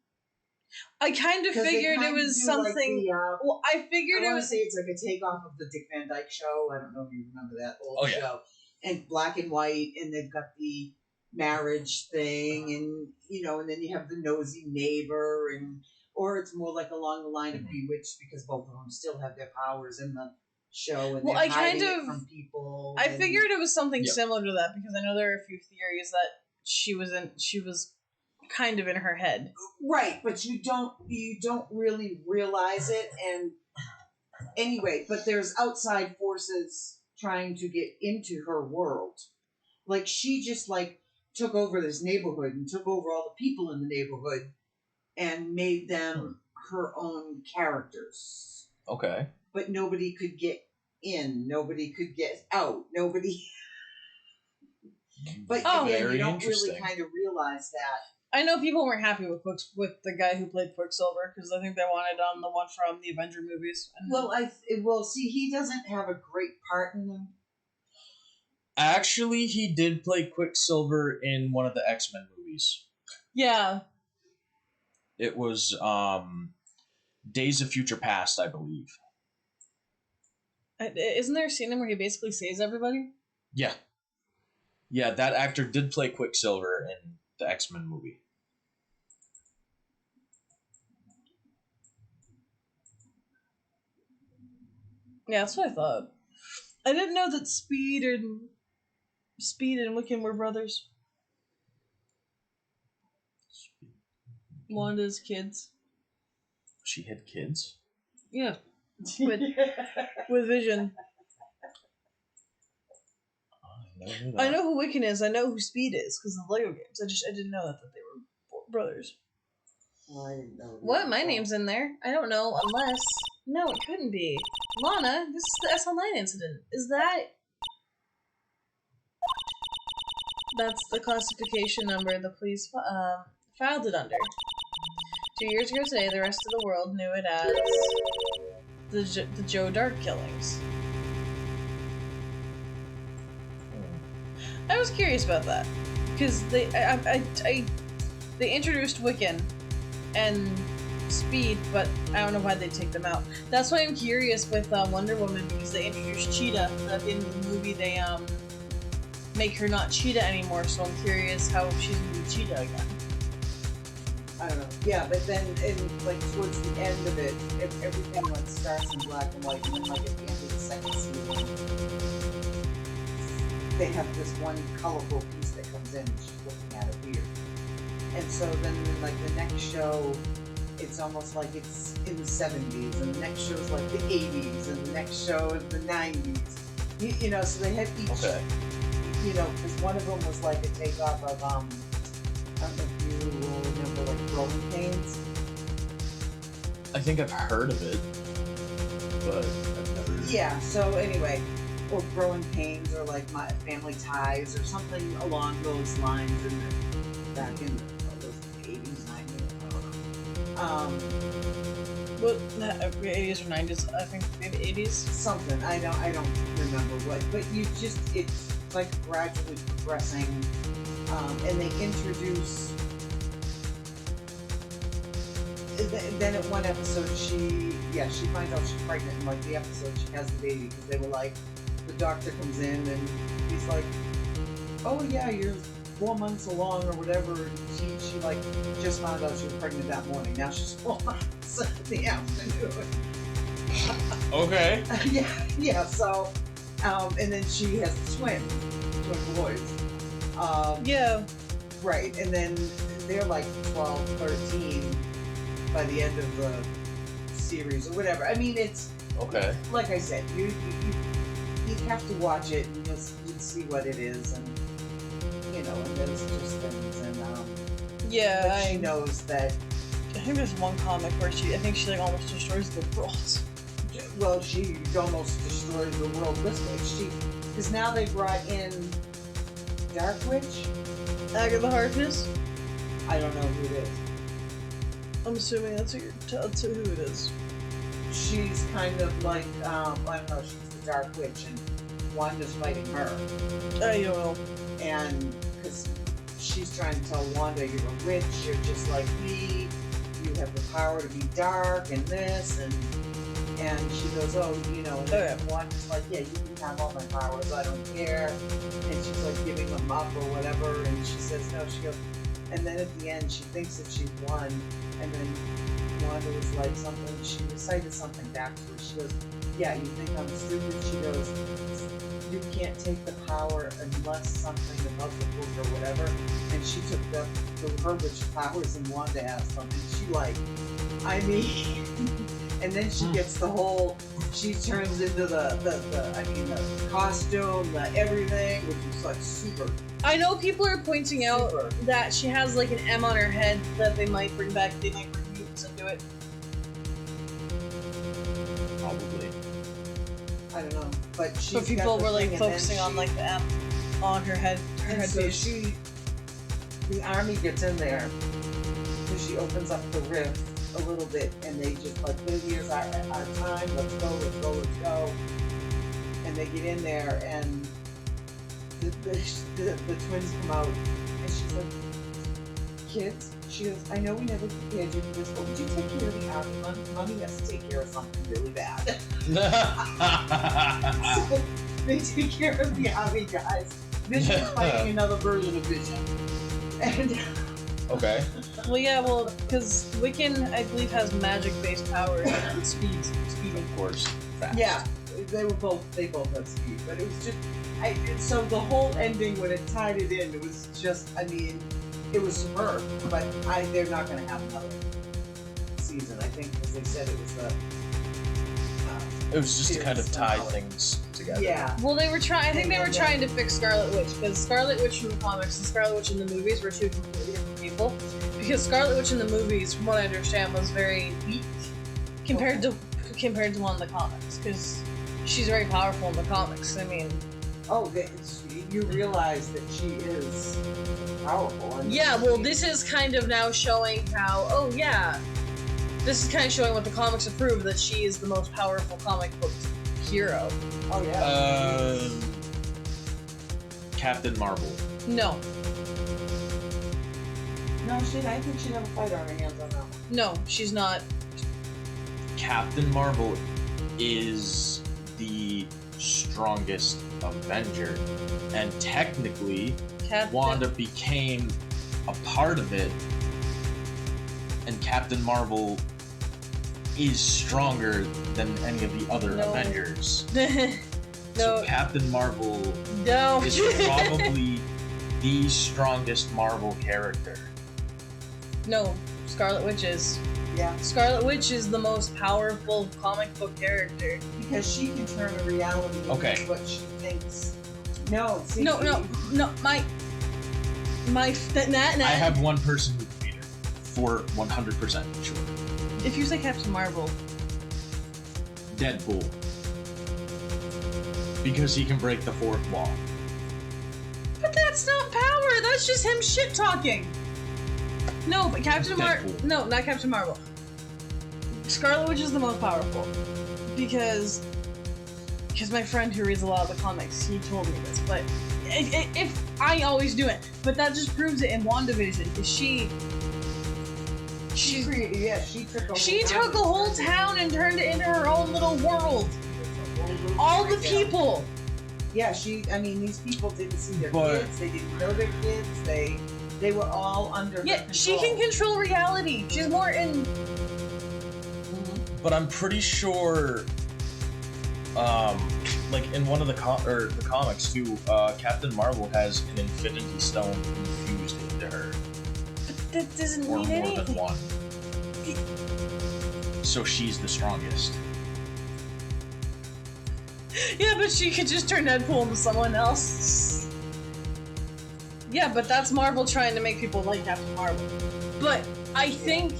I kind of figured it was something. I figured I it was. Say it's like a takeoff of the Dick Van Dyke Show. I don't know if you remember that old show. And black and white, and they've got the marriage thing, and then you have the nosy neighbor, or it's more like along the line of Bewitched because both of them still have their powers in the show, and they're hiding it from people. I figured it was something similar to that because I know there are a few theories that she was kind of in her head. Right, but you don't really realize it, and anyway, but there's outside forces trying to get into her world. Like, she just, like, took over this neighborhood and took over all the people in the neighborhood and made them her own characters. Okay. But nobody could get in. Nobody could get out. Nobody... But again, Very you don't really interesting. kind of realize that. I know people weren't happy with the guy who played Quicksilver because I think they wanted the one from the Avenger movies. And Well, see, he doesn't have a great part in them. Actually, he did play Quicksilver in one of the X-Men movies. yeah, It was Days of Future Past, I believe. isn't there a scene where he basically saves everybody? Yeah. Yeah, that actor did play Quicksilver in the X-Men movie. Yeah, that's what I thought. I didn't know that Speed and Wiccan were brothers. Wanda's kids. She had kids? Yeah, with Vision. I never knew that. I know who Wiccan is. I know who Speed is because of the Lego games. I didn't know that they were brothers. Well, I didn't know. What? My name's in there. I don't know unless... No, it couldn't be. Lana, this is the SL9 incident. Is that... That's the classification number the police filed it under. 2 years ago today, the rest of the world knew it as the Joe Dark killings. I was curious about that because they introduced Wiccan and Speed, but I don't know why they take them out. That's why I'm curious with Wonder Woman because they introduced Cheetah. At the end of the movie, they make her not Cheetah anymore. So I'm curious how she's gonna be Cheetah again. I don't know. Yeah, but then, like, towards the end of it, everything, like, starts in black and white, and then, like, at the end of the second season, they have this one colorful piece that comes in, and she's looking at it weird. And so then, like, the next show, it's almost like it's in the 70s, and the next show is like the 80s, and the next show is the 90s. You know, so they have each, you know, because one of them was like a takeoff of, I don't know if you will remember, like, Growing Pains. I think I've heard of it, but I've never... Yeah, so anyway, or Growing Pains, or like My Family Ties, or something along those lines, back in the 80s, 90s, I don't know. What, 80s or 90s? I think maybe 80s. Something, I don't remember what, but it's like gradually progressing, and they introduce, then at one episode she finds out she's pregnant, and like the episode she has the baby, because they were like, the doctor comes in and he's like, oh yeah, you're 4 months along or whatever, and she like just found out she was pregnant that morning, now she's 4 months in the afternoon. Okay. yeah, so, and then she has twin boys. Yeah. Right, and then they're like 12, 13 by the end of the series or whatever. I mean, it's Okay. like I said, you have to watch it and you'll see what it is, and you know, and there's just things, and Yeah, but she knows that. I think there's one comic where she like almost destroys the world. Well, she almost destroys the world this way. Because now they brought in Dark Witch. Agatha Harkness. I don't know who it is. I'm assuming that's who it is. She's kind of like, I don't know, she's the Dark Witch, and Wanda's fighting her. I don't know. And because she's trying to tell Wanda, you're a witch, you're just like me, you have the power to be dark, and this, and she goes, oh, you know, and Wanda's like, yeah, you can have all my powers, I don't care. And she's like giving them up or whatever, and she says no, she goes, and then at the end she thinks that she's won, and then Wanda was like something, she recited something back to her. She goes, yeah, you think I'm stupid? She goes, you can't take the power unless something above the book or whatever. And she took her witch powers, and Wanda has something. She like, I mean, and then she gets the whole. She turns into the costume, the everything, which is like super. I know people are pointing out Super. that she has like an M on her head that they might bring back. They might bring mutants into it. Probably. I don't know, but she's But people got the were like thing, and then focusing on she- like the M on her head. Her And head so piece. the army gets in there, so she opens up the rift a little bit, and they just like, here's our time, let's go. And they get in there, and the twins come out, and she's like, kids, she goes, I know we never prepared you for this, but would you take care of the army? Mommy has to take care of something really bad. So they take care of the army guys. Vision's fighting another version of Vision. And Okay. Well, yeah, because Wiccan, I believe, has magic-based powers and speed. Of course. Fast. yeah, they both have speed, but it was just, so the whole ending when it tied it in, it was just, I mean, it was superb, but they're not going to have another season, I think, because they said it was the. It was just to kind of tie Series things together. Yeah. Well, they were trying. I think they were Yeah. trying to fix Scarlet Witch because Scarlet Witch in the comics and Scarlet Witch in the movies were two completely different people. Because Scarlet Witch in the movies, from what I understand, was very weak compared to one in the comics. Because she's very powerful in the comics. I mean, Oh, you realize that she is powerful. And yeah. Well, this is kind of now showing how. Oh yeah, this is kind of showing what the comics have proved, that she is the most powerful comic book hero. Oh yeah. Captain Marvel. No, No, I think she'd have a fight on her hands on that one. no, she's not. Captain Marvel is the strongest Avenger, and technically, Wanda became a part of it, and Captain Marvel is stronger than any of the other No. Avengers. No, So Captain Marvel no. is probably the strongest Marvel character. No, Scarlet Witch is. Yeah, Scarlet Witch is the most powerful comic book character. because she can turn a reality Okay. into what she thinks. No, see, No, my that. I have one person who can beat her, for 100% sure. If you say Captain Marvel, Deadpool. Because he can break the fourth wall. but that's not power. That's just him shit talking. No, but Captain Marvel. Deadpool. No, not Captain Marvel. Scarlet Witch is the most powerful because my friend who reads a lot of the comics, he told me this. But if I always do it, but that just proves it in WandaVision. Because she took a whole town and turned it into her own little world. All the people. Yeah, these people didn't see their But- kids, they didn't know their kids, they were all under her Yeah, control. she can control reality. She's more in. But I'm pretty sure, like in one of the comics too, Captain Marvel has an Infinity Stone infused into her, But that doesn't or mean more anything. than one. So she's the strongest. Yeah, but she could just turn Deadpool into someone else. Yeah, but that's Marvel trying to make people like Captain Marvel. But I think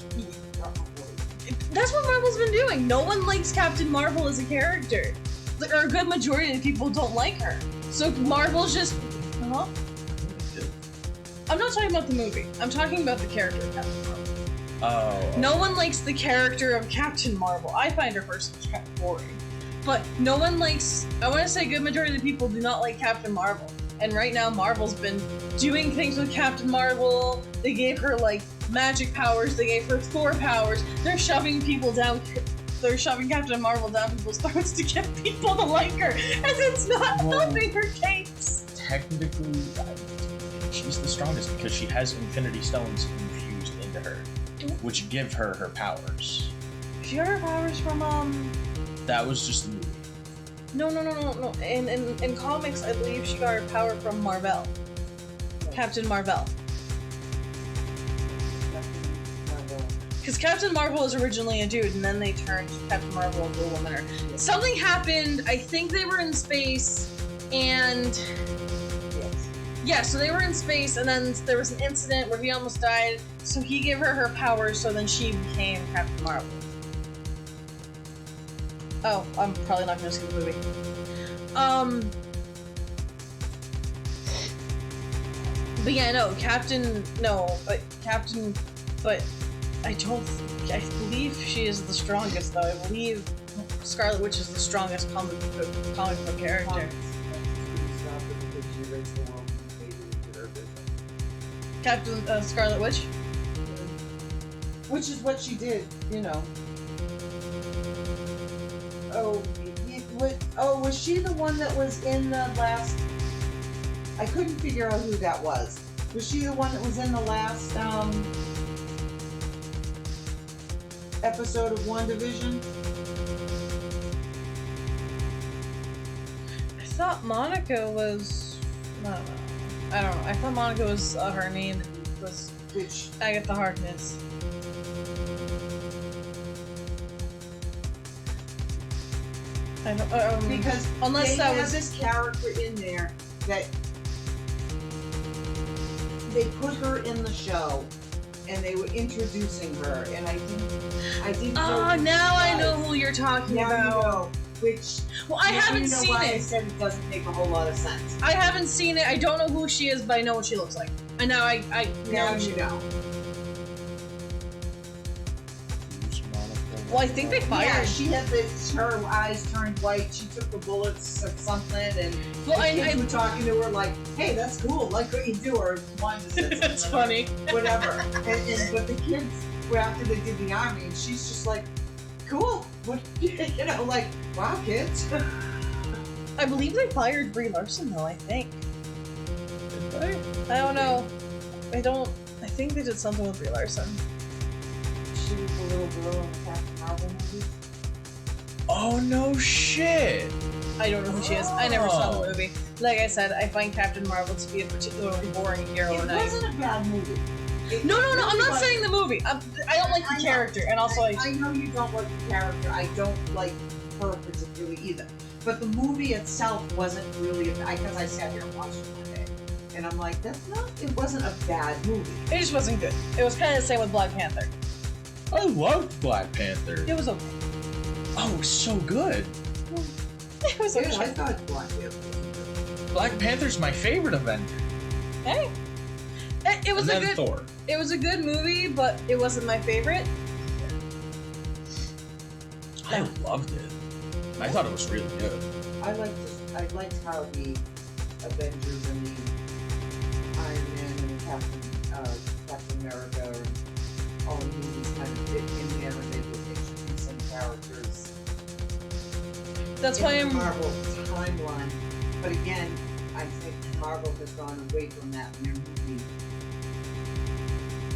that's what Marvel's been doing. No one likes Captain Marvel as a character. Or a good majority of people don't like her. So Marvel's just... Huh? I'm not talking about the movie. I'm talking about the character of Captain Marvel. Oh. No one likes the character of Captain Marvel. I find her personally kind of boring. But no one likes... I want to say a good majority of the people do not like Captain Marvel. And right now, Marvel's been doing things with Captain Marvel. They gave her, like, magic powers. They gave her Thor powers. They're shoving people down... They're shoving Captain Marvel down people's throats to get people to like her. And it's not helping her case. Technically, she's the strongest because she has Infinity Stones infused into her, which give her her powers. She got her powers from, That was just the movie. No. In comics, I believe she got her power from Marvel. Captain Marvel. Because Captain Marvel was originally a dude, and then they turned Captain Marvel into a woman. Something happened. I think they were in space, and Yes. yeah, so they were in space, and then there was an incident where he almost died. So he gave her powers, so then she became Captain Marvel. Oh, I'm probably not gonna see the movie. But yeah, no, Captain, but I believe she is the strongest, though. I believe Scarlet Witch is the strongest comic book character. Captain Scarlet Witch? Which is what she did, you know. Was she the one that was in the last... I couldn't figure out who that was. Was she the one that was in the last, episode of WandaVision? I thought Monica was... I don't know. I thought Monica was her name was Which... Agatha Harkness. I don't, because unless they that have was this character in there that they put her in the show and they were introducing her, and I didn't know who now she I was. know who you're talking Now about. you know, which Well, I haven't seen why I it. said it doesn't make a whole lot of sense. I haven't seen it. I don't know who she is, but I know what she looks like. And now I Now know you she. know. Well, I think they fired. Yeah, she had her eyes turned white. She took the bullets or something, and Well, the I kids were talking to her like, "Hey, that's cool. Like what you do," or Wanda said something. It's funny. Whatever. But the kids, were after they did the army, and she's just like, "Cool. What you know, like, wow, kids." I believe they fired Brie Larson, though. I think. I don't know. I think they did something with Brie Larson. She was the little girl in the Captain Marvel movie. Oh no shit! I don't know who she is. I never saw the movie. Like I said, I find Captain Marvel to be a particularly boring hero. It wasn't a bad movie. No. I'm not wasn't. saying the movie. I don't like the character, and also I know you don't like the character. I don't like her particularly either. But the movie itself wasn't really because I sat here and watched it one day, and I'm like, it wasn't a bad movie. it just wasn't good. It was kind of the same with Black Panther. I loved Black Panther. It was okay. Oh, it was so good. It was okay. Yeah, I thought Black Panther was good. Black Panther's my favorite Avenger. Hey. It was and a then good. Thor. It was a good movie, but it wasn't my favorite. I loved it. I thought it was really good. I liked how the Avengers and the Iron Man and Captain America and all the movies kind of fit in there, and they were introducing characters. That's in why the I'm. Marvel timeline. But again, I think Marvel has gone away from that in their movie.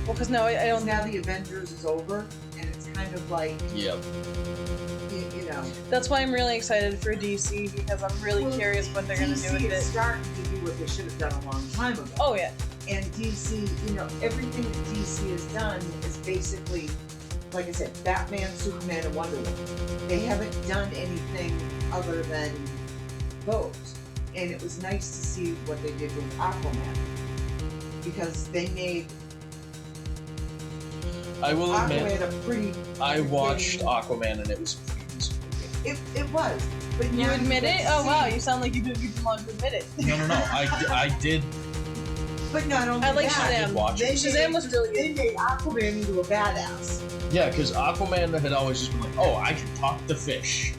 Well, because no, I don't. Now the Avengers is over, and it's kind of like, Yep. you know. That's why I'm really excited for DC because I'm really curious what they're gonna do with DC is it. starting to do what they should have done a long time ago. Oh yeah. And DC, everything that DC has done is basically, like I said, Batman, Superman, and Wonder Woman. They haven't done anything other than those. And it was nice to see what they did with Aquaman. Because they made I will admit, Aquaman a pretty... I watched Aquaman and it was a decent movie. It was. But You now admit get it? to Oh see- wow, you sound like you want to admit it. No. I did. But not only I like that, I did watch it. Shazam was really they good. made Aquaman into a badass. Yeah, because Aquaman had always just been like, oh, I can talk to fish.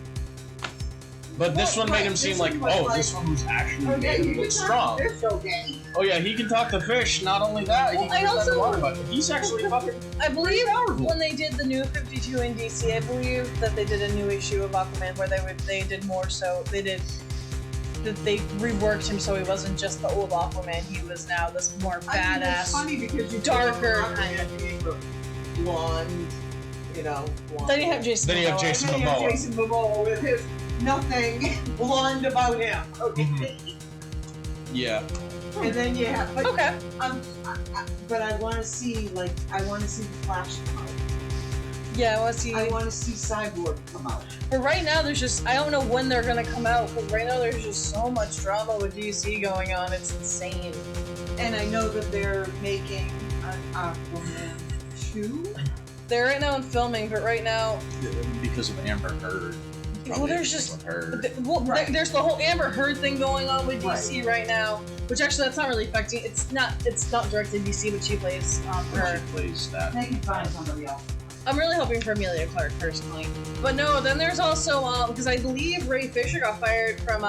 But this one made him This seem one like, was oh, like, this one was actually Okay, made him you look can strong. talk to fish, okay. Oh yeah, he can talk to fish. Not only that, he Well, can I use that also- water bucket. He's actually fucking I believe powerful. when they did the new 52 in DC, I believe that they did a new issue of Aquaman where they did more so they reworked him so he wasn't just the old Aquaman. He was now this more I mean, it's badass. funny because you darker go from kind of- Aquaman being blonde, blonde. Then you have Jason. Then you have Momoa. Jason And then you have Momoa. Jason Momoa with his nothing blonde about him. Okay. Mhm. Yeah. And then you have, Okay. but I want to see the Flash come out. Yeah, I want to see. I want to see Cyborg come out. But right now, there's just I don't know when they're gonna come out. But right now, there's just so much drama with DC going on. It's insane. And I know that they're making an Aquaman 2. They're right now in filming, but right now, Because of Amber Heard. well, there's just With her. Right. there's the whole Amber Heard thing going on with DC right now, which actually that's not really affecting. It's not directed DC, but she plays her. She plays that. They can find somebody else. I'm really hoping for Amelia Clark personally, but no. Then there's also because I believe Ray Fisher got fired from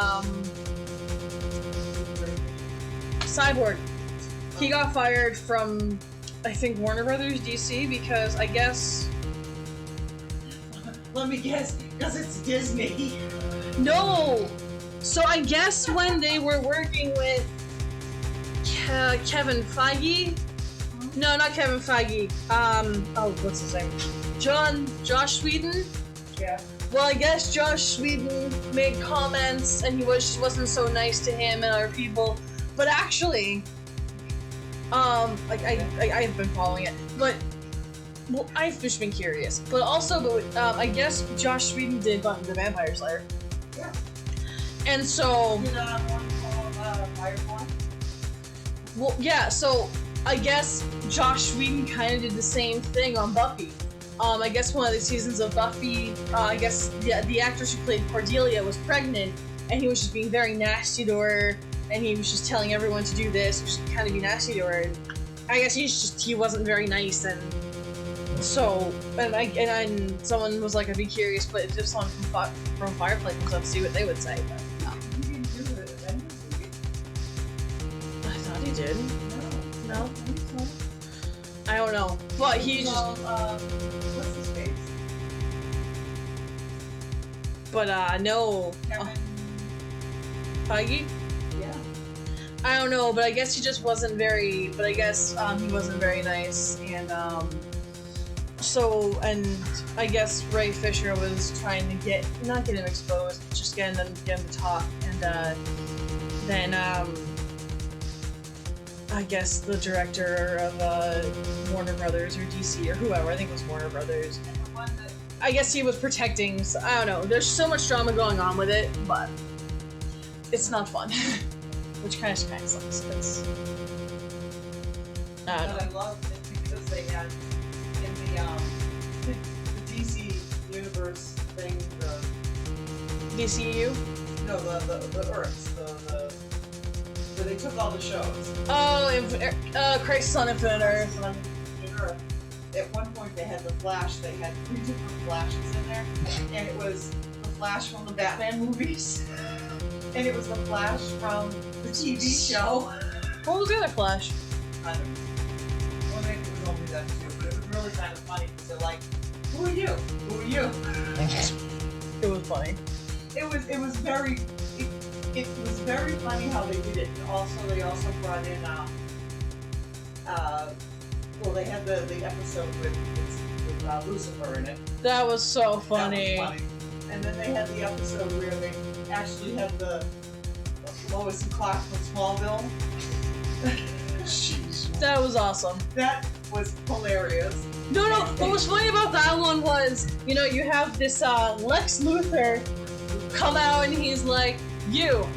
Cyborg. He got fired from I think Warner Brothers DC because I guess Let me guess, because it's Disney. no. So I guess when they were working with Kevin Feige. No, not Kevin Feige. Oh, what's his name? Josh Whedon. Yeah. Well, I guess Josh Whedon made comments, and he wasn't so nice to him and other people. But actually, like I've been following it, but well, I've just been curious. But also, I guess Josh Whedon did Buffy the Vampire Slayer. Yeah. And so, Did one called Firefly? well, yeah. So I guess Josh Whedon kind of did the same thing on Buffy. I guess one of the seasons of Buffy, I guess the actress who played Cordelia was pregnant, and he was just being very nasty to her, and he was just telling everyone to do this, just kind of be nasty to her. And I guess he wasn't very nice, and so and someone was like, I'd be curious, but if someone from Firefly comes up, see what they would say. But No, he didn't do it. I thought he did. No. No, I think so. I don't know, but he just. What's his face? But no, Kevin. Feige. Yeah. I don't know, but I guess he just wasn't very. But I guess he wasn't very nice, and so I guess Ray Fisher was trying to not get him exposed, just get him to talk, and then I guess the director of Warner Brothers or DC or whoever, I think it was Warner Brothers. And the one that I guess he was protecting. So, I don't know. There's so much drama going on with it, but it's not fun, which kind of sucks. It's, I don't know. I loved it because they had in the DC universe thing, DCU. the Earths, where they took all the shows. Oh, Crisis on Infinite Earth. In Earth. At one point they had the Flash, they had 3 different Flashes in there, and it was the Flash from the Batman movies, and it was the Flash from the TV show. What was the other Flash? I don't know. Well, maybe it was only that too, but it was really kind of funny because they're like, who are you? Who are you? It was funny. It was very funny how they did it. They also brought in well, they had the episode with Lucifer in it. That was so funny. That was funny. And then they had the episode where they actually had the Lois and Clark from Smallville. Jeez. That was awesome. That was hilarious. No, what was funny about that one was, you have this Lex Luthor come out and he's like,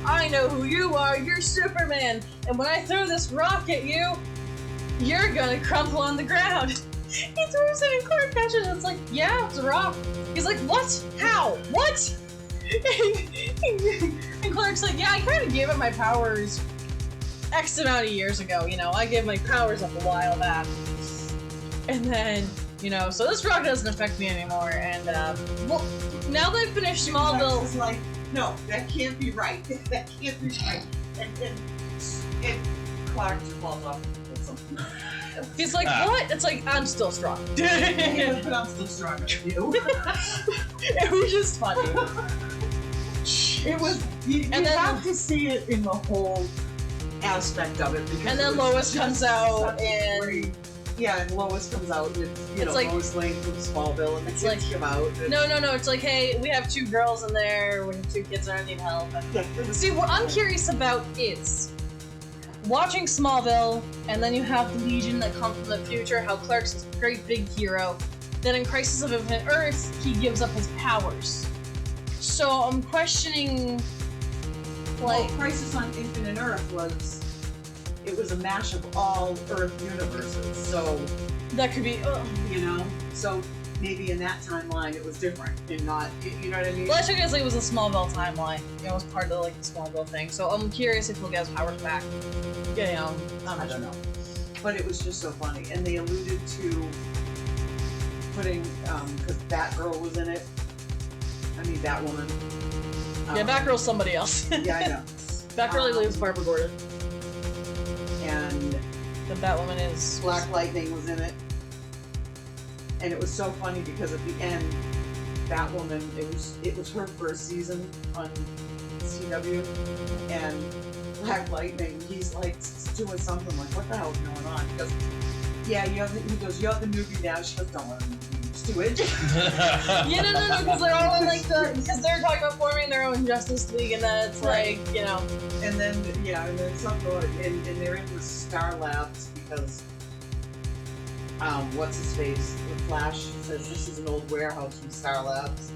I know who you are, you're Superman, and when I throw this rock at you, you're gonna crumple on the ground. He throws it and Clark catches it, it's like, yeah, it's a rock. He's like, what? How? What? And Clark's like, yeah, I kind of gave up my powers X amount of years ago, I gave my powers up a while back. And then, so this rock doesn't affect me anymore, and, well, now that I've finished Smallville... It's like, no, that can't be right. That can't be right. And Clark just falls off with something. He's like, what? It's like, I'm still strong. Yeah, but I'm still stronger than you. It was just funny. It was, you And then- have to see it in the whole aspect of it. Because And then it was Lois comes just out such a and- great- yeah, and Lois comes out with, It's like- Lois Lane from Smallville, and the It's kids like- come out. And, No, it's like, hey, we have 2 girls in there, we have 2 kids that need help. See, what I'm curious about is watching Smallville, and then you have the Legion that come from the future, how Clark's this great big hero, then in Crisis of Infinite Earth, he gives up his powers. So I'm questioning, like... Well, Crisis on Infinite Earth was a mash of all Earth universes, so... That could be... You know? So maybe in that timeline it was different, and not... You know what I mean? Well, I took it as like it was a Smallville timeline. You know, it was part of like the Smallville thing. So I'm curious if he'll get his powers back. Yeah, you know, I don't know. But it was just so funny. And they alluded to putting, because Batgirl was in it. I mean, Batwoman. Yeah, Batgirl's somebody else. Yeah, I know. Batgirl leaves Barbara Gordon. And The Batwoman is... Black Lightning was in it. And it was so funny because at the end, Batwoman, it was her first season on CW, and Black Lightning, he's like doing something like, what the hell's going on? He goes, yeah, you're the newbie now. She goes, don't let him just do it. Yeah, no, because they're all in like because they're talking about forming their own Justice League, and then it's like, you know. And then, and then something, and they're in the Star Labs because, what's his face? The Flash says this is an old warehouse from Star Labs,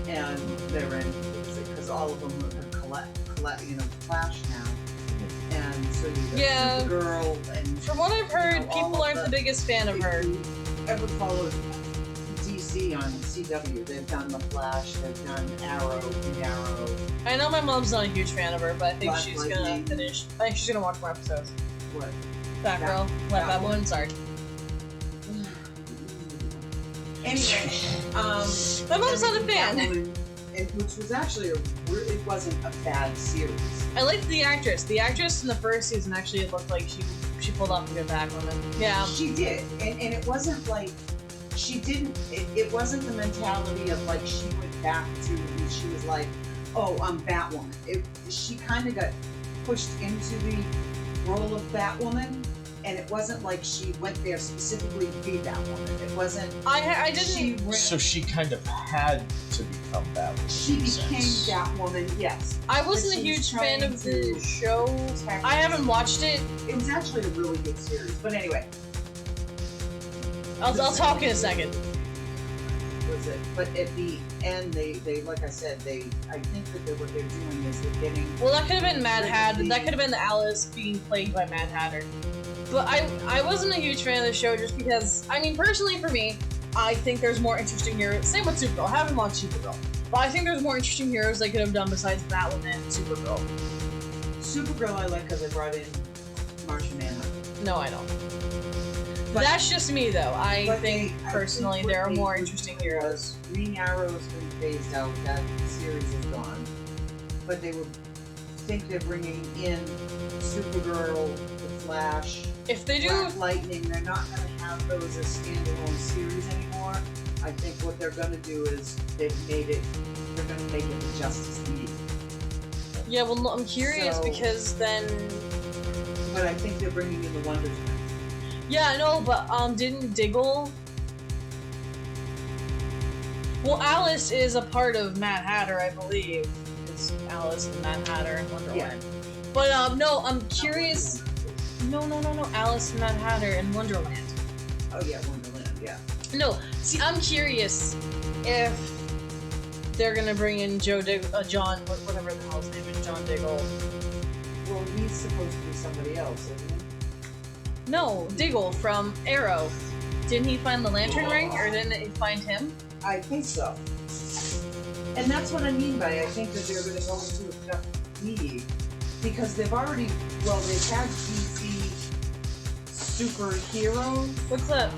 and they're in, because all of them are collect, you know, Flash now. And so you got Supergirl, and from what I've heard, people aren't the biggest fan of her. Ever followed DC on CW? They've done The Flash, they've done Arrow, Green Arrow. I know my mom's not a huge fan of her, but I think Black she's Lightning. gonna finish. I think she's gonna watch more episodes. What? Batgirl, Batwoman. Sorry. Anyway, My mom's not a fan. Batwoman, which was actually it wasn't a bad series. I liked the actress. The actress in the first season actually it looked like she pulled off a good Batwoman. Yeah. She did, and it wasn't like she didn't. It wasn't the mentality of like she went back to and she was like, oh, I'm Batwoman. She kind of got pushed into the role of Batwoman. And it wasn't like she went there specifically to be Batwoman. It wasn't. I didn't. So she kind of had to become Batwoman. She became Batwoman, yes. I wasn't a But she was huge fan trying of the to show. protect- I haven't watched it. It was actually a really good series. But anyway, I'll talk in a second. was it? But at the end, they like I said, I think that what they're doing is they're getting. Well, that could have been Mad Hatter. That could have been Alice being plagued by Mad Hatter. But I wasn't a huge fan of the show just because, I mean, personally for me, I think there's more interesting heroes. Same with Supergirl. I haven't watched Supergirl. But I think there's more interesting heroes they could have done besides Batwoman and Supergirl. Supergirl I like because I brought in Martian Manhunter. No, I don't. But- That's just me, though. I But think, I personally, think what there are they more would interesting do heroes. was Green Arrow's been phased out. That series is gone. But they would think they're bringing in Supergirl, the Flash, If they do... Black Lightning. They're not going to have those as standalone series anymore. I think what they're going to do is they're going to make it the Justice League. Yeah, well, no, I'm curious So- because then... But I think they're bringing in the Wonder Twins. Yeah, no, but didn't Diggle? Well, Alice is a part of Mad Hatter, I believe. It's Alice and Mad Hatter and Wonderland. But no, I'm curious. No, Alice and Mad Hatter and Wonderland. Oh yeah, Wonderland. Yeah. No, see, I'm curious if they're gonna bring in John, whatever the hell his name is, John Diggle. Well, he's supposed to be somebody else, isn't he? No, Diggle from Arrow. Didn't he find the lantern ring, or didn't he find him? I think so. And that's what I mean by I think that they're going to go into a tough league because they've had DC superheroes. What's that?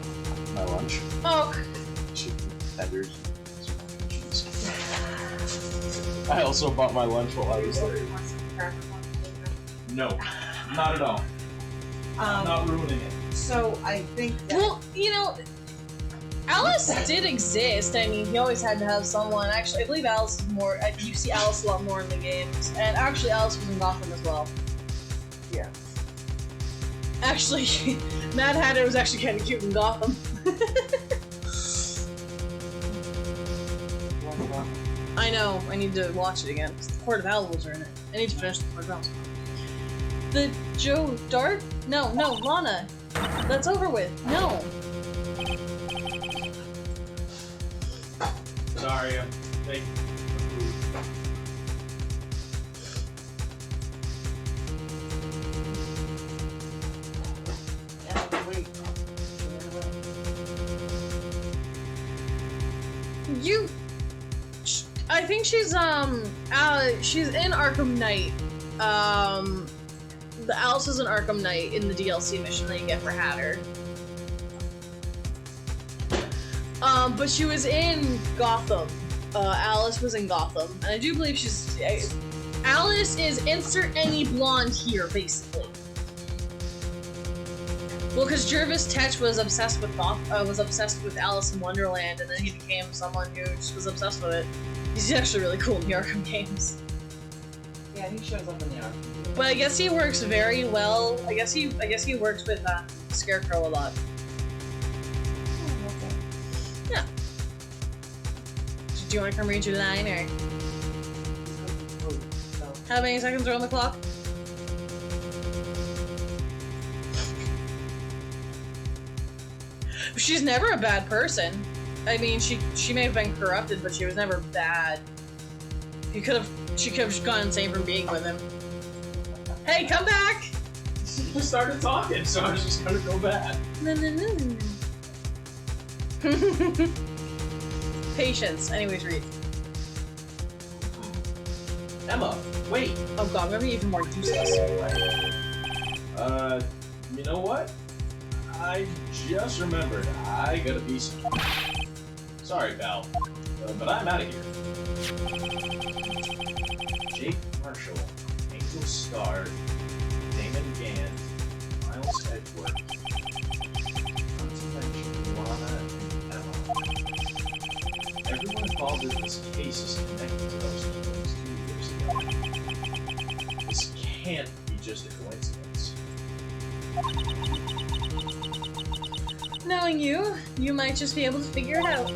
My lunch. Oh, Chicken tenders. I also bought my lunch while I was there. No, not at all. I'm not ruining it. So I think that well, you know, Alice did exist. I mean, he always had to have someone. Actually, I believe Alice is more. You see Alice a lot more in the games, and actually, Alice was in Gotham as well. yeah. Actually, Mad Hatter was actually kind of cute in Gotham. I know. I need to watch it again. The Court of Owls are in it. I need to finish the Court of Owls. The Joe Dark? No, Lana. That's over with. No. sorry. I'm making food. Yeah, wait. I think she's in Arkham Knight. The Alice is in Arkham Knight in the DLC mission that you get for Hatter. But she was in Gotham. Alice was in Gotham, and I do believe she's. Alice is insert any blonde here, basically. Well, because Jervis Tetch was obsessed with Alice in Wonderland, and then he became someone who just was obsessed with it. He's actually really cool in the Arkham games. Yeah, he shows up in the Arkham. But I guess he works very well. I guess he works with Scarecrow a lot. Oh, okay. Yeah. Do you want to come read your line, or So, how many seconds are on the clock? She's never a bad person. I mean, she may have been corrupted, but she was never bad. She could have just gone insane from being with him. Hey, come back! She started talking, so I was just gonna go back. Patience. Anyways, read. Emma, wait. Oh god, I'm gonna be even more useless. You know what? I just remembered. I gotta be somewhere. Sorry, Val. But I'm out of here. Jake Marshall, Angel Starr, Damon Gant, Miles Edgeworth, Lana, and Emma. Everyone involved in this case is connected to those killings 2 years ago. This can't be just a coincidence. Knowing you might just be able to figure it out.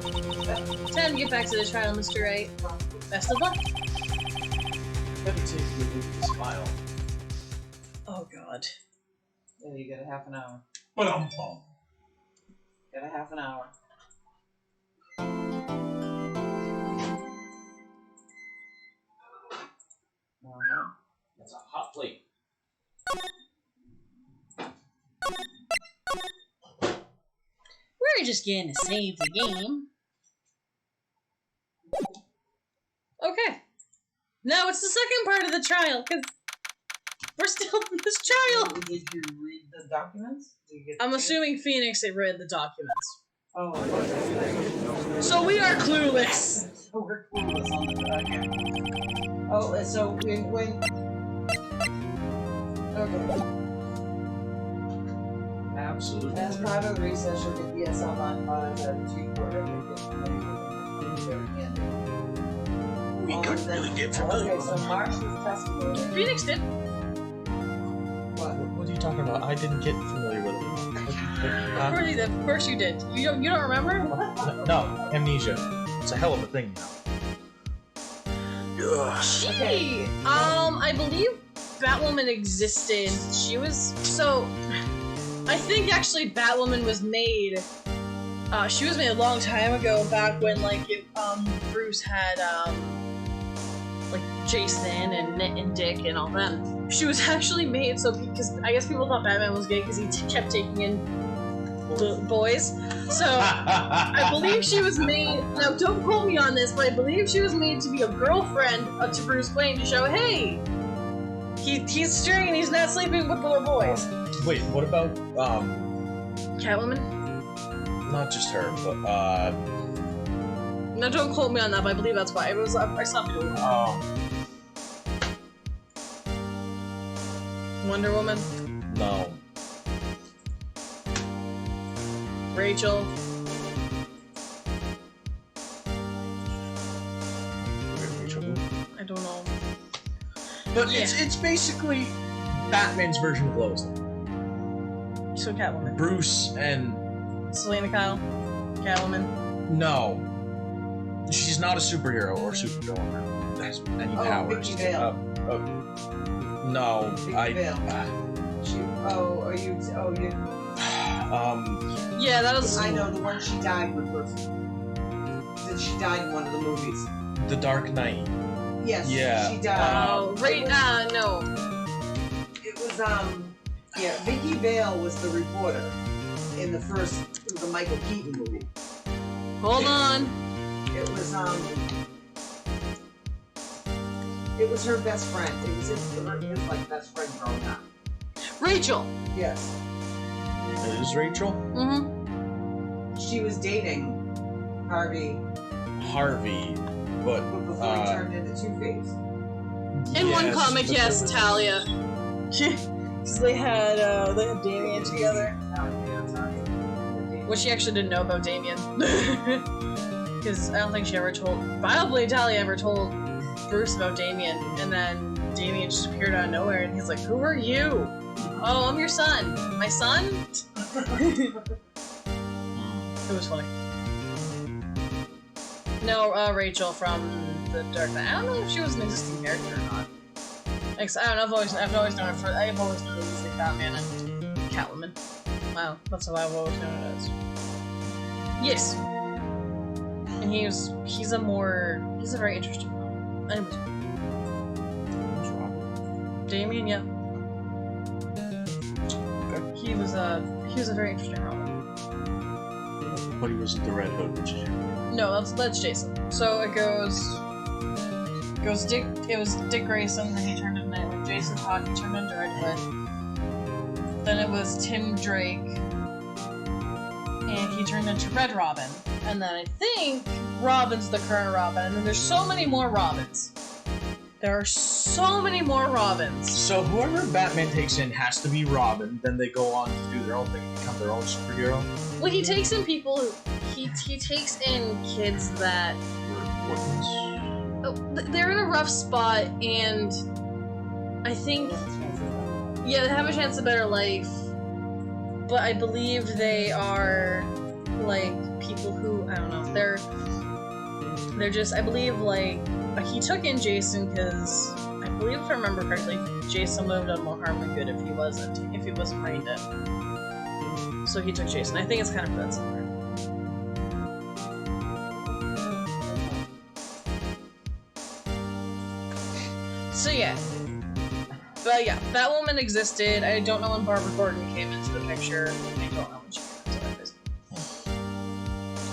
Time to get back to the trial, Mr. Wright. Best of luck. Better take a look at this file. Oh god. yeah, you get a half an hour. But Get a half an hour. That's a hot plate. We're just gonna save the game. Okay. Now it's the second part of the trial, because we're still in this trial. Did you read the documents? Did you get I'm the assuming Phoenix had read the documents. Oh, So we are clueless. so we're clueless on the document. Oh, so when okay. Absolutely. As part of the research of the DSL line files that achieved whatever We couldn't really get familiar Okay, with so them. Marsh's testimony. Phoenix did. What? What are you talking about? I didn't get familiar with them. Of course you did. Of course you did. You don't remember? No, amnesia. It's a hell of a thing now. Gee. I believe Batwoman existed. She was so. I think actually Batwoman was made. She was made a long time ago, back when Bruce had like Jason and Dick and all them. She was actually made so because I guess people thought Batman was gay because he kept taking in boys. So I believe she was made. Now don't quote me on this, but I believe she was made to be a girlfriend to Bruce Wayne to show, hey, he's straight and he's not sleeping with little boys. Wait, what about Catwoman? not just her, but No, don't quote me on that, but I believe that's why. It was I stopped doing that. Wonder Woman, No. Rachel. Rachel. I don't know. But Yeah. it's basically Batman's version of Lois. So Catwoman. Bruce and Selena Kyle. Catwoman. no. She's not a superhero or supervillain that has any Oh, powers. Vicky Vale. No, Vicky I. Vale. You. Um. Yeah, that was. I know the one she died with was. Did she died in one of the movies. The Dark Knight. Yes, Yeah. she died. Oh, right now, no. It was, yeah, Vicky Vale was the reporter in the Michael Keaton movie. Hold on. It was her best friend. It was his like, best friend growing up. Rachel. Yes. It is Rachel? Mm-hmm. She was dating Harvey but before he turned into Two-Face. In one yes, comic, but yes, there was- Talia. Because they had Damien together. Which she actually didn't know about Damien. Because I don't think she ever told... But I don't believe Talia ever told Bruce about Damien. And then Damien just appeared out of nowhere and he's like, who are you? Oh, I'm your son. My son? It was funny. No, Rachel from the Dark Knight. I don't know if she was an existing character or not. I don't know. I've always known her as like Batman and Catwoman. Wow, that's how I've always known it as. Yes. And he's a very interesting one. Anyways. Damien, yeah. Okay. He was a very interesting Robin. But he wasn't the Red Hood, which is No, that's Jason. So it goes Dick. It was Dick Grayson, then he turned into when Jason Todd, he turned into Red Hood. Then it was Tim Drake, and he turned into Red Robin. And then I think Robin's the current Robin. And then there's so many more Robins. There are so many more Robins. So whoever Batman takes in has to be Robin, then they go on to do their own thing, become their own superhero. Well, he takes in people. He takes in kids that they're in a rough spot, and I think they have a chance of a better life. But I believe they are like people who I don't know. They're just I believe like he took in Jason because I believe if I remember correctly, Jason would have done more harm than good if he wasn't brain dead. So he took Jason. I think it's kind of that similar. So yeah. But yeah, Batwoman existed. I don't know when Barbara Gordon came into the picture. I don't know when she came into the picture.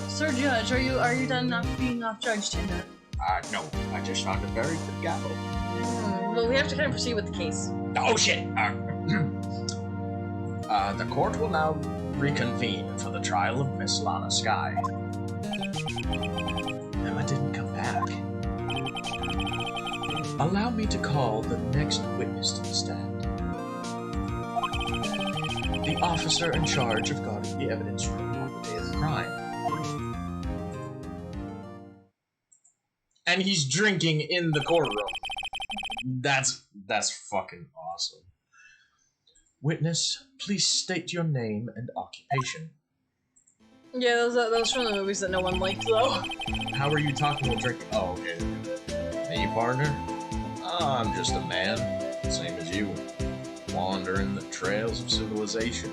Sir Judge, are you done not being off Judge Tinder? No, I just found a very good gavel. Well, we have to kind of proceed with the case. Oh shit! The court will now reconvene for the trial of Miss Lana Skye. Emma didn't come back. Allow me to call the next witness to the stand. The officer in charge of guarding the evidence room on the day of the crime. And he's drinking in the courtroom. That's fucking awesome. Witness, please state your name and occupation. Yeah, those from the movies that no one liked, though. How are you talking while drinking? Oh, okay. Hey, partner? I'm just a man, same as you, wandering the trails of civilization.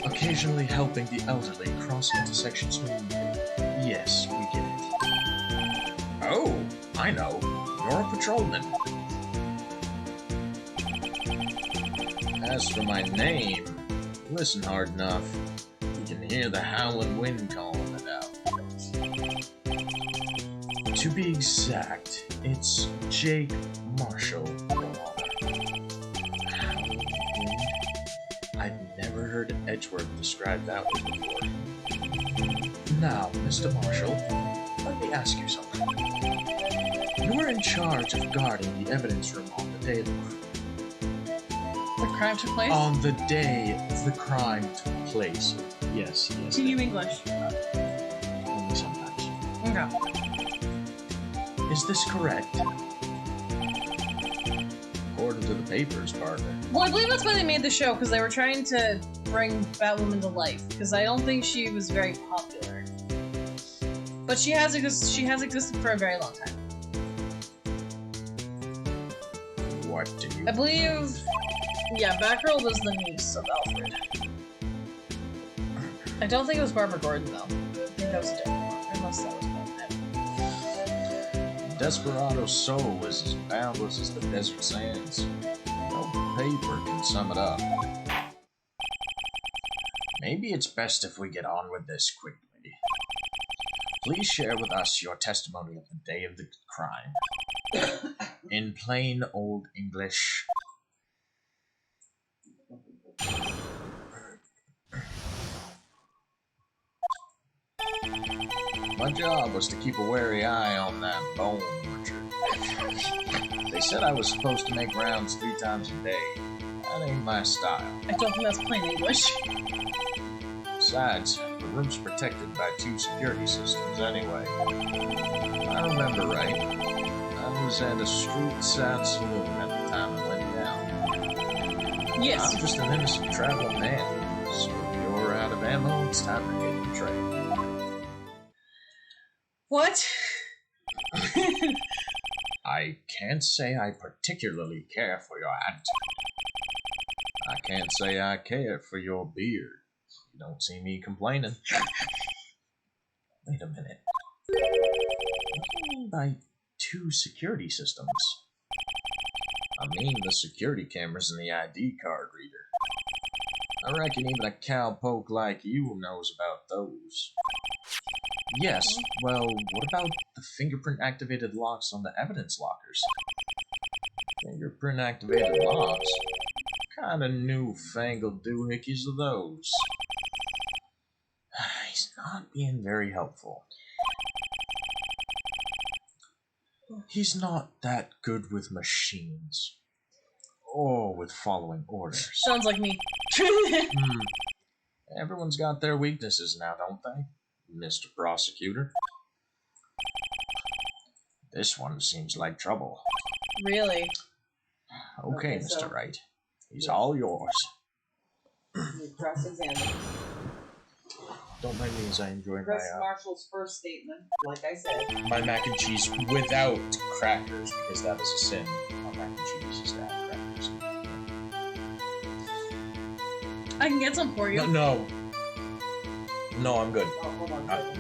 Occasionally helping the elderly cross intersections when needed. Yes, we get it. Oh, I know. You're a patrolman. As for my name, listen hard enough. You can hear the howling wind calling it out. To be exact, it's Jake Marshall. Howling wind? I've never heard Edgeworth describe that one before. Now, Mr. Marshall, let me ask you something. You were in charge of guarding the evidence room on the day The crime took place? on the day the crime took place. Yes. Can you English? Only sometimes. Okay. Is this correct? According to the papers, partner. Well, I believe that's why they made the show, because they were trying to bring Batwoman to life, because I don't think she was very popular. But she has existed for a very long time. What do you... I believe... Yeah, Batgirl was the niece of Alfred. I I don't think it was Barbara Gordon, though. I think that was a different one. Unless that was about Desperado's soul is as boundless as the desert sands. No paper can sum it up. Maybe it's best if we get on with this quickly. Please share with us your testimony of the day of the crime. In plain old English. My job was to keep a wary eye on that bone orchard. They said I was supposed to make rounds 3 times a day. That ain't my style. I don't think that's plain English. Besides, the room's protected by 2 security systems anyway. If I remember right, I was at a street side saloon at the time it went down. Yes. I'm just an innocent traveling man, so if you're out of ammo, it's time to hit the trail. What? I can't say I particularly care for your attitude. I can't say I care for your beard. You don't see me complaining. Wait a minute. What do you mean by 2 security systems? I mean the security cameras and the ID card reader. I reckon even a cowpoke like you knows about those. Yes, well, what about the fingerprint-activated locks on the evidence lockers? Fingerprint-activated locks? What kind of newfangled doohickeys are those? He's not being very helpful. He's not that good with machines. Or with following orders. Sounds like me. Everyone's got their weaknesses now, don't they, Mr. Prosecutor? This one seems like trouble. Really? Okay, Okay, so- Mr. Wright. He's all yours. You cross-examine. Don't mind me as I enjoy Press Marshall's first statement, like I said. my mac and cheese without crackers, because that is a sin. My mac and cheese is to have crackers. I can get some for you. No, I'm good. Oh, hold on a second.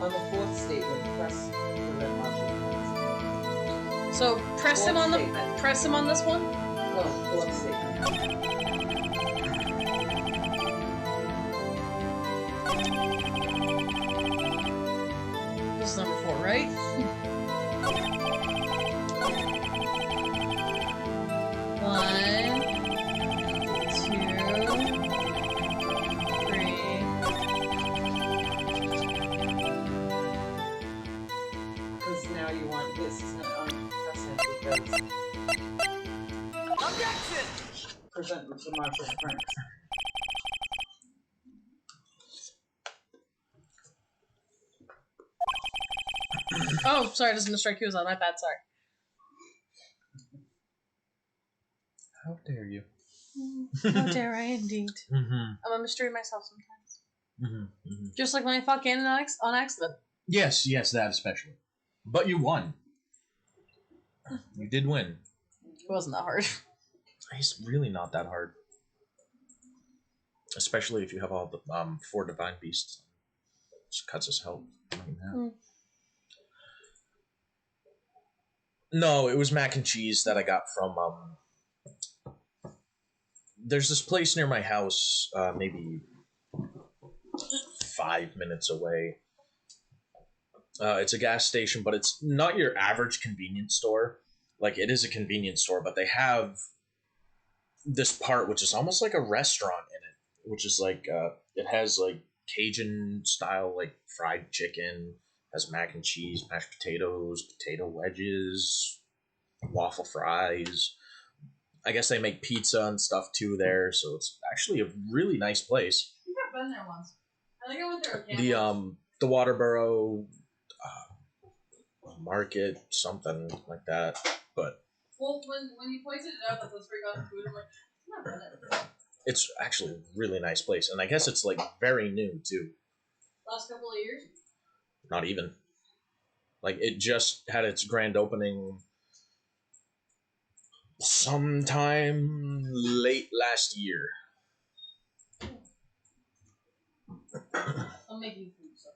On the 4th statement, press prevent Marshall. So press him on the Statement. press him on this one. No, 4th statement. This is number 4, right? One, 2, 3. Because now you want this is not unprecedented because Objection! present to Marshall Franks. Oh, sorry, it doesn't strike you as on. My bad, sorry. How dare you? How dare I, indeed. Mm-hmm. I'm a mystery myself sometimes. Mm-hmm. Mm-hmm. Just like when I fuck in on accident. Yes, that especially. But you won. You did win. It wasn't that hard. It's really not that hard. Especially if you have all the 4 divine beasts. Just cuts his health. No, it was mac and cheese that I got from there's this place near my house, maybe 5 minutes away. It's a gas station, but it's not your average convenience store. Like, it is a convenience store, but they have this part which is almost like a restaurant in it, which is like it has like Cajun style like fried chicken, has mac and cheese, mashed potatoes, potato wedges, waffle fries. I guess they make pizza and stuff too there, so it's actually a really nice place. I think I've been there once. I think I went there again. The Waterboro market, something like that. But Well, when you pointed it out that those three got the food, I'm like, I've not been there. it's actually a really nice place, and I guess it's like very new too. Last couple of years. Not even. Like, it just had its grand opening sometime late last year. I'm making food, so.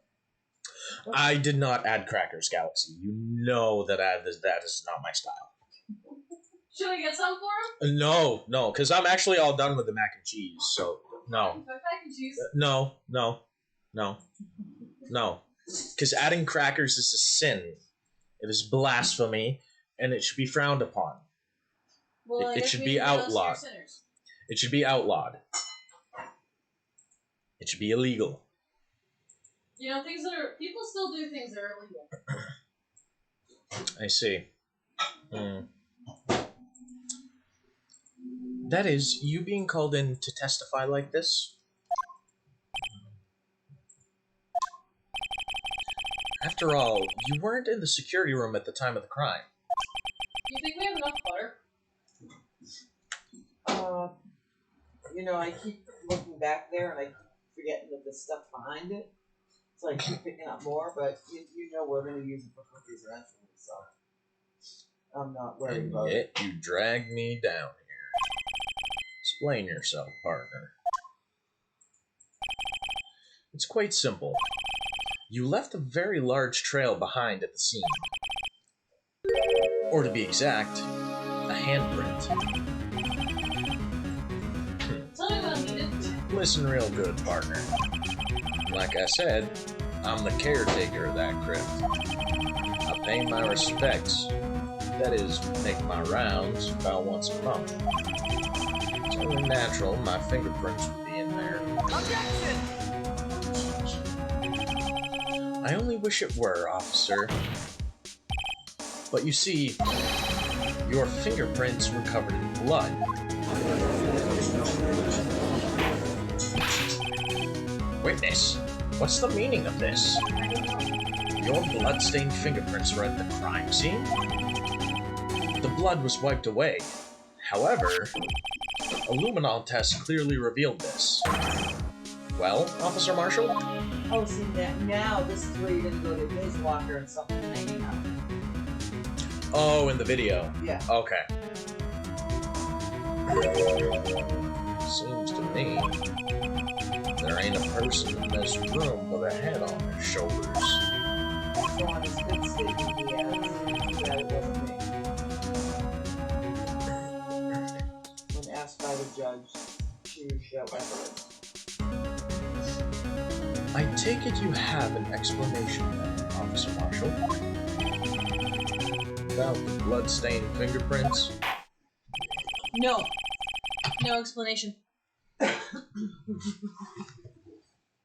I did not add crackers, Galaxy. You know that that is not my style. Should I get some for him? No, because I'm actually all done with the mac and cheese, so no. Mac and cheese? No. Because adding crackers is a sin. It is blasphemy, and it should be frowned upon. Well, It should be outlawed. It should be outlawed. It should be illegal. You know, people still do things that are illegal. I see. That is, you being called in to testify like this? After all, you weren't in the security room at the time of the crime. Do you think we have enough butter? You know, I keep looking back there and I keep forgetting that there's stuff behind it. So I keep picking up more, but you know we're going to use it for cookies eventually, so I'm not worried And about it. yet you drag me down here. Explain yourself, partner. It's quite simple. You left a very large trail behind at the scene. Or to be exact, a handprint. Tell me what I needed. Listen real good, partner. Like I said, I'm the caretaker of that crypt. I pay my respects. That is, make my rounds about once a month. It's only natural my fingerprints would be in there. Objection! I only wish it were, officer. But you see, your fingerprints were covered in blood. Witness, what's the meaning of this? Your blood-stained fingerprints were at the crime scene? The blood was wiped away. However, a luminol test clearly revealed this. Well, Officer Marshall? Oh, see, now this is where you're going to go to his locker and something hanging out. Oh, in the video. Yeah. Okay. Seems to me there ain't a person in this room with a head on their shoulders. So on his good statement, he adds that it wasn't me. When asked by the judge to show evidence. I take it you have an explanation, Officer Marshall, about the blood-stained fingerprints? No. No explanation.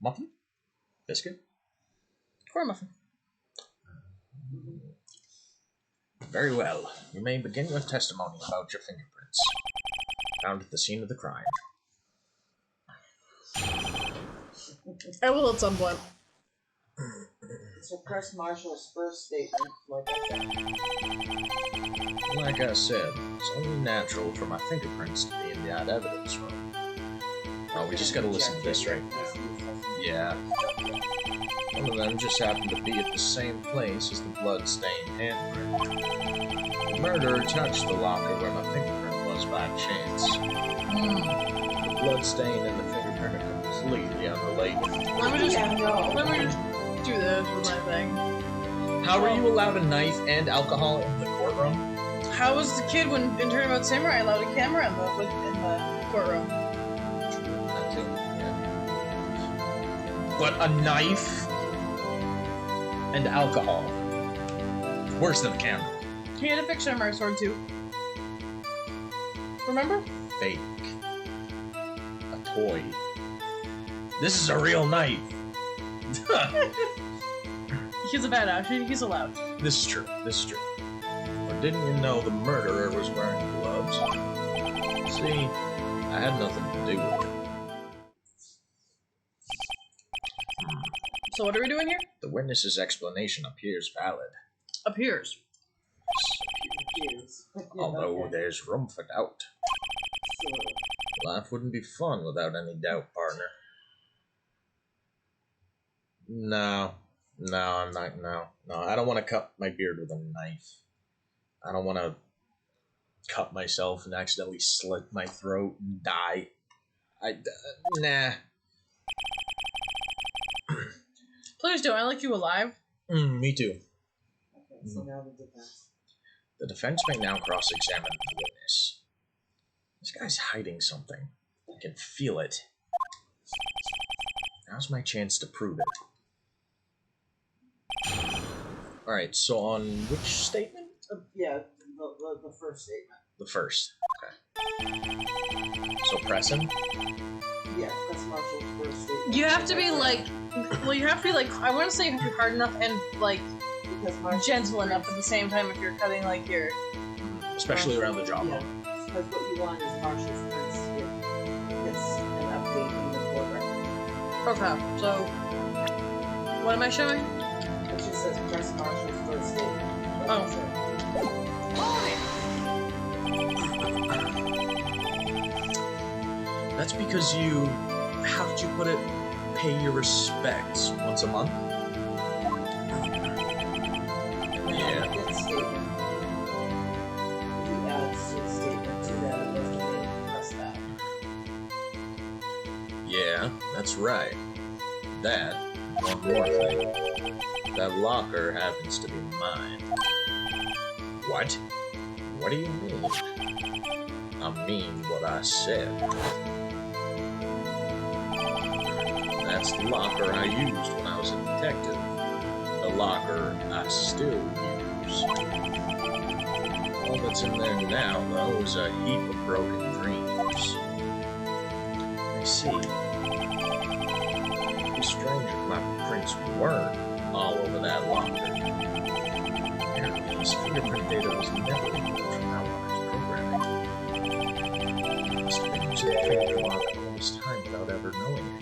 Muffin? Biscuit? Corn muffin. Very well. You may begin your testimony about your fingerprints found at the scene of the crime. I will at some point. So press Marshall's first statement, Like I said, it's only natural for my fingerprints to be in that evidence room. Oh, we just gotta listen to this right now. Yeah. One of them just happened to be at the same place as the blood-stained handprint. The murderer touched the locker where my fingerprint was by chance. The blood stain and the fingerprint are completely unrelated. Let me just no. let me just do this with my thing. How were you allowed a knife and alcohol in the courtroom? How was the kid when in Turnabout Samurai allowed a camera in the courtroom? That too, yeah. But a knife and alcohol. Worse than a camera. He had a picture of my sword too. Remember? Fake. A toy. This is a real knife. He's a badass. He's allowed. This is true. This is true. But didn't you know the murderer was wearing gloves? See, I had nothing to do with it. So what are we doing here? The witness's explanation appears valid, Appears. although there's room for doubt. Life wouldn't be fun without any doubt, partner. No, I'm not. No, I don't want to cut my beard with a knife. I don't want to cut myself and accidentally slit my throat and die. Nah. Please don't. I like you alive. Me too. Okay, so now the defense. The defense may now cross-examine the witness. This guy's hiding something. I can feel it. Now's my chance to prove it. Alright, so on which statement? Yeah, the first statement. The first. Okay. So press him? Yeah, that's Marshall's first statement. You have to be like, well, you have to be like, I want to say you have to be hard enough and like Because Marshall's gentle enough at the same time if you're cutting like your. Especially around the Yeah, jawbone. because what you want is Marshall's prints here. It's an update in the court record. Okay, so what am I showing? It just says press Marshall's first statement. Oh. That's it. That's because you, how did you put it, pay your respects once a month? Yeah. Good statement. If he adds a statement to that, it doesn't really press that. Yeah, that's right. That, one more thing. That locker happens to be mine. What? What do you mean? I mean what I said. That's the locker I used when I was a detective. The locker I still use. All that's in there now, though, is a heap of broken dreams. I see. It'd be strange if my prints weren't all over that locker. Apparently, his fingerprint data was never removed from Outliner's programming. Must have been using the finger lock all this time without ever knowing it.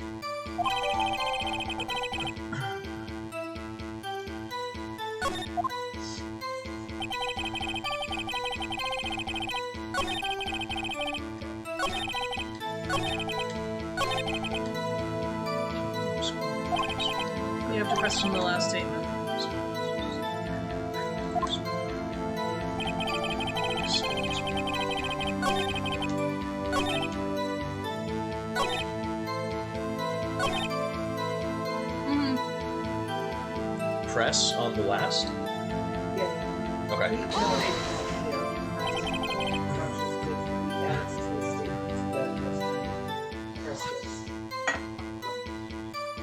You have to press from the last statement. Press on the last? Yeah. Okay.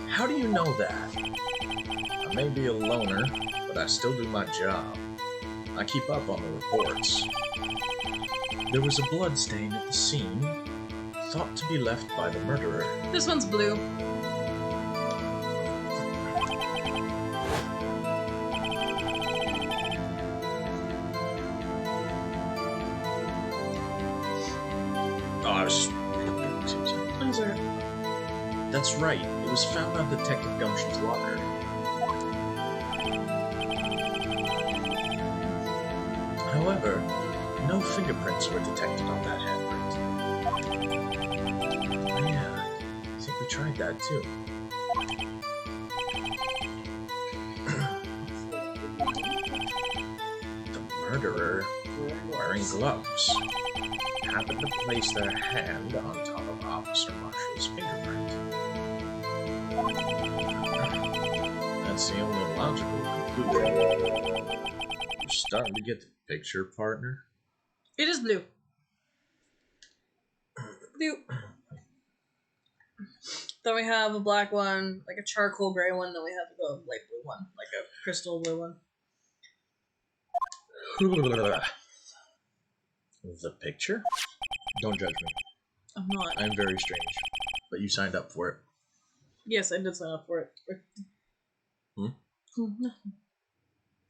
How do you know that? I may be a loner, but I still do my job. I keep up on the reports. There was a blood stain at the scene, thought to be left by the murderer. This one's blue. Oh, I was... Answer. That's right. It was found on Detective Gumption's locker. However, no fingerprints were detected on that handprint. Oh, yeah, I think we tried that too. The murderer, wearing gloves, happened to place their hand on top of Officer Marshall's fingerprint. That's the only logical conclusion. You're starting to get the picture, partner? It is blue. Blue. Then we have a black one, like a charcoal gray one. Then we have a light blue one, like a crystal blue one. The picture? Don't judge me. I'm not. I'm very strange. But you signed up for it. Yes, I did sign up for it.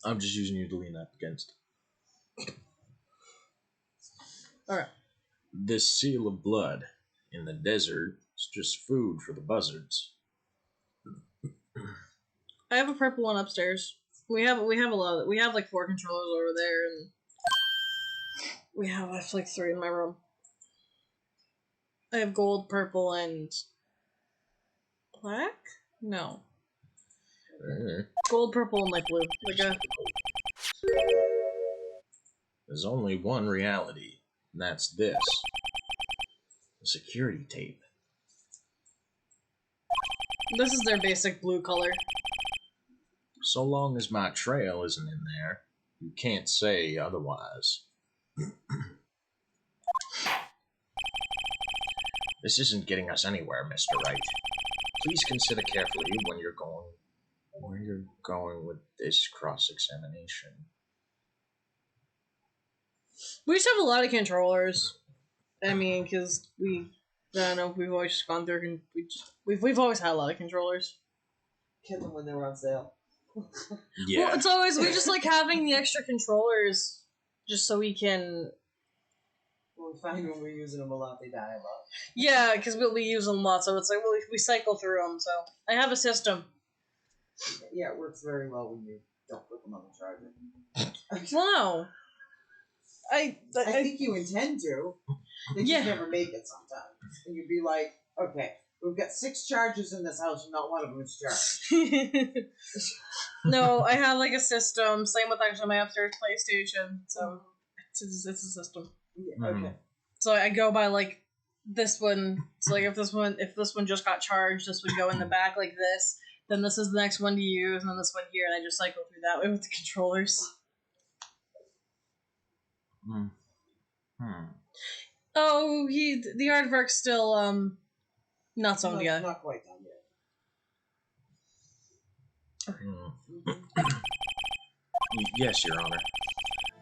I'm just using you to lean up against. Alright. This seal of blood in the desert is just food for the buzzards. I have a purple one upstairs. We have a lot of it. We have like 4 controllers over there, and we have like 3 in my room. I have gold, purple, and black? No. Gold, purple, and light blue. Like a... There's only one reality, and that's this. The security tape. This is their basic blue color. So long as my trail isn't in there, you can't say otherwise. This isn't getting us anywhere, Mr. Wright. Please consider carefully where you're going with this cross-examination. We just have a lot of controllers. I mean, because I don't know, we've always just gone through and we've always had a lot of controllers. Get them when they were on sale. Yeah. Well, it's always, we just like having the extra controllers just so we can... We'll find when we're using them a lot, they die a lot. Yeah, because we use them a lot, so it's like, well, we cycle through them, so... I have a system. Yeah, it works very well when you don't put them on the charger. Well, no. I think you intend to. They just Yeah. never make it sometimes. And you'd be like, okay, we've got 6 chargers in this house and not one of them is charged. No, I have like a system. Same with actually my upstairs PlayStation. So it's a system. Yeah, okay. So I go by like this one. So like if this one just got charged, this would go in the back like this. Then this is the next one to use, and then this one here, and I just cycle through that way with the controllers. Oh, the artwork's still not sewn together. Not quite done yet. Yes, Your Honor.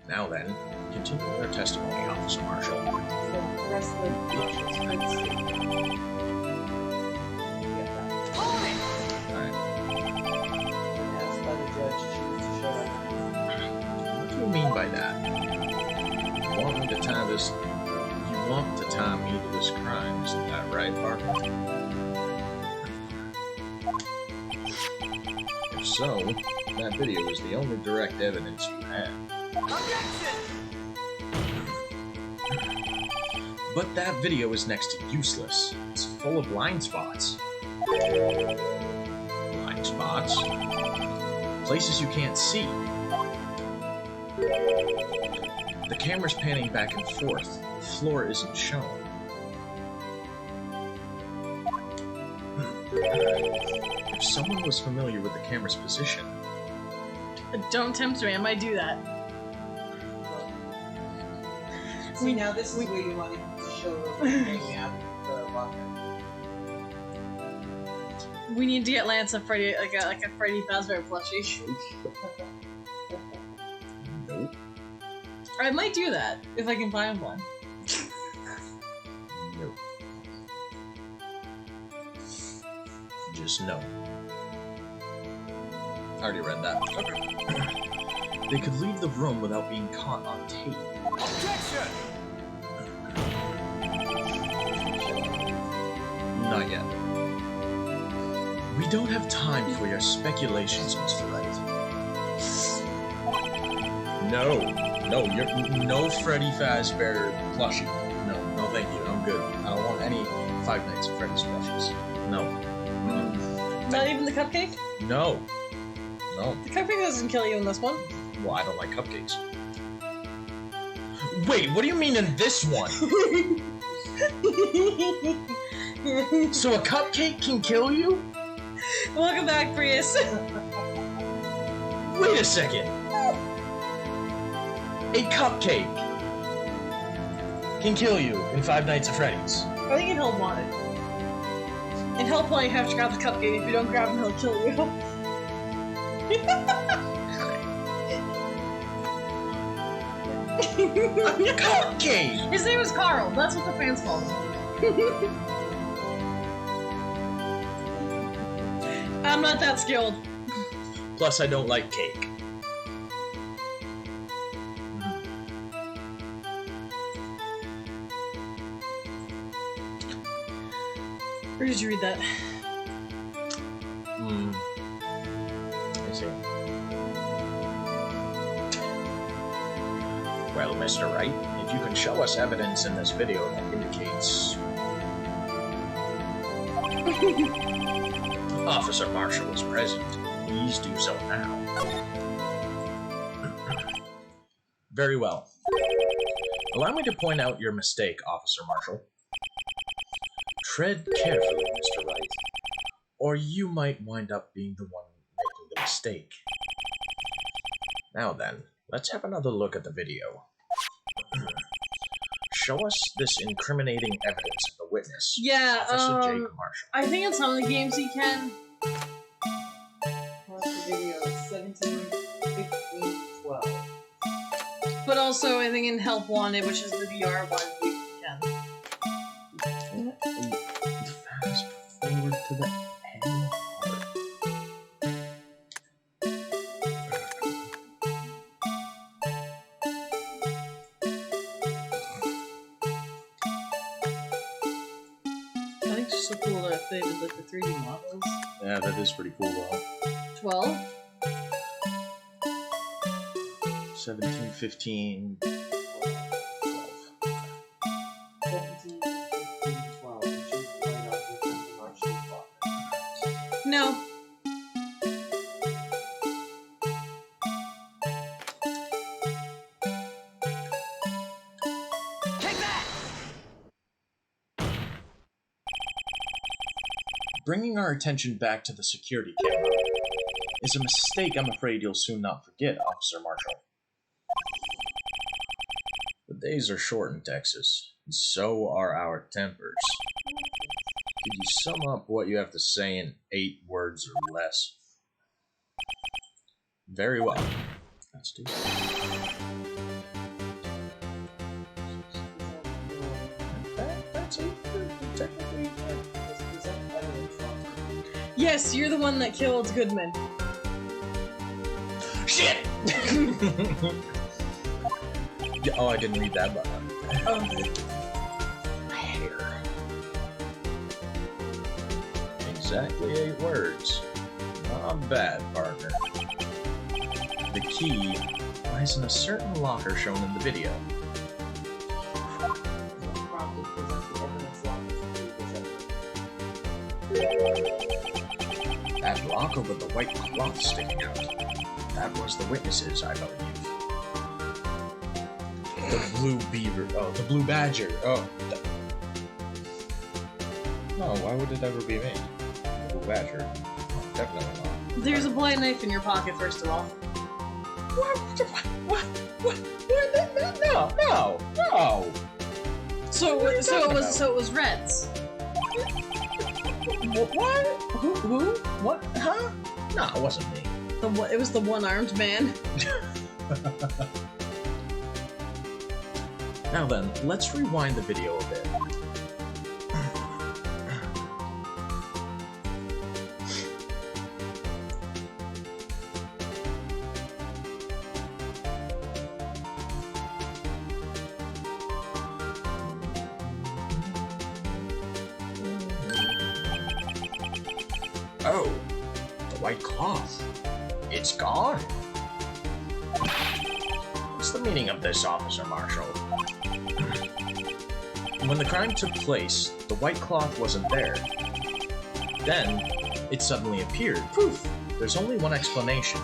Now then, continue your testimony, Officer Marshall. So the rest of the options, let's see. Get that. Hold it! Alright. Asked by the judge, choose to show up. What do you mean by that? You want me to tie this... You want to tie me to this crime, isn't that right, partner? If so, that video is the only direct evidence you have. Objection! But that video is next to useless. It's full of blind spots. Blind spots? Places you can't see. The camera's panning back and forth. The floor isn't shown. If someone was familiar with the camera's position... Don't tempt me, I might do that. See, now this is where you want to show the locker. We need to get Lance a Freddy, like a Freddy Fazbear plushie. Nope. I might do that if I can find one. Nope. Just no. I already read that. Okay. They could leave the room without being caught on tape. Objection! Not yet. We don't have time for your speculations, Mr. Wright. No Freddy Fazbear plushie. No, thank you. I'm good. I don't want any Five Nights at Freddy's plushies. No. Not even the cupcake? No. The cupcake doesn't kill you in this one. Well, I don't like cupcakes. Wait, what do you mean in this one? So a cupcake can kill you? Welcome back, Prius. Wait a second. A cupcake can kill you in Five Nights at Freddy's. I think in Hell Wanted. In Hellpoint, you have to grab the cupcake. If you don't grab him, he'll kill you. A cupcake! His name is Carl. That's what the fans call him. I'm not that skilled. Plus, I don't like cake. Where did you read that? I see. Well, Mr. Wright, if you can show us evidence in this video that indicates... Officer Marshall is present, please do so now. Very well. Allow me to point out your mistake, Officer Marshall. Tread carefully, Mr. Wright, or you might wind up being the one making the mistake. Now then, let's have another look at the video. Show us this incriminating evidence of the witness. Yeah, Officer Jake Marshall. I think in some of the games he can. Watch the video 17, 15, 12. But also, I think in Help Wanted, which is the VR one, you can. Fast forward to the end part. I think it's just so cool that they did like the 3D models. Yeah, that is pretty cool though. 12? 17, 15, 12. 17, 15, 12. Which is right off the Marshall clock. No. Take that! Bringing our attention back to the security camera is a mistake I'm afraid you'll soon not forget, Officer Marshall. The days are short in Texas, and so are our tempers. Could you sum up what you have to say in 8 words or less? Very well. Let's do it. That's it. Technically, Let's present evidence on Yes, you're the one that killed Goodman. shit! Oh, I didn't read that button. Oh. Hair. Exactly 8 words. Not bad, partner. The key lies in a certain locker shown in the video. promptly present the evidence lock. That locker with the white cloth sticking out. That was the witnesses, I believe. The blue beaver. Oh, the blue badger. Oh. No, why would it ever be me? The blue badger. Oh, definitely not. There's a blind knife in your pocket, first of all. What? No. So What are you it talking was Reds. What? Who? What? Huh? No, it wasn't me. It was the one-armed man. Now then, let's rewind the video a bit. Oh, the white cloth. It's gone. What's the meaning of this, Officer Marshall? When the crime took place, the white cloth wasn't there. Then, it suddenly appeared. Poof! There's only one explanation.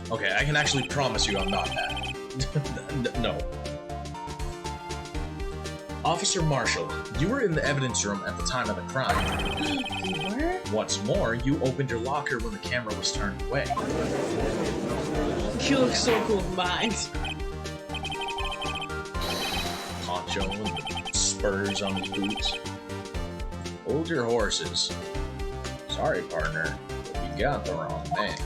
Okay, I can actually promise you I'm not that. No. Officer Marshall, you were in the evidence room at the time of the crime. You were? What's more, you opened your locker when the camera was turned away. You look so cool from behind. Poncho and spurs on his boots. Hold your horses. Sorry, partner, but you got the wrong man.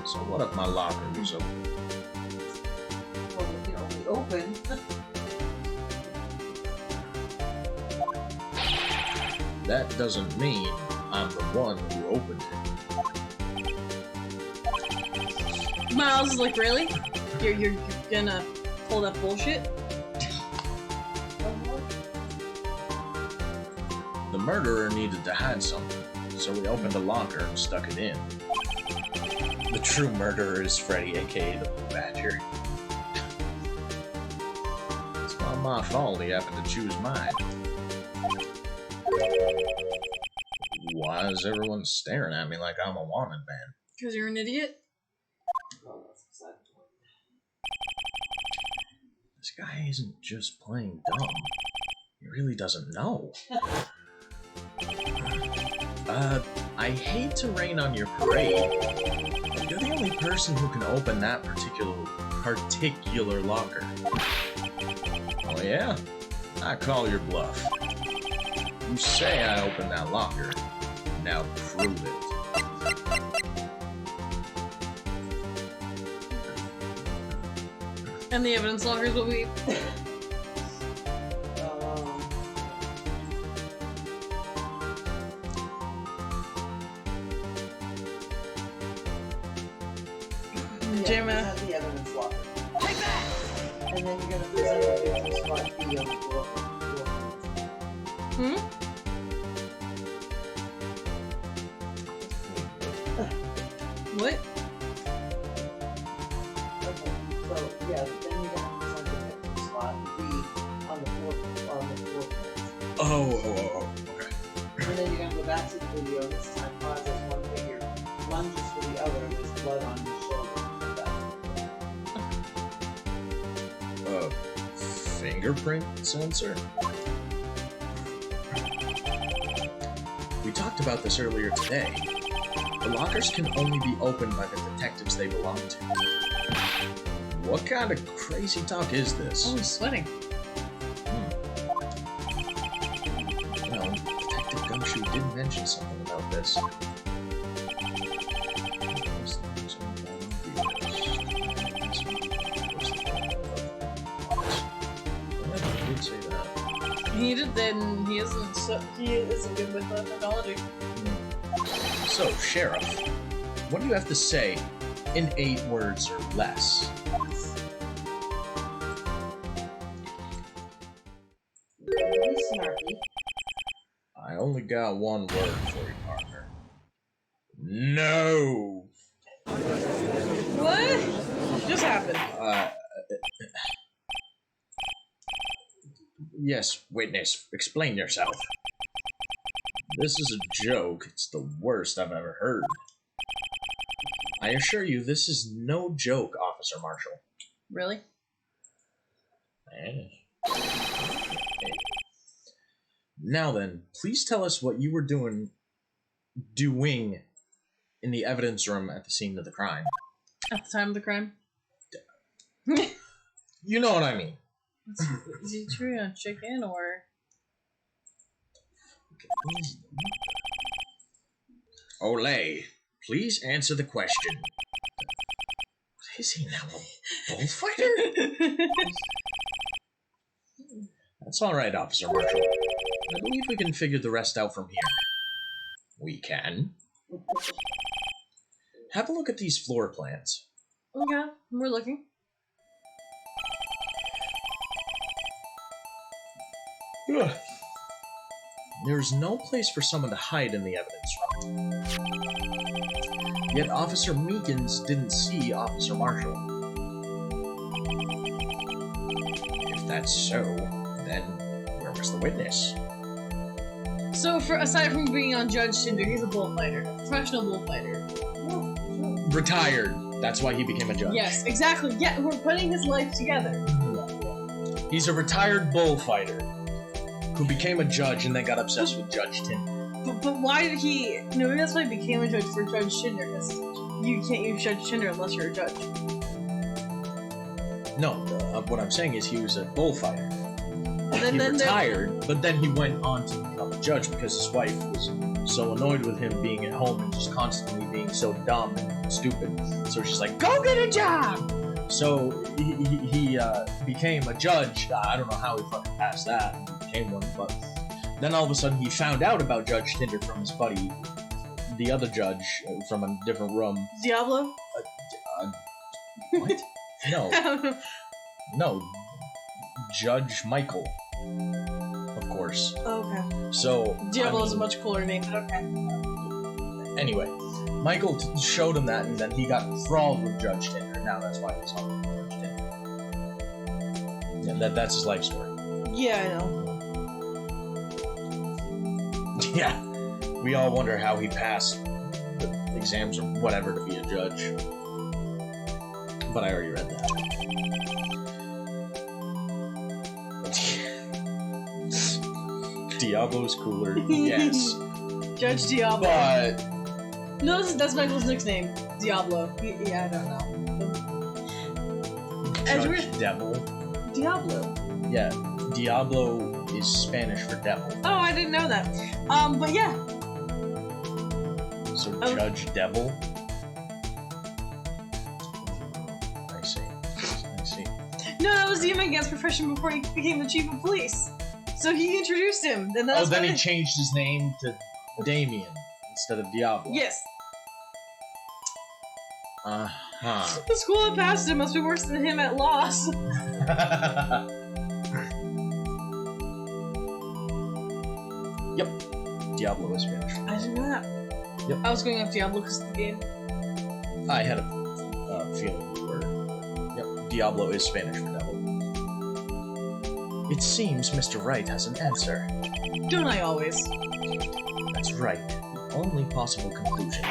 So what if my locker was open? Well, we can only open. That doesn't mean I'm the one who opened it. Miles is like, really? You're gonna pull that bullshit? The murderer needed to hide something, so we opened a locker and stuck it in. The true murderer is Freddy, aka the Blue Badger. It's not my fault he happened to choose mine. Why is everyone staring at me like I'm a wanted man? Because you're an idiot? Oh, that's beside the point. This guy isn't just playing dumb. He really doesn't know. I hate to rain on your parade, but you're the only person who can open that particular locker. Oh yeah? I call your bluff. You say I opened that locker. Now prove it. And the evidence lockers will be. Yeah, present the evidence locker. Take that! And then you're gonna present the victim spot B on the floor. What? Okay, so yeah, then you're gonna present the victim spot B on the floor. Oh, okay. And then you're gonna go back to the video. This time, pause as one figure lunges for the other, and there's blood on his shoulder. Fingerprint sensor? We talked about this earlier today. The lockers can only be opened by the detectives they belong to. What kind of crazy talk is this? Oh, he's sweating. Well, Detective Gumshoe did mention something about this. Say that. He did. Then he isn't. He isn't good with technology. So, Sheriff, what do you have to say in 8 words or less? Really snarky. I only got one word for you, partner. No. What just happened? Yes, witness, explain yourself. This is a joke. It's the worst I've ever heard. I assure you, this is no joke, Officer Marshall. Really? Now then, please tell us what you were doing in the evidence room at the scene of the crime. At the time of the crime? You know what I mean. Is he trying to check in or? Olay, please answer the question. Is he now a bullfighter? That's alright, Officer Marshall. I believe we can figure the rest out from here. We can. Have a look at these floor plans. Okay, we're looking. Ugh. There's no place for someone to hide in the evidence room. Yet Officer Meekins didn't see Officer Marshall. If that's so, then where was the witness? So, aside from being on Judge Tinder, he's a bullfighter, a professional bullfighter. Retired. That's why he became a judge. Yes, exactly. Yeah, we're putting his life together. He's a retired bullfighter who became a judge and then got obsessed with Judge Tinder. But why did he? No, maybe that's why he became a judge for Judge Tinder, because you can't use Judge Tinder unless you're a judge. No, what I'm saying is he was a bullfighter. Then He retired, but then he went on to become a judge because his wife was so annoyed with him being at home and just constantly being so dumb and stupid. So she's like, go get a job! So he became a judge. I don't know how he fucking passed that and became one, but then all of a sudden he found out about Judge Tinder from his buddy, the other judge from a different room. Diablo? What? No, Judge Michael. Of course. Okay. So Diablo's a much cooler name, but okay. Anyway, Michael showed him that, and then he got enthralled with Judge Tinder. Now that's why he's on Judge Tinder. Yeah, that's his life story. Yeah, I know. Yeah, we all wonder how he passed the exams or whatever to be a judge. But I already read that. Diablo's cooler, yes. Judge Diablo. But No, that's Michael's nickname. Diablo. Yeah, I don't know. Judge Devil. Diablo. Yeah, Diablo is Spanish for devil. Oh, I didn't know that. But yeah. So Oh. Judge Devil. I see. I see. No, that was the Immigrant's profession before he became the chief of police. So he introduced him. And that's Then why he changed his name to Damien instead of Diablo. Yes. Uh-huh. The school that passed him must be worse than him at loss. Yep. Diablo is Spanish. I didn't know that. Yep. I was going off Diablo because of the game. I had a feeling you were. Yep. Diablo is Spanish for devil. It seems Mr. Wright has an answer. Don't I always? That's right. The only possible conclusion.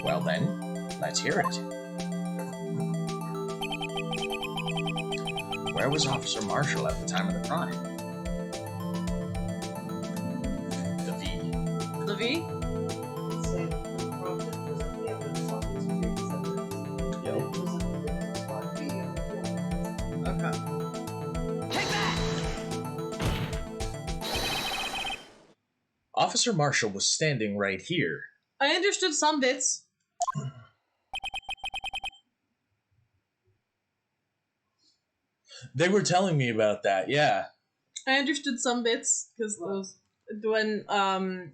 Well then, let's hear it. Where was Officer Marshall at the time of the crime? The V. The V? Say, probably present the evidence on this previous evidence. Yep. And present the witness on B and Okay. Take that! Officer Marshall was standing right here. I understood some bits. They were telling me about that, yeah. I understood some bits because those when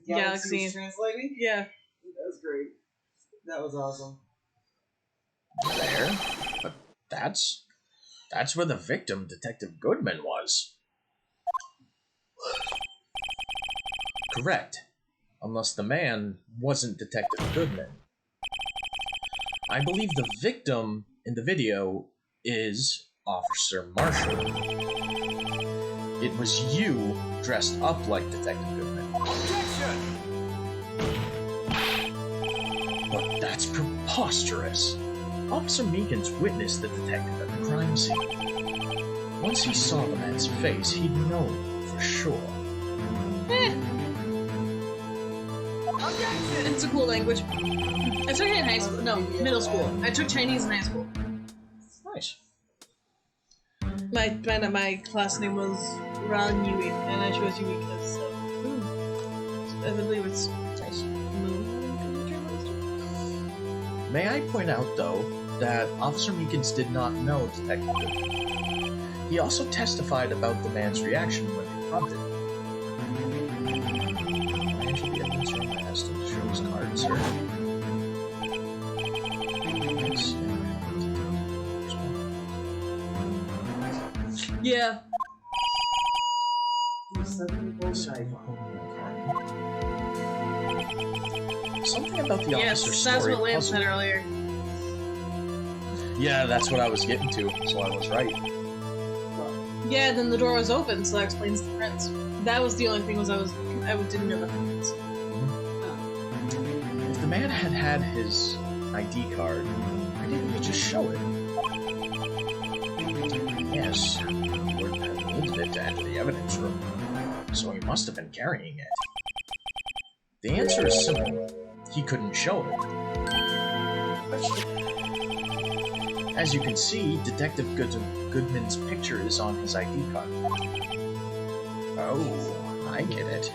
Galaxy. was translating? Yeah. That was great. That was awesome. There. But that's where the victim, Detective Goodman, was. Correct. Unless the man wasn't Detective Goodman. I believe the victim in the video is Officer Marshall. It was you dressed up like Detective Goodman. Objection! But that's preposterous. Officer Meekins witnessed the detective at the crime scene. Once he saw the man's face, he'd know for sure. Objection! It's a cool language. I took it in high school. No, middle school. I took Chinese in high school. Nice. My class name was Ran Yui, and I chose Yui because I believe it's nice. May I point out, though, that Officer Meekins did not know Detective Goodman. He also testified about the man's reaction when confronted. I entered the evidence room and asked him to show his card, sir. Yeah. Something about the Yes, officer's that's story what Lance puzzled said earlier. Yeah, that's what I was getting to, so I was right. Yeah, then the door was open, so that explains the prints. That was the only thing I didn't know about the prints. If the man had had his ID card, why didn't he just show it? Yes, he wouldn't have needed it to enter the evidence room, so he must have been carrying it. The answer is simple. He couldn't show it. As you can see, Detective Goodman's picture is on his ID card. Oh, I get it.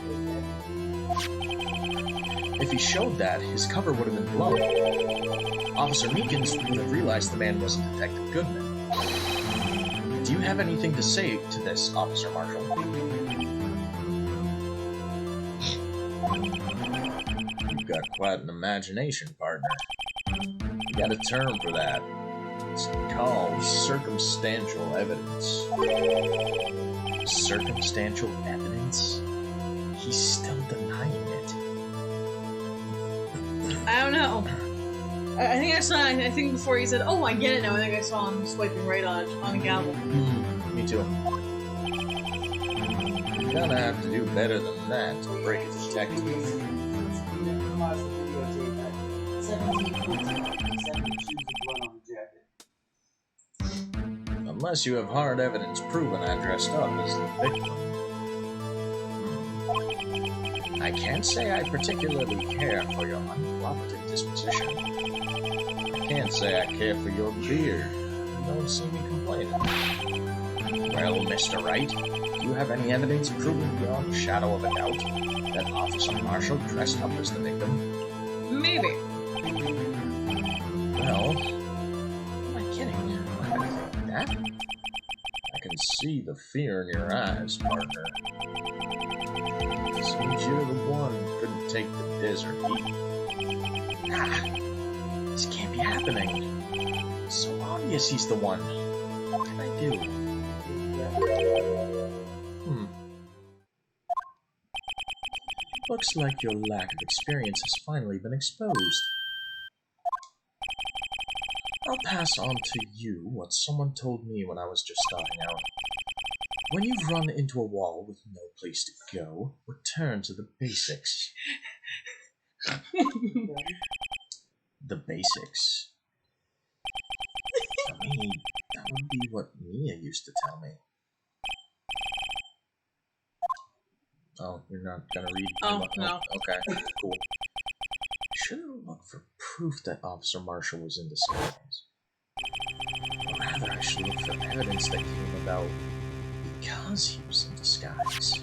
If he showed that, his cover would have been blown. Officer Meekins would have realized the man wasn't Detective Goodman. Do you have anything to say to this, Officer Marshall? You've got quite an imagination, partner. You got a term for that. It's called circumstantial evidence. Circumstantial evidence? He's still denying it. I don't know. I think I saw. I think before he said, "Oh, I get it now." I think I saw him swiping right on a gavel. Me too. You're gonna have to do better than that to break a detective. Unless you have hard evidence proving I dressed up as the victim. I can't say I particularly care for your uncooperative disposition. I can't say I care for your beard. You don't see me complaining. Well, Mr. Wright, do you have any evidence proving beyond a shadow of a doubt that Officer Marshall dressed up as the victim? Maybe. Well, am I kidding? I don't have anything like that. I can see the fear in your eyes, partner. It seems you're the one who couldn't take the desert heat. Ah, this can't be happening. It's so obvious he's the one. What can I do? Looks like your lack of experience has finally been exposed. I'll pass on to you what someone told me when I was just starting out. When you've run into a wall with no place to go, return to the basics. The basics. To me, that would be what Mia used to tell me. Oh, you're not gonna read? Oh, no. Okay, cool. Shouldn't look for proof that Officer Marshall was in disguise. Or rather, I should look for evidence that came about because he was in disguise.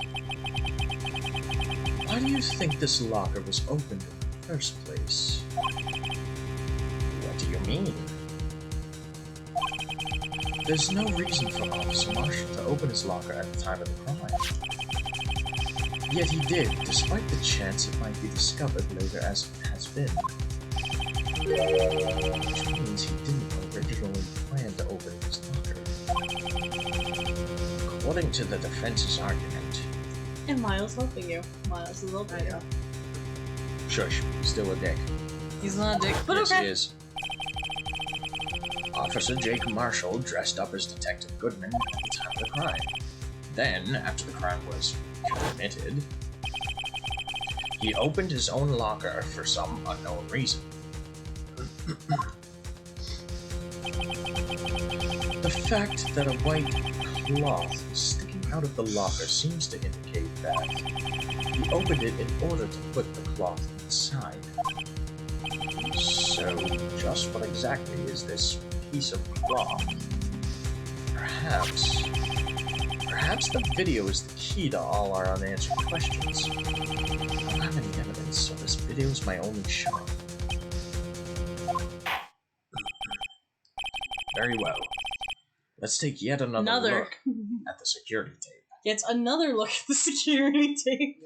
Why do you think this locker was opened in the first place? What do you mean? There's no reason for Officer Marshall to open his locker at the time of the crime. Yet he did, despite the chance it might be discovered later as it has been. Which means he didn't originally plan to open his locker. According to the defense's argument... And Miles helping you. Miles is helping you. Shush, still a dick. He's not a dick, but Yes, okay. he is. Officer Jake Marshall dressed up as Detective Goodman at the time of the crime. Then, after the crime was committed, he opened his own locker for some unknown reason. The fact that a white cloth was sticking out of the locker seems to indicate that he opened it in order to put the cloth inside. So, just what exactly is this piece of cloth? Perhaps the video is the key to all our unanswered questions. I don't have any evidence, so this video is my only shot. Very well. Let's take yet another look at the security tape. Yet another look at the security tape.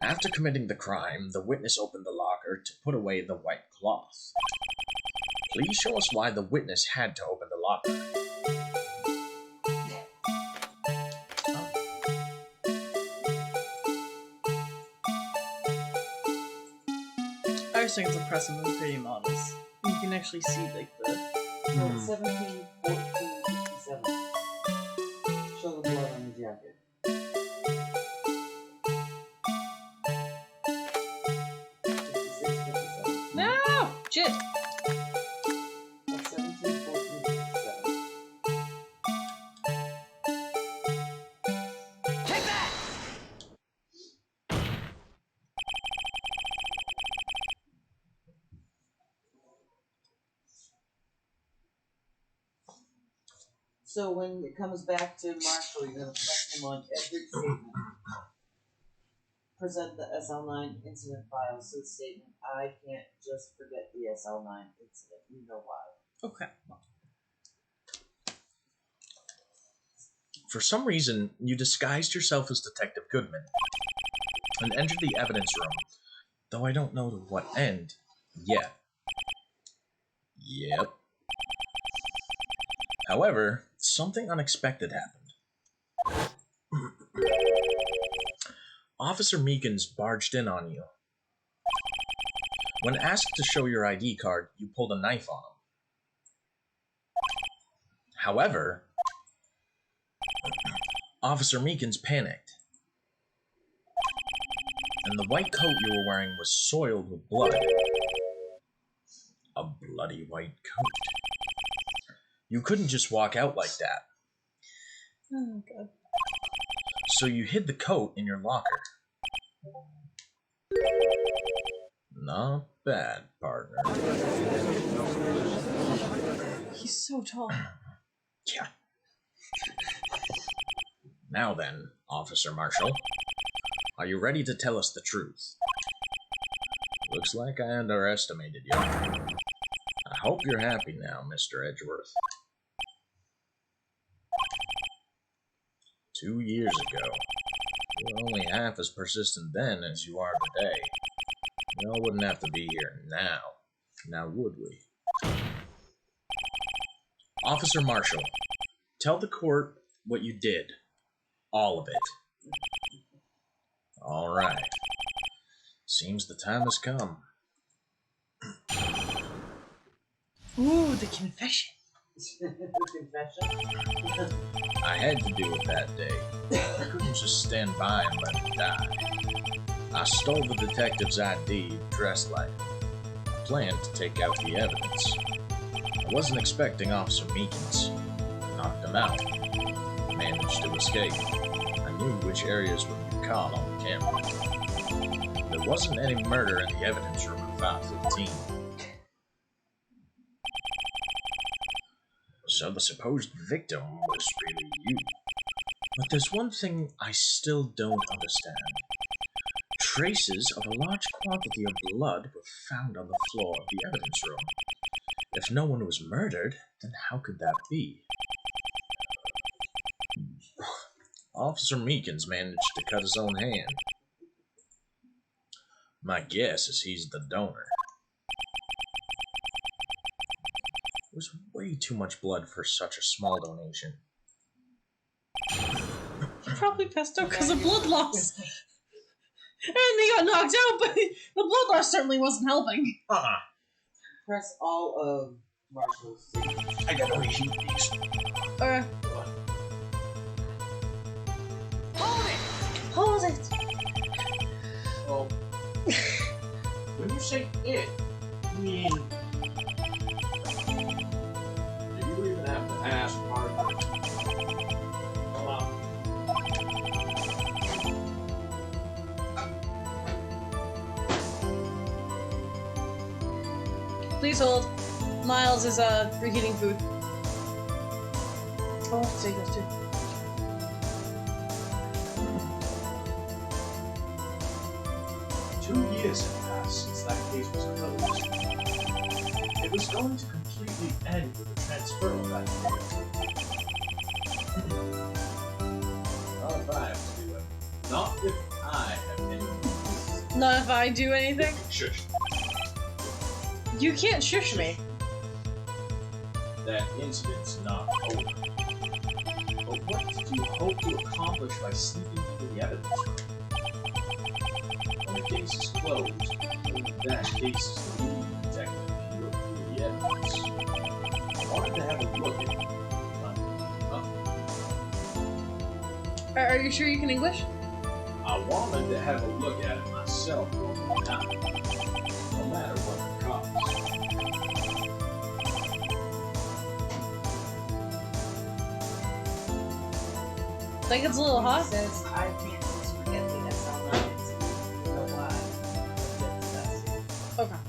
After committing the crime, the witness opened the locker to put away the white cloth. Please show us why the witness had to open the locker. I just think it's impressive with 3D models. You can actually see like the 17, 14, 57. Show the blood on the jacket. No! Shit! That's 17, 14, 57. Take that! So when it comes back to Marshall, you're going to press him on every statement. Present the SL9 incident file, so the statement, I can't just forget the SL9 incident. You know why. Okay. For some reason, you disguised yourself as Detective Goodman and entered the evidence room, though I don't know to what end yet. Yep. However, something unexpected happened. Officer Meekins barged in on you. When asked to show your ID card, you pulled a knife on him. However, Officer Meekins panicked, and the white coat you were wearing was soiled with blood. A bloody white coat. You couldn't just walk out like that. Oh god. So you hid the coat in your locker. Not bad, partner. He's so tall. Yeah. Now then, Officer Marshall, are you ready to tell us the truth? Looks like I underestimated you. I hope you're happy now, Mr. Edgeworth. 2 years ago, you were only half as persistent then as you are today. We all wouldn't have to be here now would we? Officer Marshall, tell the court what you did. All of it. All right. Seems the time has come. Ooh, the confession. Confession. I had to do it that day. I couldn't just stand by and let him die. I stole the detective's ID, dressed like him. I planned to take out the evidence. I wasn't expecting Officer Meekins. I knocked him out. Managed to escape. I knew which areas would be caught on camera. There wasn't any murder in the evidence room at 5:15. So the supposed victim was really you. But there's one thing I still don't understand. Traces of a large quantity of blood were found on the floor of the evidence room. If no one was murdered, then how could that be? Officer Meekins managed to cut his own hand. My guess is he's the donor. It was way too much blood for such a small donation. He probably passed out because of blood loss. And he got knocked out, but the blood loss certainly wasn't helping. Press all of Marshall's. I gotta reheat these. Alright. Hold it! Well, when you say it, you mean... Do you even have to ask partner? Come on. Please hold. Miles is reheating food. Oh, I'll take this too. Years had passed since that case was closed. It was going to completely end with the transfer of that case. Not if I have to do it. Not if I have any. Not if I do anything. Shush. You can't shush me. That incident's not over. But what did you hope to accomplish by sneaking into the evidence room? When the case is closed, only that case is the lead detective can look through the evidence. I wanted to have a look at it, but Are you sure you can English? I wanted to have a look at it myself one more time, no matter what the cost. Think it's a little He hot? says, I can't do spaghetti. That sounds like it's, you know why? Okay.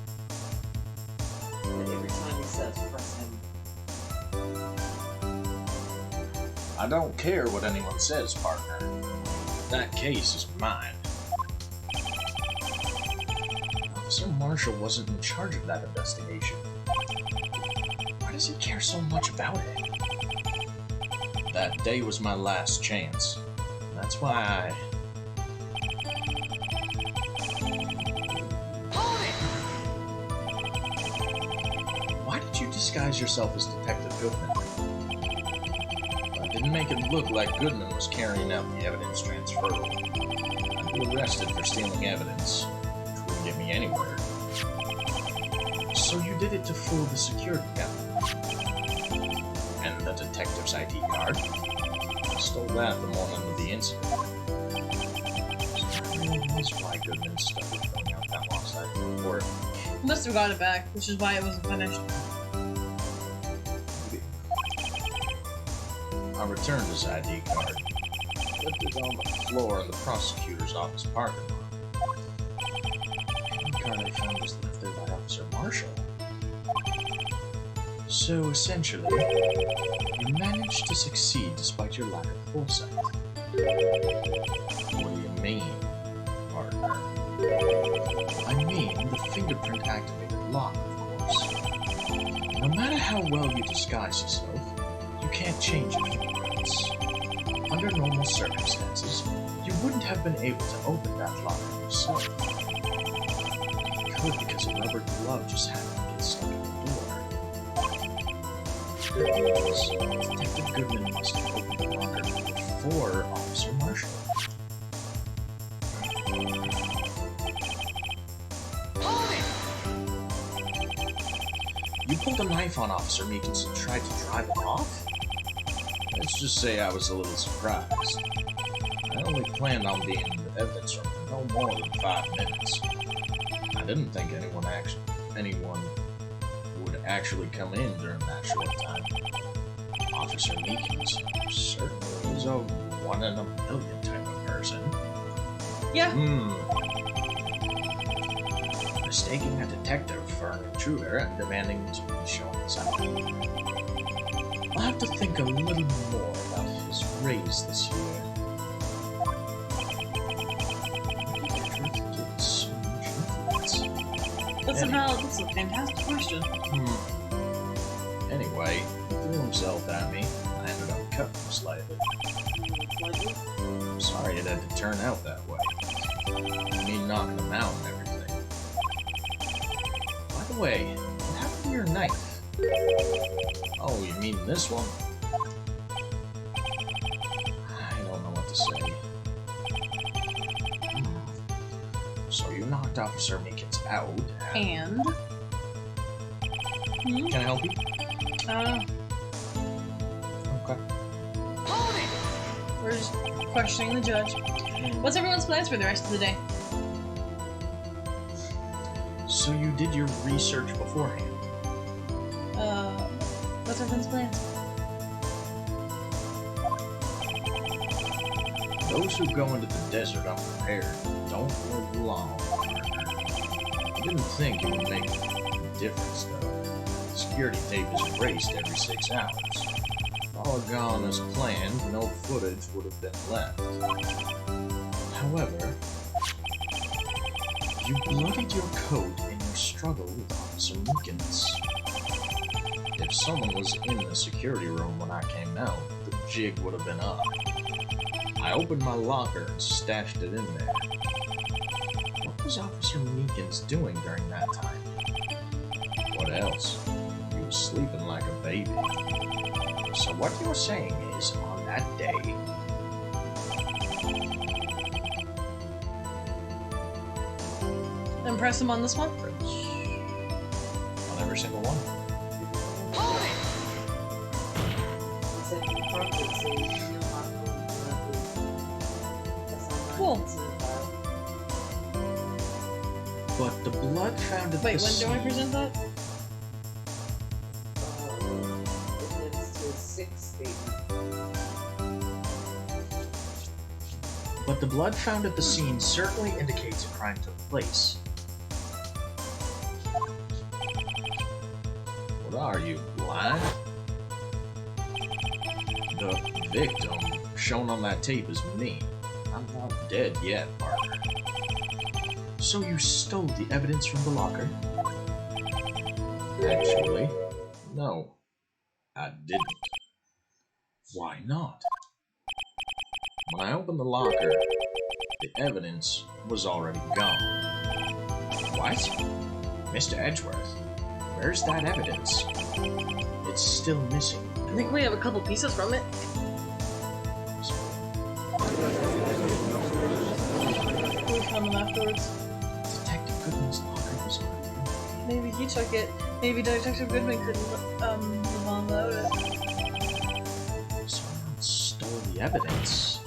But every time he says, press him. I don't care what anyone says, partner. That case is mine. Officer Marshall wasn't in charge of that investigation. Why does he care so much about it? That day was my last chance. That's why Why did you disguise yourself as Detective Goodman? I didn't make it look like Goodman was carrying out the evidence transfer. I'd be arrested for stealing evidence, which wouldn't get me anywhere. So you did it to fool the security guard. And the detective's ID card? I stole that the morning of the incident. So that really was why Goodman started filling out that lopsided report. He must have got it back, which is why it wasn't finished. I returned his ID card. left it on the floor in the prosecutor's office parking lot. The card I found was left there by Officer Marshall. So essentially, you managed to succeed despite your lack of foresight. What do you mean, partner? I mean the fingerprint-activated lock, of course. No matter how well you disguise yourself, you can't change your fingerprints. Under normal circumstances, you wouldn't have been able to open that lock yourself. You could because a rubber glove just happened to get stuck in the door. Detective Goodman must have opened the locker before Officer Marshall. You pulled a knife on Officer Meekins and tried to drive him off? Let's just say I was a little surprised. I only planned on being in the evidence room for no more than 5 minutes. I didn't think anyone would actually come in during that short time. Officer Meekins certainly is a 1 in a million type of person. Yeah. Mistaking a detective for an intruder and demanding to be shown inside. I'll have to think a little more about his raise this year. That's a fantastic question. Anyway, he threw himself at me. I ended up cutting him slightly. I'm sorry it had to turn out that way. I mean, knocking him out and everything. By the way, what happened to your knife? Oh, you mean this one? I don't know what to say. So you knocked Officer Meekins out. And? Can I help you? Okay. We're just questioning the judge. What's everyone's plans for the rest of the day? So you did your research beforehand? What's everyone's plans? Those who go into the desert unprepared don't live long. I didn't think it would make a difference, though. The security tape is erased every 6 hours. If all had gone as planned, no footage would have been left. However, you bloodied your coat in your struggle with Officer Meekins. If someone was in the security room when I came out, the jig would have been up. I opened my locker and stashed it in there. What was Officer Meekins doing during that time? What else? He was sleeping like a baby. So what you're saying is, on that day... Then press him on this one? On every single one. Cool. But the blood found at Wait, the when do I scene... present that? But the blood found at the scene certainly indicates a crime took place. What are you, blind? The victim shown on that tape is me. I'm not dead yet, partner. So you stole the evidence from the locker? Actually, no. I didn't. Why not? When I opened the locker, the evidence was already gone. What? Mr. Edgeworth, where's that evidence? It's still missing. I think we have a couple pieces from it. We found them afterwards. Detective Goodman's locker was already empty. Maybe he took it. Maybe Detective Goodman couldn't live on without it. Someone stole the evidence.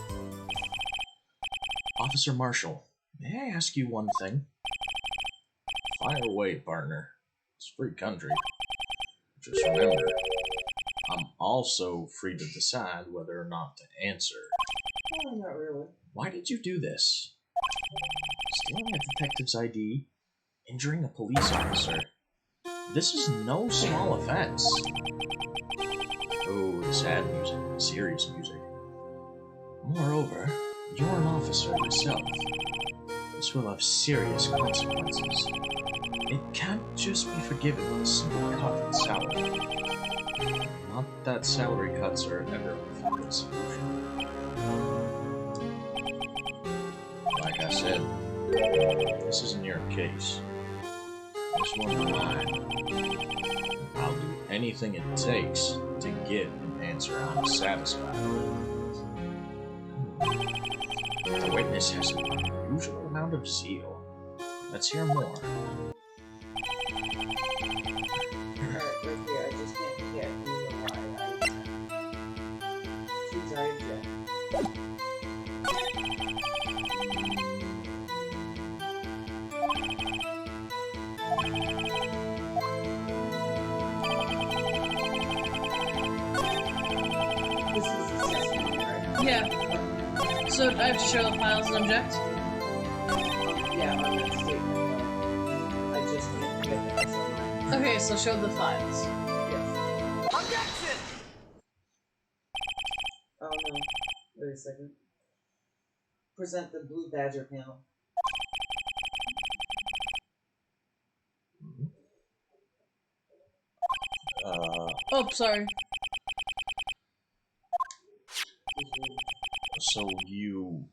Officer Marshall, may I ask you one thing? Fire away, partner. It's free country. Just remember, I'm also free to decide whether or not to answer. Oh, not really. Why did you do this? Stealing a detective's ID, injuring a police officer. This is no small offense. Oh, the sad music, the serious music. Moreover, you're an officer yourself. This will have serious consequences. It can't just be forgiven with a simple cut in salary. Not that salary cuts are ever a good solution. Like I said, this isn't your case. This one's mine. I'll do anything it takes to get an answer I'm satisfied with. The witness has an unusual amount of zeal. Let's hear more. Alright, right there. I just can't get why she's object. This is assessment, right? Yeah. So I have to show the files and object? Yeah, on that statement. I just can't get that somewhere. Okay, so show the files. Yes. Objection! Oh no. Wait a second. Present the blue badger panel. Oh, sorry. So you...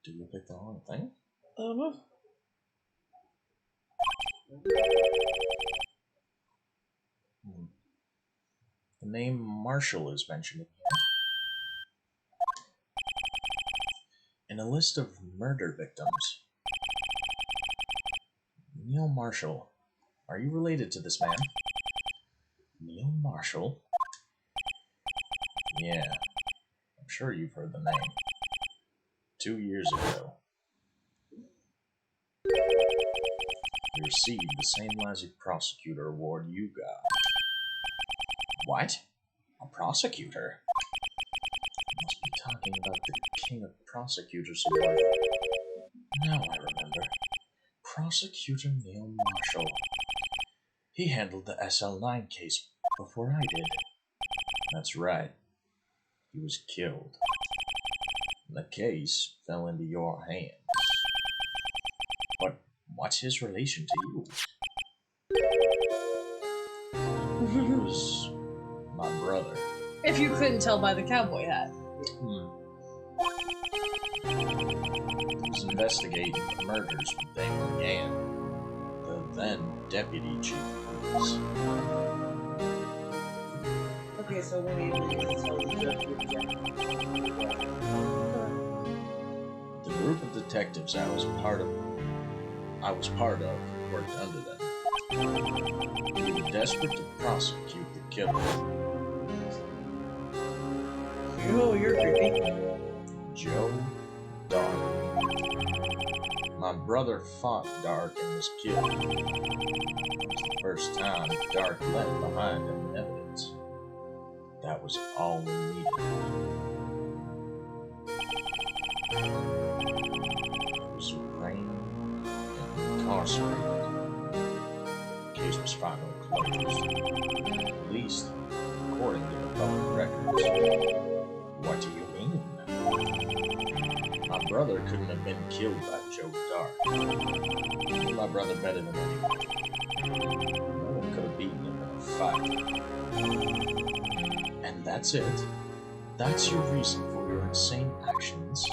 Did you pick the wrong thing? I don't know. The name Marshall is mentioned in here. In a list of murder victims. Neil Marshall. Are you related to this man? Neil Marshall? Yeah. I'm sure you've heard the name. 2 years ago. You received the same lousy prosecutor award you got. What? A prosecutor? You must be talking about the King of Prosecutors Award. Now I remember. Prosecutor Neil Marshall. He handled the SL9 case before I did. That's right. He was killed. And the case fell into your hands. But what's his relation to you? He was my brother. If you couldn't tell by the cowboy hat. He was investigating the murders when they began. The then deputy chief of police. Okay, so when he tell the judge to object. The group of detectives I was part of worked under them. We were desperate to prosecute the killer. Oh, you're creepy. Joe Dark. My brother fought Dark and was killed. It was the first time Dark left behind any evidence. That was all we needed. He was arraigned and incarcerated. The case was finally closed. At least, according to the public records. What do you mean? My brother couldn't have been killed by Joe Dark. I knew my brother better than anyone. No one could have beaten him in a fight. And that's it? That's your reason for your insane actions?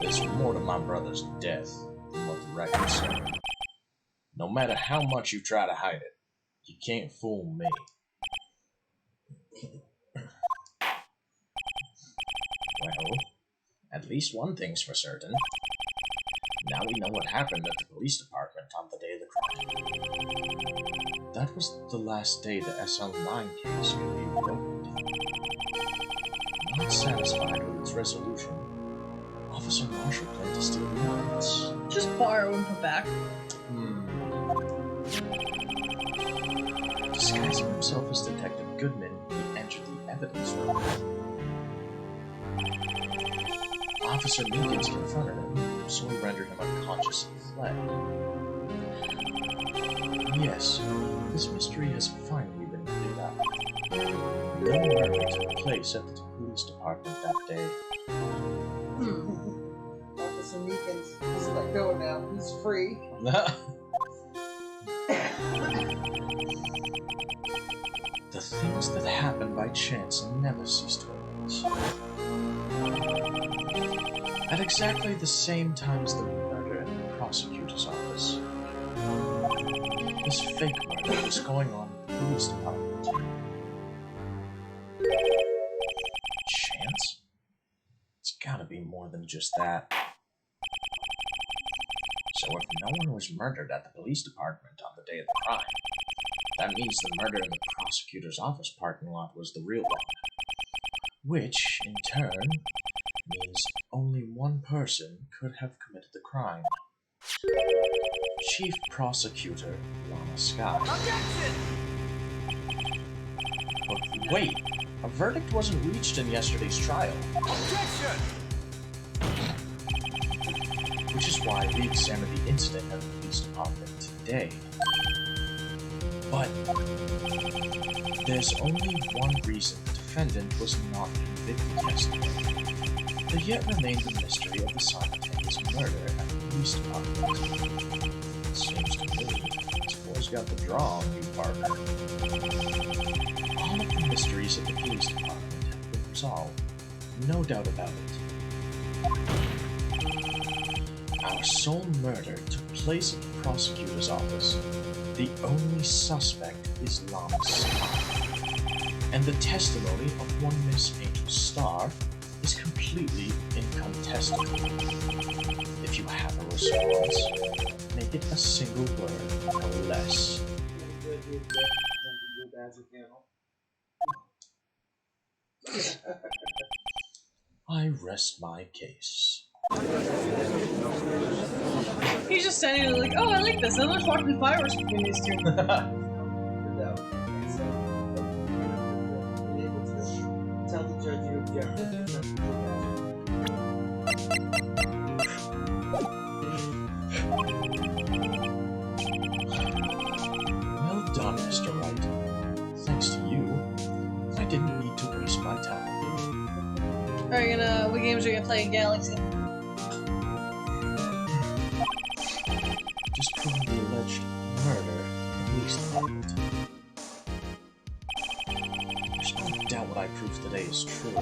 There's more to my brother's death than what the records say. No matter how much you try to hide it, you can't fool me. Well, at least one thing's for certain. Now we know what happened at the police department on the day of the crime. That was the last day the SL9 case could be reopened. Not satisfied with its resolution, Officer Marshall planned to steal the evidence. Just borrow and put back. Disguising himself as Detective Goodman, he entered the evidence room. Officer Meekins confronted him, so he rendered him unconscious and fled. Yes, this mystery has finally been cleared up. No murder took place at the police department that day. Officer Meekins is let go now. He's free. The things that happen by chance never cease to amaze. At exactly the same time as the murder in the prosecutor's office, this fake murder was going on in the police department. Chance? It's gotta be more than just that. So if no one was murdered at the police department on the day of the crime, that means the murder in the prosecutor's office parking lot was the real one. Which, in turn, means only one person could have committed the crime. Chief Prosecutor Lana Scott. Objection! But wait, a verdict wasn't reached in yesterday's trial. Objection! Which is why we examined the incident at the police department today. But there's only one reason the defendant was not convicted yesterday. There yet remained the mystery of the simultaneous murder at the police department. It seems to me this boy's got the draw on you, partner. All of the mysteries at the police department have been resolved. No doubt about it. Our sole murder took place at the prosecutor's office. The only suspect is Lana Scott. And the testimony of one Miss Angel Starr is completely incontestable. If you have a response, make it a single word or less. I rest my case. He's just standing there like, oh, I like this. And let's watch the fireworks between these two. Tell the judge you object. Well done, Mr. Wright. Thanks to you, I didn't need to waste my time. What games are you gonna play in Galaxy? Just proving the alleged murder at least happened. There's no doubt what I proved today is true.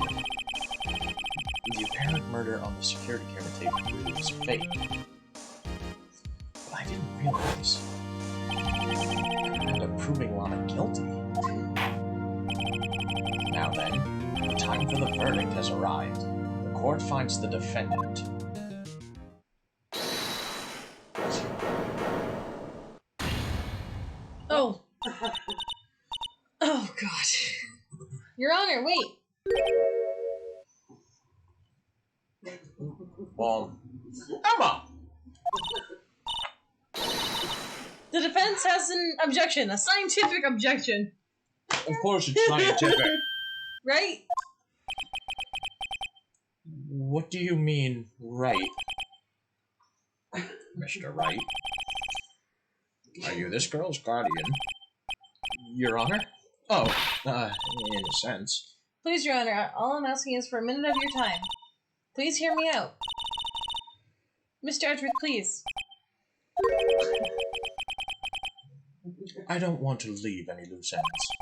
The apparent murder on the security camera tape was fake. But I didn't realize I ended up proving Lana guilty. Now then, the time for the verdict has arrived. The court finds the defendant. Oh. Oh, God. Your Honor, wait. Emma! The defense has an objection, a scientific objection. Of course it's scientific. Right? What do you mean, right? Mr. Wright? Are you this girl's guardian? Your Honor? Oh, in a sense. Please, Your Honor, all I'm asking is for a minute of your time. Please hear me out. Mr. Edgeworth, please. I don't want to leave any loose ends.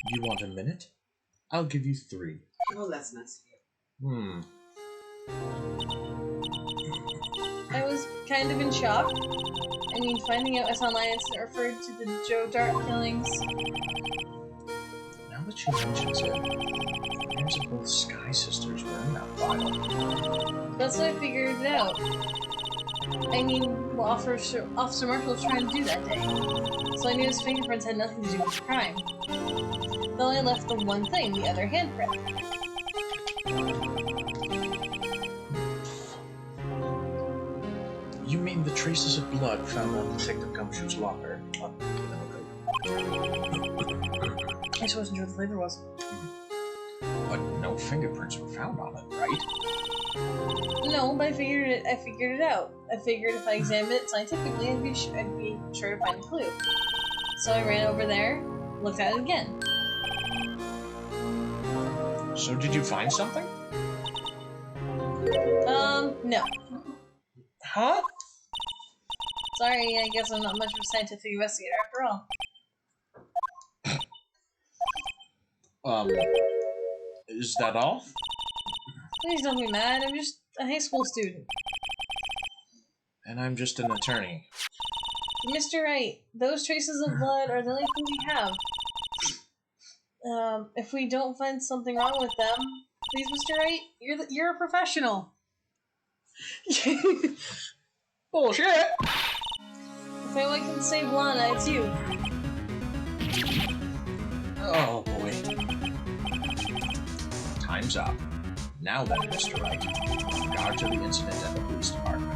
You want a minute? I'll give you 3. Oh, that's nice. I was kind of in shock. I mean, finding out S Online incident referred to the Joe Dart killings. Now that she mentions it, the names of both Sky Sisters were in that file. That's what I figured it out. I mean, well, Officer Marshall was trying to do that day. So I knew his fingerprints had nothing to do with the crime. They only left the one thing, the other handprint. You mean the traces of blood found on Detective Gumshoe's locker? I just wasn't sure what the flavor was. But no fingerprints were found on it, right? No, but I figured it out. I figured if I examined it scientifically, I'd be sure to find a clue. So I ran over there, looked at it again. So did you find something? No. Huh? Sorry, I guess I'm not much of a scientific investigator after all. Is that all? Please don't be mad, I'm just a high school student. And I'm just an attorney. Mr. Wright, those traces of blood are the only thing we have. If we don't find something wrong with them, please, Mr. Wright, you're a professional. Bullshit! If anyone can save Lana, it's you. Oh boy. Time's up. Now then, Mr. Wright, with regard to the incident at the police department.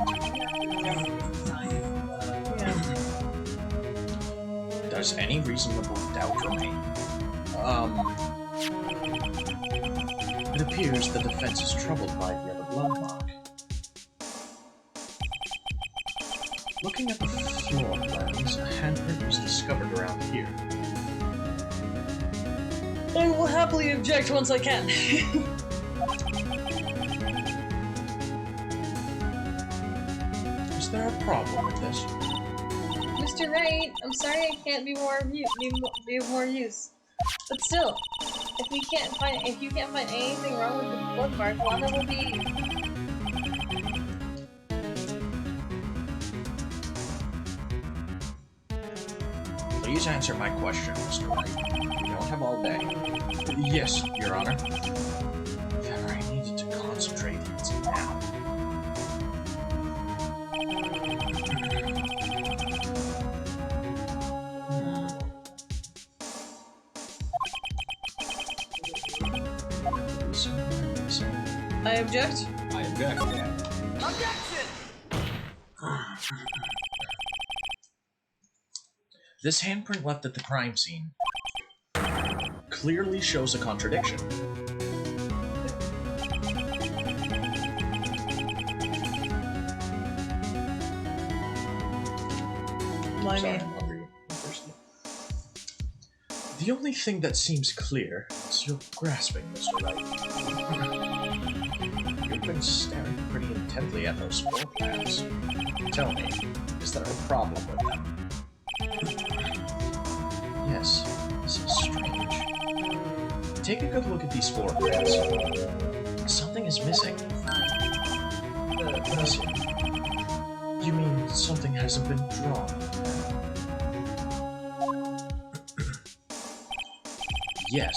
Does any reasonable doubt remain? It appears the defense is troubled by the other blood mark. Looking at the floor plans, a handprint was discovered around here. I will happily object once I can. Is there a problem with this? Mr. Wright, I'm sorry I can't be of more use. But still, if you can't find anything wrong with the blood mark, Lana will be. Please answer my question, Mr. Wright. We don't have all day. Yes, Your Honor. If ever I needed to concentrate, it's now. I object. I object. Objection! This handprint left at the crime scene clearly shows a contradiction. Sorry, I'm hungry and thirsty. The only thing that seems clear is your grasping, Mr. Wright. You've been staring pretty intently at those floor plans. Tell me, is there a problem with them? Yes, this is strange. Take a good look at these floor plans. Something is missing. Missing? You mean something hasn't been drawn? Yes,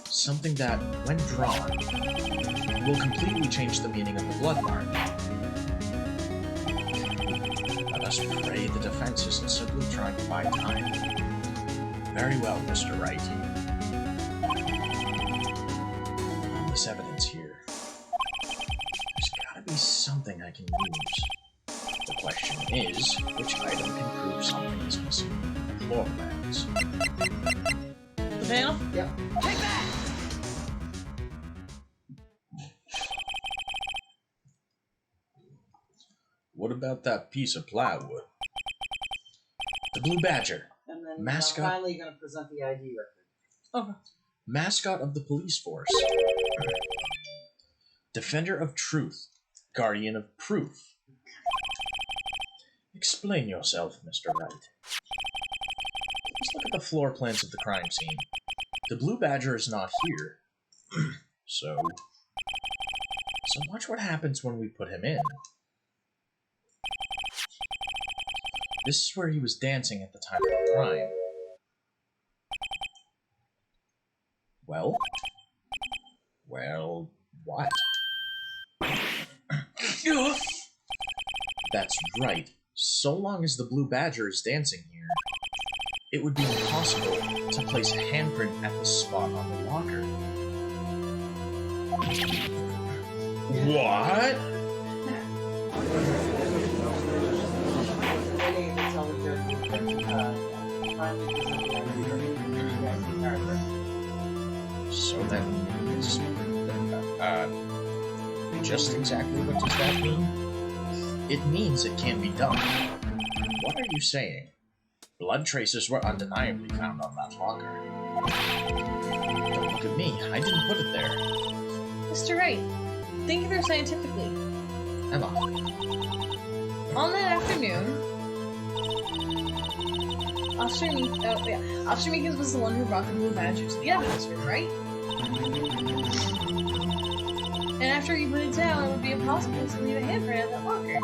something that, when drawn, will completely change the meaning of the blood mark. Let us pray the defense isn't simply trying to buy time. Very well, Mr. Wright. All this evidence here. There's gotta be something I can use. The question is, which item can prove something is missing from the floor plans? The panel? Yep. Take that! What about that piece of plywood? The Blue Badger. And then Mascot. finally going to present the ID record. Okay. Mascot of the police force. Defender of truth. Guardian of proof. Explain yourself, Mr. Wright. Let's look at the floor plans of the crime scene. The Blue Badger is not here. So watch what happens when we put him in. This is where he was dancing at the time of the crime. Well, what? That's right. So long as the Blue Badger is dancing here, it would be impossible to place a handprint at the spot on the locker. What? Waiting to tell the judge that finally present the ID record. So then, means... just exactly what does that mean? It means it can be done. What are you saying? Blood traces were undeniably found on that locker. Don't look at me. I didn't put it there. Mr. Wright, think of it scientifically. Emma. On that afternoon, Officer Meekins was the one who brought the Blue Badger to the evidence room, right? And after he put it down, it would be impossible to leave a handprint at that locker.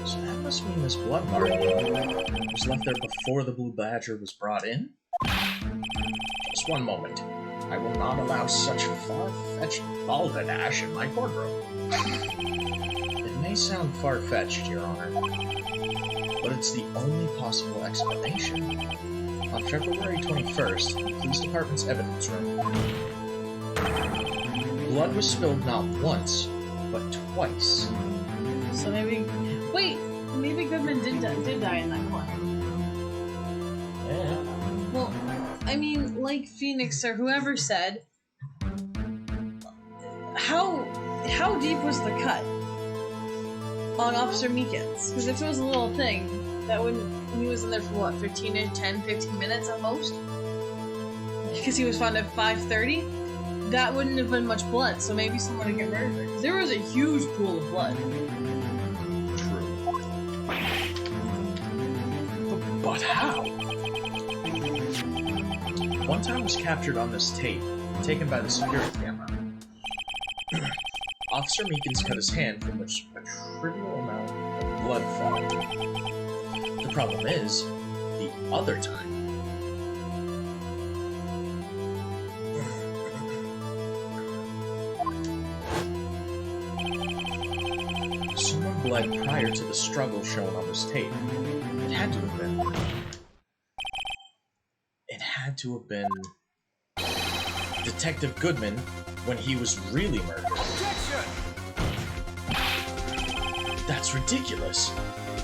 So that must mean this blood mark was left there before the Blue Badger was brought in? Just one moment. I will not allow such far-fetched balderdash in my courtroom. It may sound far-fetched, Your Honor, but it's the only possible explanation. On February 21st, in the police department's evidence room, blood was spilled not once, but twice. So maybe... Wait! Maybe Goodman did die in that corner. Yeah. Well, I mean, like Phoenix or whoever said, how deep was the cut on Officer Meekins? Because if it was a little thing, that wouldn't... He was in there for what, 15 minutes at most? Because he was found at 5:30? That wouldn't have been much blood, so maybe someone would get murdered. Because there was a huge pool of blood. True. But how? One time was captured on this tape, taken by the security camera. Officer Meekins cut his hand from which a trivial amount of blood fell. The problem is, the other time. Someone bled prior to the struggle shown on this tape. It had to have been... It had to have been... Detective Goodman when he was really murdered. Objection! That's ridiculous.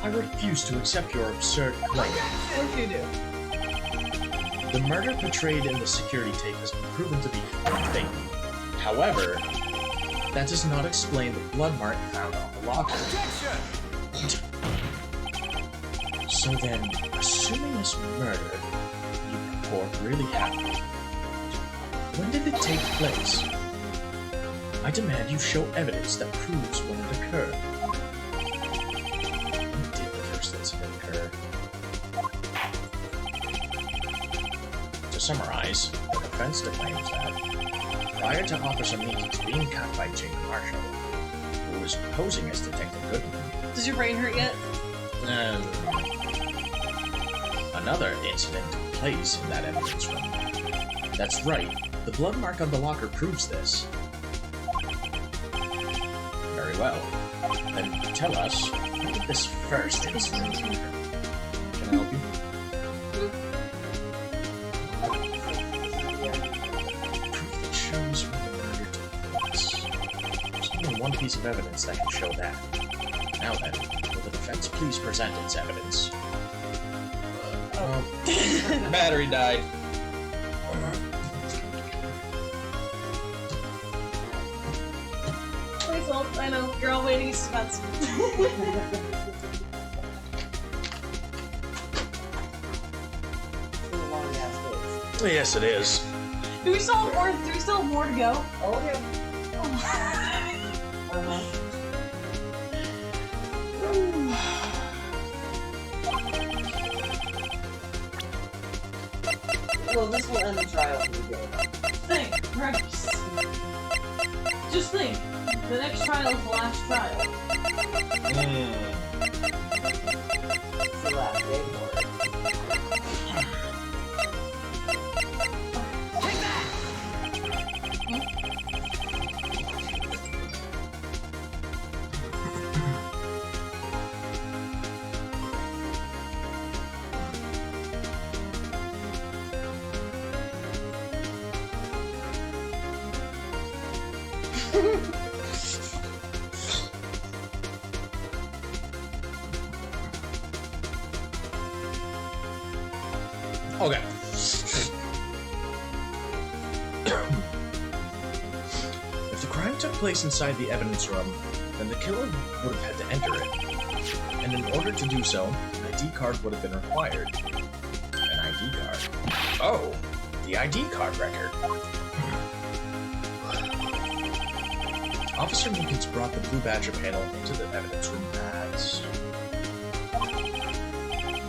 I refuse to accept your absurd claim. What if you do? The murder portrayed in the security tape has been proven to be fake. However, that does not explain the blood mark found on the locker. Objection! So then, assuming this murder you report really happened, when did it take place? I demand you show evidence that proves when it occurred. When did the first incident occur? To summarize, the defense claims that prior to Officer Meekins being caught by Jake Marshall, who was posing as Detective Goodman, Does your brain hurt yet? another incident took place in that evidence room. That's right, the blood mark on the locker proves this. Very well. Then tell us, when did this first incident occur? Can I help you? Proof that shows when the murder took place. There's only one piece of evidence that can show that. Now then, will the defense please present its evidence? Battery died. Please hold. I know, you're all waiting in suspense. It's a long ass days. Yes, it is. Do we still have more to go? Oh yeah. Uh-huh. Well, this will end the trial for the day. Think, right? Just think. The next trial is the last trial. It's the last day for it. Take that! Okay. took place inside the evidence room, then the killer would have had to enter it. And in order to do so, an ID card would have been required. An ID card. Oh, the ID card record. Officer Meekins brought the Blue Badger panel into the evidence room at...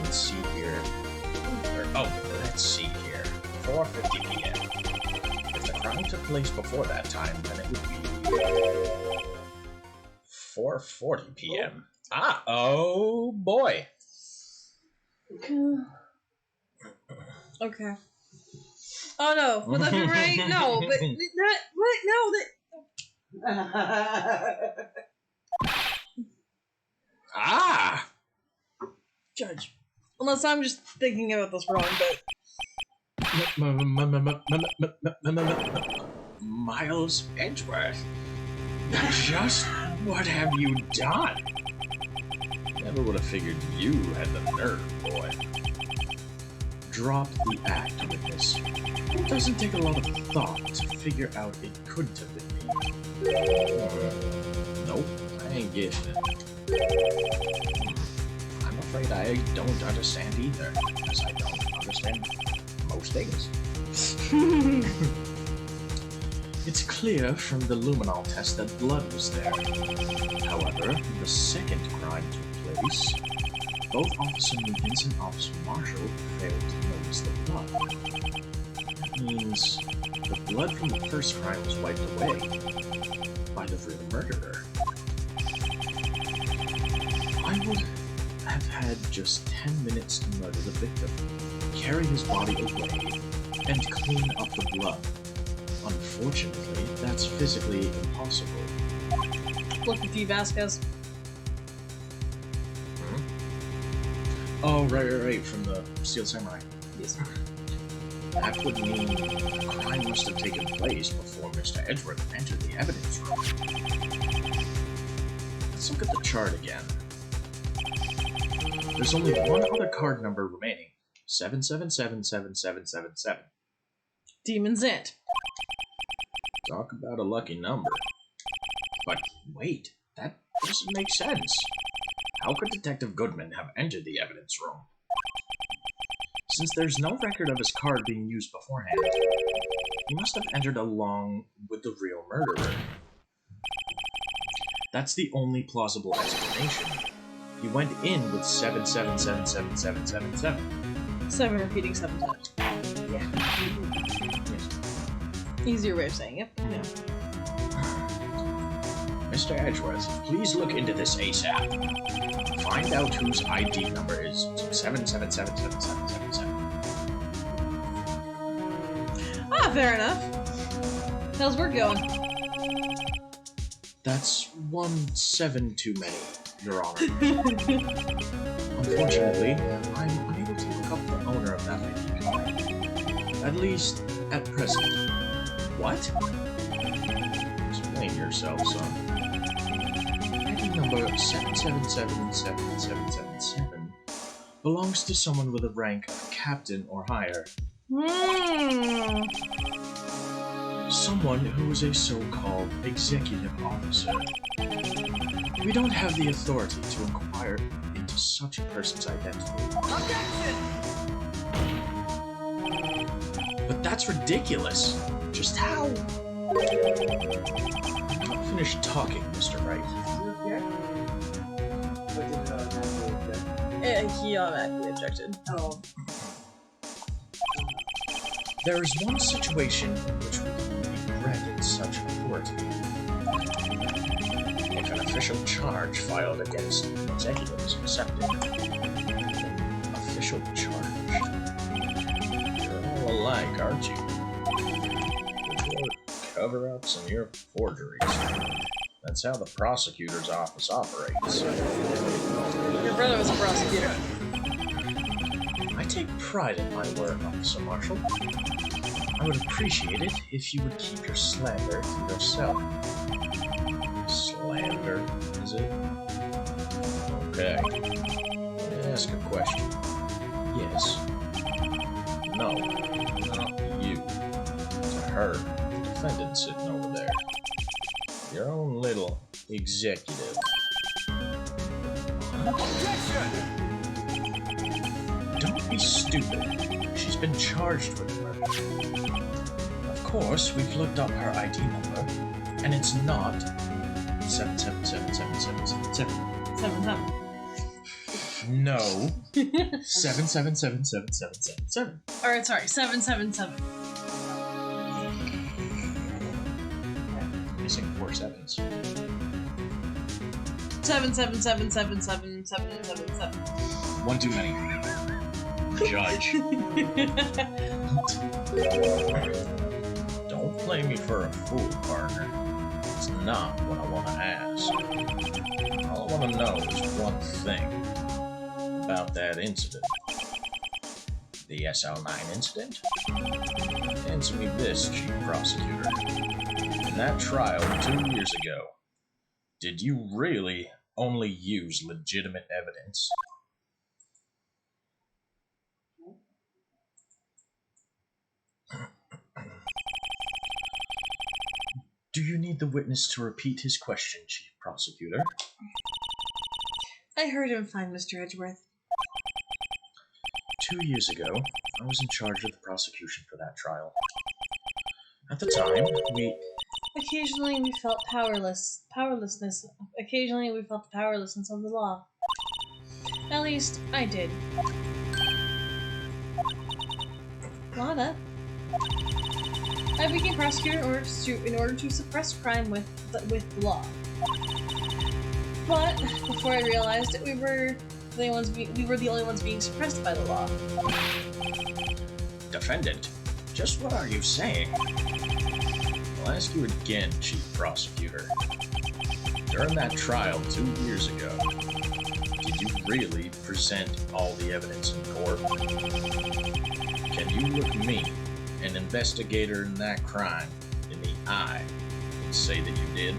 Let's see here. Let's see here. 4:50 p.m. If the crime took place before that time, then it would be 4:40 p.m. Oh boy. Okay. Oh no, would that be right? No, but that what? No, that. Judge. Unless I'm just thinking about this wrong, but Miles Edgeworth. Just what have you done? Never would have figured you had the nerve, boy. Drop the act, witness. It doesn't take a lot of thought to figure out it couldn't have been me. Nope, I ain't getting it. I'm afraid I don't understand either, because I don't understand most things. It's clear from the luminol test that blood was there. However, the second crime took place. Both Officer Meekins and Officer Marshall failed to notice the blood. That means the blood from the first crime was wiped away by the real murderer. I would have had just 10 minutes to murder the victim, carry his body away, and clean up the blood. Unfortunately, that's physically impossible. look at you, Vasquez. Oh, right, from the Steel Samurai. Yes. That would mean the crime must have taken place before Mr. Edgeworth entered the evidence room. Let's look at the chart again. There's only one other card number remaining. 7777777. Demon's Int. Talk about a lucky number. But wait, that doesn't make sense. How could Detective Goodman have entered the evidence room? Since there's no record of his card being used beforehand, he must have entered along with the real murderer. That's the only plausible explanation. He went in with 7777777. 7 repeating 7 times. Yeah. Easier way of saying it. Yeah. Mr. Edgeworth, please look into this ASAP. Find out whose ID number is 7777777. Ah, fair enough. How's work going? That's 1 7 too many, Your Honor. Unfortunately, I'm unable to look up the owner of that ID card. At least, at present. What? Explain yourself, son. ID number 7777777 belongs to someone with a rank of captain or higher. Someone who is a so-called executive officer. We don't have the authority to inquire into such a person's identity. Objection! But that's ridiculous. Just how? I'm not finished talking, Mr. Wright. What did it automatically object? He automatically objected. Oh. There is one situation in which we can be granted such authority. If an official charge filed against an executive is accepted. Official charge? You're all alike, aren't you? Your cover-ups and your forgeries. That's how the prosecutor's office operates. Your brother was a prosecutor. I take pride in my work, Officer Marshall. I would appreciate it if you would keep your slander to yourself. Slander, is it? Okay. Let me ask a question. Yes. No. Not you. To her, the defendant sitting over there. Your own little executive. Objection! Don't be stupid. She's been charged with murder. Of course, we've looked up her ID number, and it's not 777777. 7-7. No. 777777. Alright, sorry, 777. Missing 4 sevens. 777777777. One too many. Judge. Don't play me for a fool, partner. It's not what I want to ask. All I want to know is one thing about that incident. The SL9 incident? Answer me this, Chief Prosecutor. In that trial 2 years ago, did you really only use legitimate evidence? Do you need the witness to repeat his question, Chief Prosecutor? I heard him fine, Mr. Edgeworth. 2 years ago, I was in charge of the prosecution for that trial. At the time, Occasionally we felt powerlessness. Occasionally we felt the powerlessness of the law. At least, I did. Lana? I became prosecutor in order to suppress crime with the law. But before I realized it, we were the only ones being suppressed by the law. Defendant, just what are you saying? I'll ask you again, Chief Prosecutor. During that trial 2 years ago, did you really present all the evidence in court? Can you look me, an investigator in that crime, in the eye and say that you did?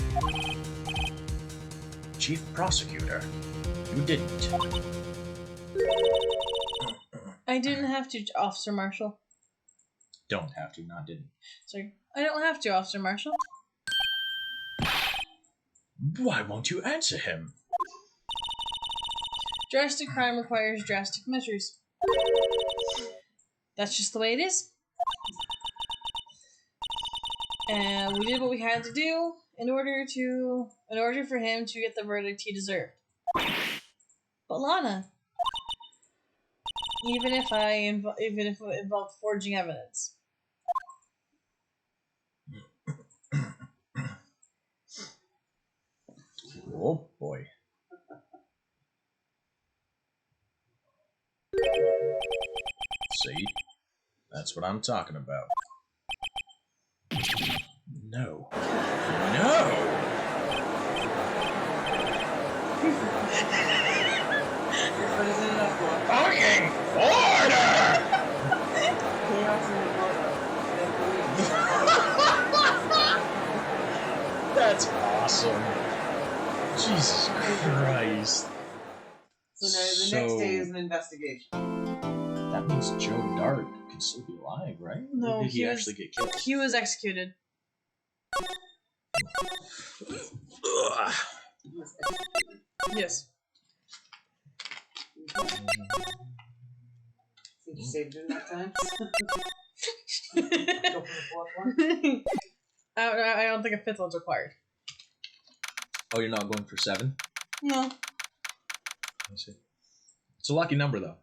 Chief Prosecutor, you didn't. I didn't have to, Officer Marshall. Don't have to, not didn't. Sorry. I don't have to, Officer Marshall. Why won't you answer him? Drastic crime requires drastic measures. That's just the way it is. And we did what we had to do in order for him to get the verdict he deserved. But Lana, even if it involved forging evidence. Oh boy. See? That's what I'm talking about. No. No! What is it up for? Fucking order! Chaos in the courtroom. That's awesome. Jesus Christ. So now the next day is an investigation. That means Joe Dart can still be alive, right? No, or did he he was- actually get killed? He was executed. Ugh. Yes. Think you saved it enough time? Go for the fourth one? I don't think a fifth one's required. Oh, you're not going for 7? No. I see. It's a lucky number, though.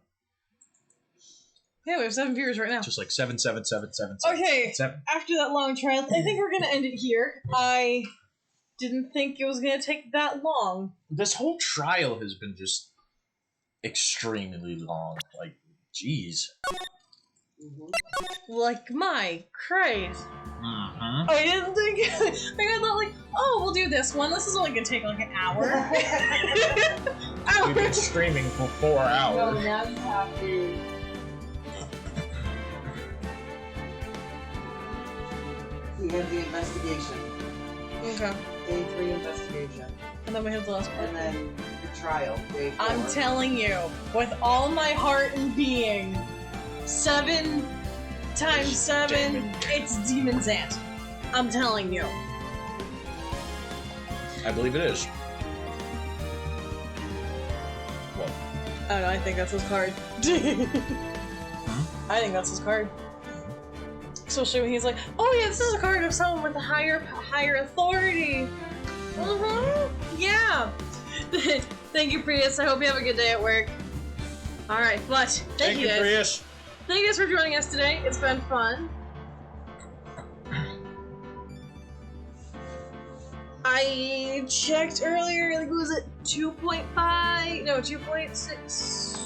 Yeah, we have 7 viewers right now. Just like 7, 7, 7, 7, 7. Okay. 7. After that long trial, I think we're gonna end it here. I didn't think it was gonna take that long. This whole trial has been just extremely long. Like, jeez. Like, my Christ. Mm-hmm. I didn't think. I thought, like, oh, we'll do this one. This is only gonna take like an hour. We've been streaming for 4 No, hours. now you have to. We have the investigation. Okay. Day 3 investigation. And then we have the last part. And then the trial. Day 4. I'm telling you, with all my heart and being, 7 times 7, Demon. it's Demon Zant. I'm telling you. I believe it is. What? I don't know, I think that's his card. I think that's his card. Especially when he's like, oh yeah, this is a card of someone with a higher authority. Yeah. Thank you, Prius. I hope you have a good day at work. Alright, but thank you guys. Prius. Thank you guys for joining us today. It's been fun. I checked earlier, like, was it 2.5? No, 2.6.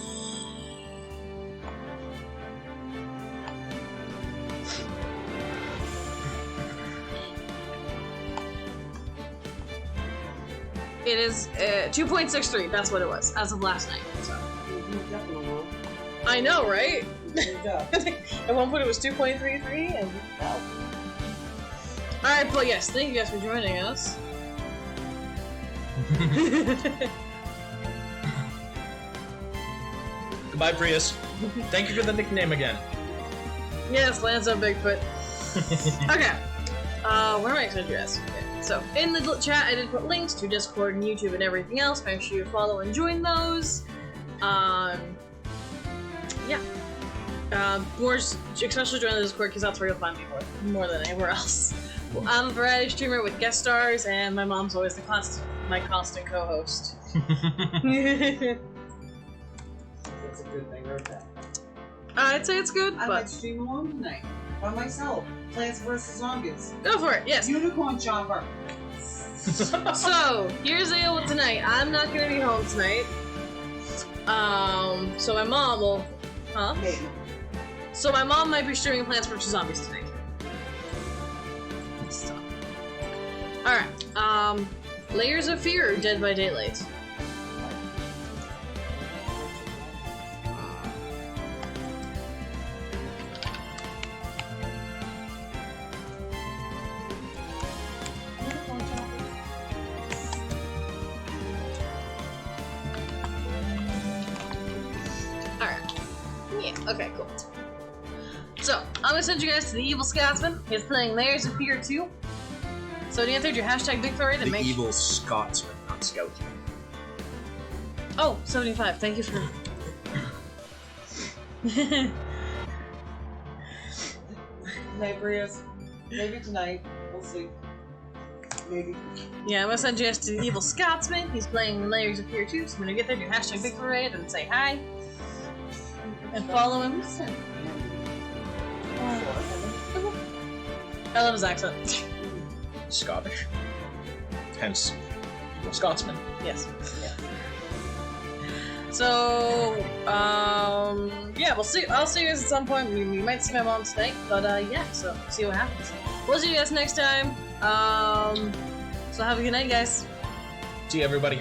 It is 2.63, that's what it was, as of last night. So. I know, right? At one point it was 2.33, and wow. Alright, but yes, thank you guys for joining us. Goodbye, Prius. Thank you for the nickname again. Yes, Lanzo Bigfoot. Okay. Where am I going to address? Okay. So, in the chat, I did put links to Discord and YouTube and everything else. Make sure you follow and join those. Yeah. More, especially join the Discord, because that's where you'll find me more than anywhere else. Well, I'm a variety streamer with guest stars, and my mom's always my constant co-host. That's a good thing, or bad? I'd say it's good, I but might stream alone tonight. By myself. Plants vs. Zombies. go for it, yes. Unicorn chopper. So, here's the deal with tonight. I'm not gonna be home tonight. So my mom will... Huh? Maybe. So my mom might be streaming Plants vs. Zombies tonight. So. Alright, Layers of Fear or Dead by Daylight? Okay, cool. So, I'm gonna send you guys to the Evil Scotsman. He's playing Layers of Fear 2. So, to answer your hashtag Victory to The make Evil Scotsman, not Scoutsman. Oh, 75. Thank you for... Night, Brias. Maybe tonight. We'll see. Maybe. Yeah, I'm gonna send you guys to the Evil Scotsman. He's playing Layers of Fear 2. So, when you get there, do hashtag Victory and say hi. And follow him. I love his accent. Scottish. Hence, Evil Scotsman. Yes. So, yeah, we'll see. I'll see you guys at some point. We might see my mom tonight, but yeah. So, see what happens. We'll see you guys next time. So have a good night, guys. See you, everybody.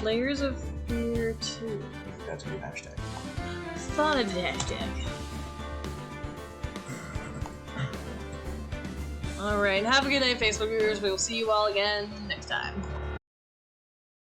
Layers of Fear 2. That's a new hashtag. Thought of the hashtag. Alright, have a good night, Facebook viewers. We will see you all again next time.